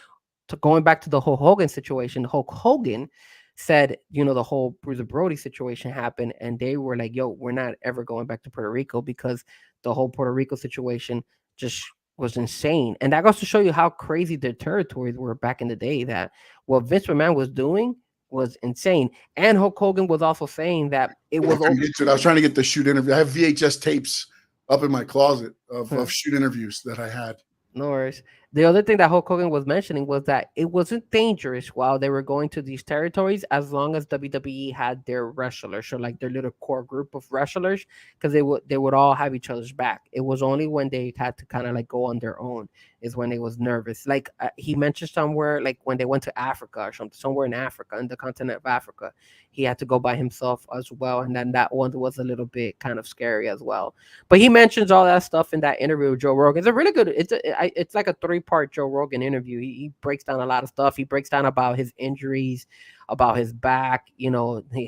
E: going back to the Hulk Hogan situation, Hulk Hogan said, the whole Bruiser Brody situation happened, and they were like, "Yo, we're not ever going back to Puerto Rico because the whole Puerto Rico situation just was insane." And that goes to show you how crazy their territories were back in the day. That what Vince McMahon was doing was insane, and Hulk Hogan was also saying that it was.
D: I was trying to get the shoot interview. I have VHS tapes up in my closet of shoot interviews that I had.
E: No worries. The other thing that Hulk Hogan was mentioning was that it wasn't dangerous while they were going to these territories as long as WWE had their wrestlers, or like their little core group of wrestlers, because they would all have each other's back. It was only when they had to kind of like go on their own is when they was nervous. Like he mentioned somewhere, like when they went to Africa or something, somewhere in Africa, in the continent of Africa, he had to go by himself as well, and then that one was a little bit kind of scary as well. But he mentions all that stuff in that interview with Joe Rogan. It's a really good. It's like a 3-part Joe Rogan interview. He breaks down a lot of stuff. He breaks down about his injuries, about his back.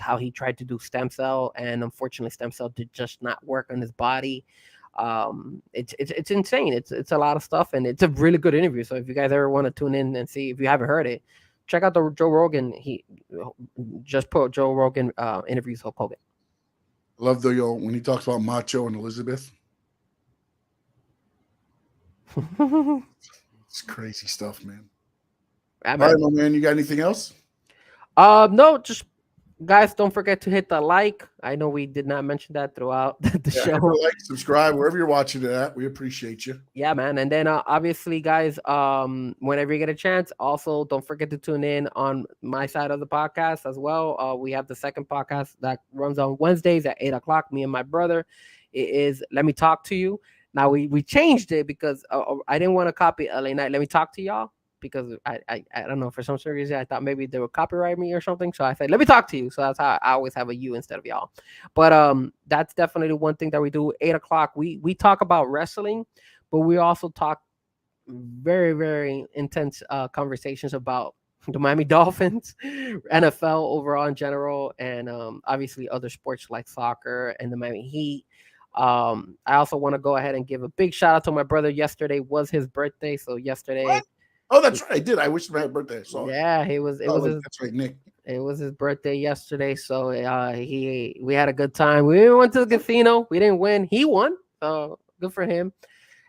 E: How he tried to do stem cell, and unfortunately, stem cell did just not work on his body. It's insane. It's a lot of stuff, and it's a really good interview. So if you guys ever want to tune in and see, if you haven't heard it, check out the Joe Rogan. He just put Joe Rogan interviews Hulk Hogan.
D: I love when he talks about Macho and Elizabeth. It's crazy stuff, man. All right, my man. You got anything else?
E: No, just guys, don't forget to hit the like. I know we did not mention that throughout the show.
D: Like, subscribe wherever you're watching it at. We appreciate you.
E: Yeah, man. And then obviously, guys, whenever you get a chance, also don't forget to tune in on my side of the podcast as well. We have the second podcast that runs on Wednesdays at 8:00. Me and my brother. It is Let Me Talk to You. Now we changed it because I didn't want to copy LA Night. Let Me Talk to Y'all, because I don't know, for some reason I thought maybe they would copyright me or something. So I said, let me talk to you. So that's how I always have a you instead of y'all. But that's definitely one thing that we do. 8:00. We talk about wrestling, but we also talk very, very intense conversations about the Miami Dolphins, NFL overall in general, and obviously other sports like soccer and the Miami Heat. I also want to go ahead and give a big shout out to my brother. Yesterday was his birthday. So yesterday.
D: What? Oh, that's right. I did. I wish him happy birthday.
E: Yeah,
D: that's right, Nick.
E: It was his birthday yesterday. So we had a good time. We went to the casino. We didn't win. He won. So good for him.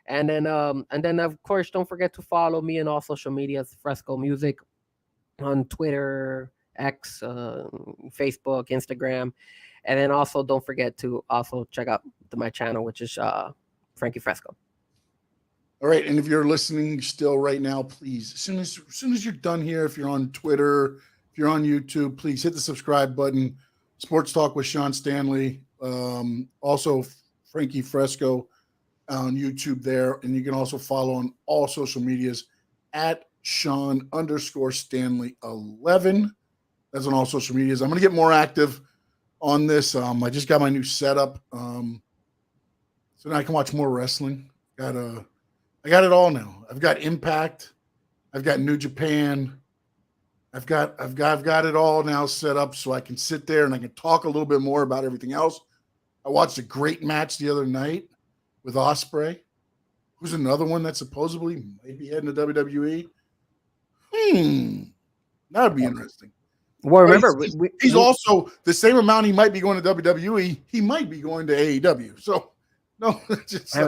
E: And then of course, don't forget to follow me on all social medias, Frezko Music, on Twitter, X, Facebook, Instagram. And then also don't forget to also check out my channel, which is Frankie Frezko.
D: All right, and if you're listening still right now, please, as soon as you're done here, if you're on Twitter, if you're on YouTube, please hit the subscribe button. Sports Talk with Sean Stanley, also Frankie Frezko on YouTube there, and you can also follow on all social medias at Sean_Stanley11. That's on all social medias. I'm going to get more active on this. I just got my new setup, so now I can watch more wrestling. I got it all now. I've got Impact. I've got New Japan. I've got it all now set up so I can sit there and I can talk a little bit more about everything else. I watched a great match the other night with Ospreay, who's another one that supposedly might be heading to WWE. That'd be interesting.
E: Well, remember,
D: he's also the same amount he might be going to WWE. He might be going to AEW. So. No,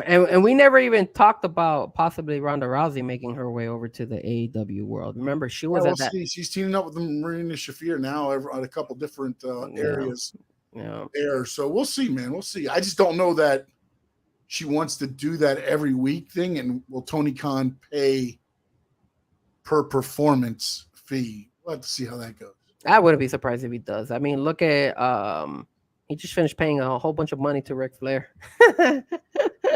E: and we never even talked about possibly Ronda Rousey making her way over to the AEW world. Remember, she was at that.
D: She's teaming up with Marina Shafir now on a couple different areas.
E: Yeah.
D: There, so we'll see, man. We'll see. I just don't know that she wants to do that every week thing. And will Tony Khan pay per performance fee? We'll have to see how that goes.
E: I wouldn't be surprised if he does. I mean, look at he just finished paying a whole bunch of money to Ric Flair.
D: I'm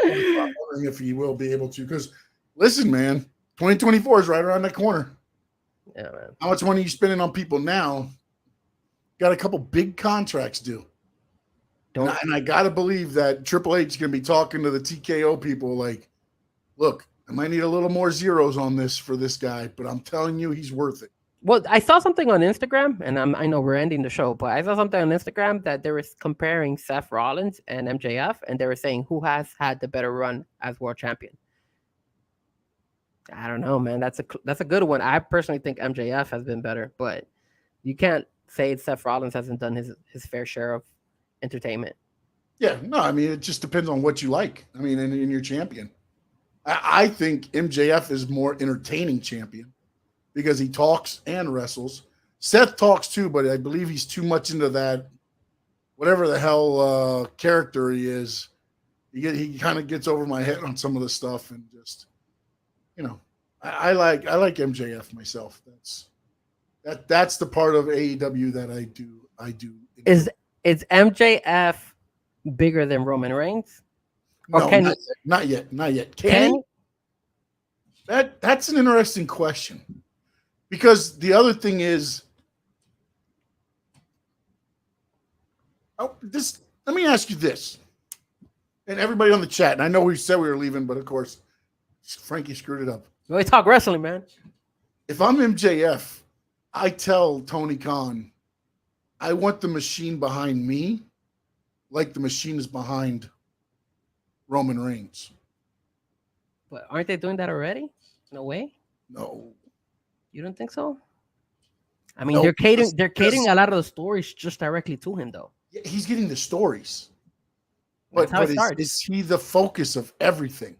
D: wondering if he will be able to. Because listen, man, 2024 is right around the corner.
E: Yeah, man.
D: How much money are you spending on people now? Got a couple big contracts due. And I got to believe that Triple H is going to be talking to the TKO people like, look, I might need a little more zeros on this for this guy, but I'm telling you, he's worth it.
E: Well, I saw something on Instagram, and I know we're ending the show, but I saw something on Instagram that they were comparing Seth Rollins and MJF, and they were saying who has had the better run as world champion. I don't know, man. That's a good one. I personally think MJF has been better, but you can't say Seth Rollins hasn't done his fair share of entertainment.
D: Yeah, no, I mean, it just depends on what you like. I mean, in your champion. I think MJF is more entertaining champion because he talks and wrestles. Seth talks too, but I believe he's too much into that, whatever the hell character he is. He kind of gets over my head on some of the stuff, and just, I like MJF myself. That's the part of AEW that I do.
E: Is MJF bigger than Roman Reigns? Or
D: no, not yet. Can he? That's an interesting question. Because the other thing is, let me ask you this. And everybody on the chat, and I know we said we were leaving, but of course, Frankie screwed it up.
E: We talk wrestling, man.
D: If I'm MJF, I tell Tony Khan, I want the machine behind me like the machine is behind Roman Reigns.
E: But aren't they doing that already? In a way?
D: No.
E: You don't think so? I mean, they're catering a lot of the stories just directly to him, though.
D: Yeah, he's getting the stories. But is he the focus of everything?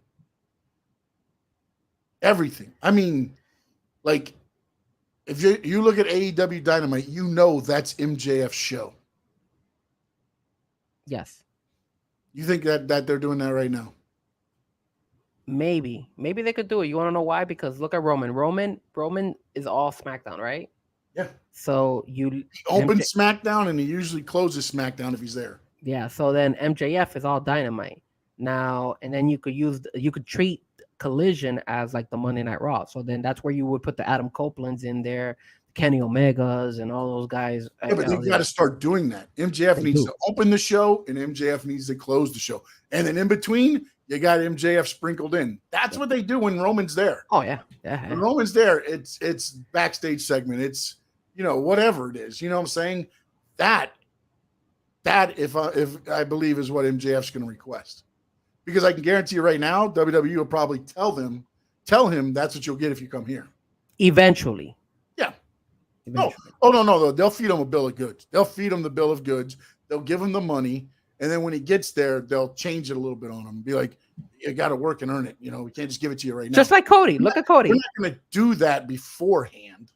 D: Everything. I mean, like, if you look at AEW Dynamite, that's MJF's show.
E: Yes.
D: You think that they're doing that right now?
E: Maybe they could do it. You want to know why? Because look at Roman. Roman is all SmackDown, right?
D: Yeah.
E: So
D: he opens SmackDown and he usually closes SmackDown if he's there.
E: Yeah. So then MJF is all Dynamite now, and then you could treat Collision as like the Monday Night Raw. So then that's where you would put the Adam Copelands in there, Kenny Omegas, and all those guys.
D: Yeah, but you got to start doing that. MJF needs to open the show, and MJF needs to close the show, and then in between, you got MJF sprinkled in. That's what they do when Roman's there.
E: Oh yeah.
D: When Roman's there, it's backstage segment. It's whatever it is. You know what I'm saying? That if I believe is what MJF's going to request, because I can guarantee you right now, WWE will probably tell him that's what you'll get if you come here.
E: Eventually.
D: Yeah. Eventually. No. They'll feed him a bill of goods. They'll feed him the bill of goods. They'll give him the money. And then when he gets there, they'll change it a little bit on him. Be like, you got to work and earn it. We can't just give it to you right now.
E: Just like Cody. Look at Cody.
D: We're not going to do that beforehand.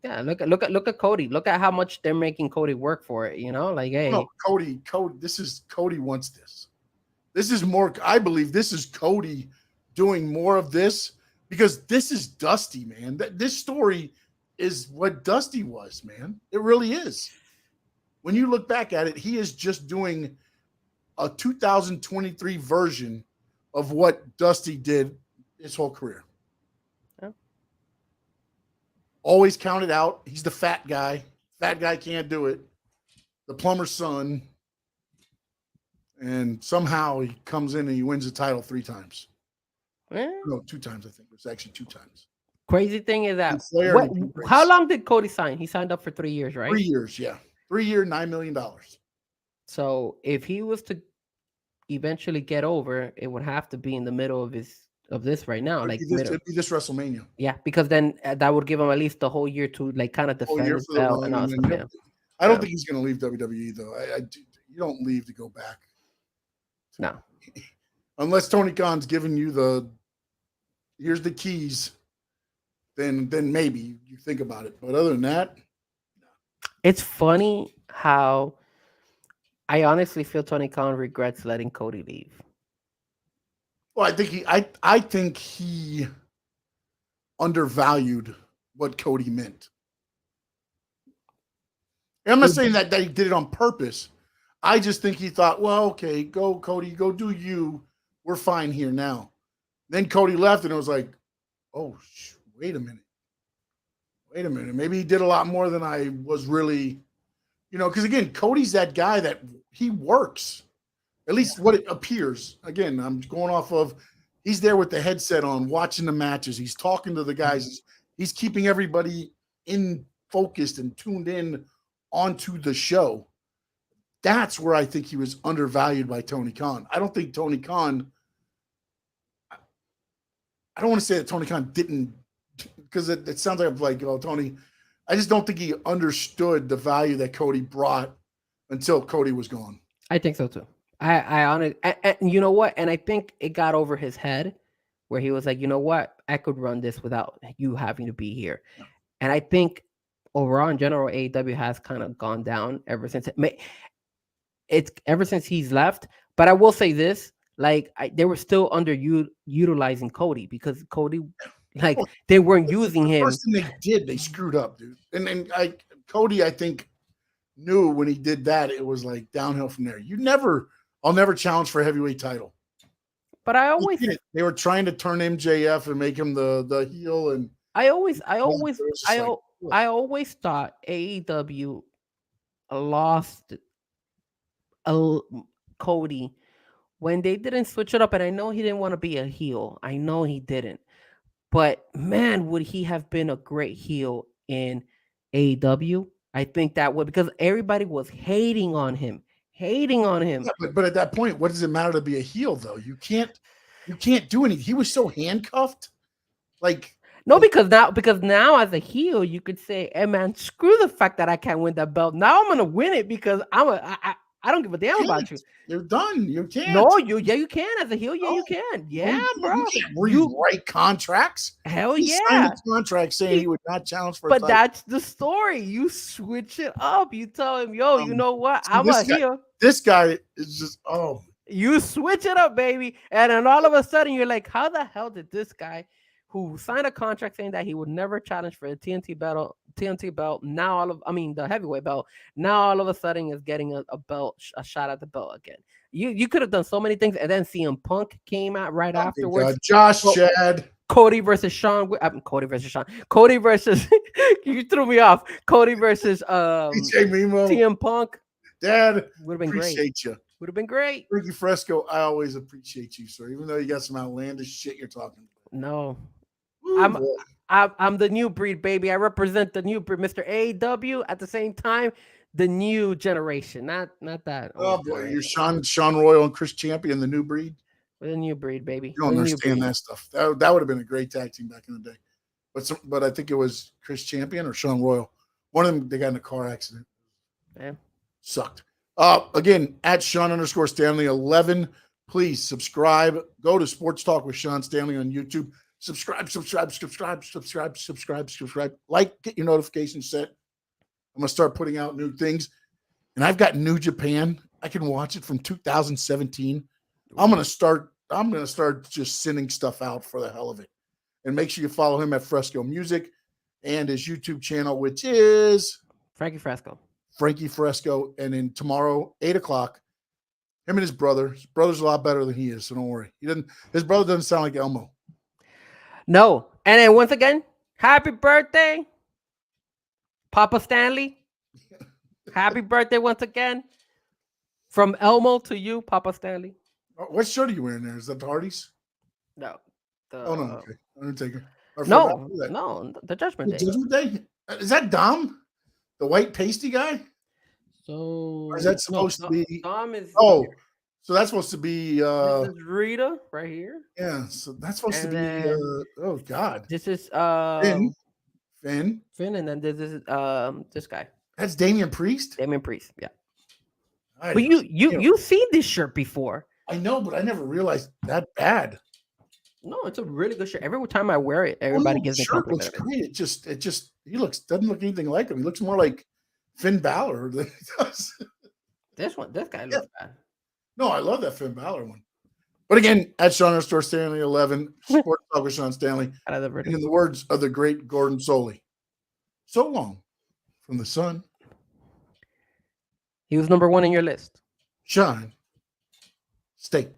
E: Yeah, look at Cody. Look at how much they're making Cody work for it. Like, hey.
D: No, Cody. Cody wants this. This is more. I believe this is Cody doing more of this because this is Dusty, man. This story is what Dusty was, man. It really is. When you look back at it, he is just doing a 2023 version of what Dusty did his whole career. Yeah. Always counted out. He's the fat guy. Fat guy can't do it. The plumber's son. And somehow he comes in and he wins the title 3 times. No, 2 times, I think. It's actually 2 times.
E: Crazy thing is that how long did Cody sign? He signed up for 3 years, right?
D: 3 years, yeah. 3 year, $9 million.
E: So if he was to eventually get over, it would have to be in the middle of this right now. Like
D: it'd be this WrestleMania.
E: Yeah, because then that would give him at least the whole year to like kind of defend his belt and all that stuff. Yeah.
D: I don't think he's going to leave WWE though. You don't leave to go back.
E: No.
D: Unless Tony Khan's giving you here's the keys, then maybe you think about it. But other than that,
E: it's funny how I honestly feel Tony Khan regrets letting Cody leave.
D: Well, I think he undervalued what Cody meant. And I'm not saying that he did it on purpose. I just think he thought, well, okay, go, Cody, go do you. We're fine here now. Then Cody left, and it was like, oh, wait a minute. Maybe he did a lot more than I was really, because again, Cody's that guy that he works. At least what it appears. Again, I'm going off of he's there with the headset on, watching the matches. He's talking to the guys. He's keeping everybody in focused and tuned in onto the show. That's where I think he was undervalued by Tony Khan. I don't think Tony Khan, I don't want to say that Tony Khan didn't, because it sounds like, oh, Tony, I just don't think he understood the value that Cody brought until Cody was gone.
E: I think so too. I honestly, and you know what? And I think it got over his head where he was like, you know what? I could run this without you having to be here. Yeah. And I think overall in general, AEW has kind of gone down ever since ever since he's left. But I will say this, like they were still utilizing Cody because Cody, they weren't using him.
D: The first thing they did, they screwed up, dude. And Cody, I think, knew when he did that, it was like downhill from there. I'll never challenge for a heavyweight title.
E: But I always
D: they were trying to turn MJF and make him the heel, and
E: I always thought AEW lost Cody when they didn't switch it up. And I know he didn't want to be a heel. I know he didn't. But man, would he have been a great heel in AEW? I think that would, because everybody was hating on him. Yeah,
D: but at that point, what does it matter to be a heel though? You can't do anything. He was so handcuffed.
E: Because now as a heel, you could say, "Hey man, screw the fact that I can't win that belt. Now I'm gonna win it because I don't give a damn about you.
D: You're done. You can't.
E: No, you can as a heel. Yeah, you can. Yeah, bro.
D: You can't rewrite contracts.
E: Hell
D: he signed a contract saying he would not challenge for.
E: But that's the story. You switch it up. You tell him, yo, you know what? I'm a heel.
D: This guy is just
E: You switch it up, baby, and then all of a sudden you're like, how the hell did this guy, who signed a contract saying that he would never challenge for the TNT belt, now the heavyweight belt, now all of a sudden is getting a belt, a shot at the belt again. You could have done so many things, and then CM Punk came out right afterwards.
D: Chad.
E: Cody versus Sean. Cody versus you threw me off. Cody versus CM Punk.
D: Dad,
E: would have been
D: appreciate
E: great. Would have been great.
D: Frankie Frezko, I always appreciate you, sir. Even though you got some outlandish shit you're talking about.
E: No. Ooh, I'm the new breed, baby. I represent the new breed, Mr. AEW. At the same time, the new generation, not that.
D: Oh boy, you're Sean Royal and Chris Champion, the new breed.
E: The new breed, baby.
D: You don't understand that stuff. That would have been a great tag team back in the day. But I think it was Chris Champion or Sean Royal. One of them, they got in a car accident.
E: Yeah.
D: Sucked. Again, at Sean_Stanley 11. Please subscribe. Go to Sports Talk with Sean Stanley on YouTube. Subscribe. Like, get your notifications set. I'm gonna start putting out new things. And I've got New Japan. I can watch it from 2017. I'm gonna start just sending stuff out for the hell of it. And make sure you follow him at Frezko Music and his YouTube channel, which is
E: Frankie Frezko.
D: And then tomorrow, 8:00, him and his brother. His brother's a lot better than he is, so don't worry. His brother doesn't sound like Elmo.
E: No. And then once again, happy birthday, Papa Stanley. Happy birthday once again. From Elmo to you, Papa Stanley.
D: What shirt are you wearing there? Is that the Hardys?
E: No.
D: No, okay. Undertaker.
E: No, the Judgment Day.
D: Judgment Day? Is that Dom? The white pasty guy?
E: So
D: or is that supposed to be
E: Dom is
D: so that's supposed to be
E: this is Rita right here.
D: Yeah, so that's supposed to be oh god.
E: This is
D: Finn,
E: and then this is this guy.
D: That's Damian Priest?
E: Damian Priest, yeah. But you've seen this shirt before.
D: I know, but I never realized that bad.
E: No, it's a really good shirt. Every time I wear it, everybody gives me compliments.
D: Looks great. It just doesn't look anything like him. He looks more like Finn Balor than he does.
E: This guy looks bad.
D: No, I love that Finn Balor one. But again, at Sean_Stanley 11, Sports Talk with Sean Stanley. And in the words of the great Gordon Soley, so long from the sun
E: He was number one in your list.
D: Sean State.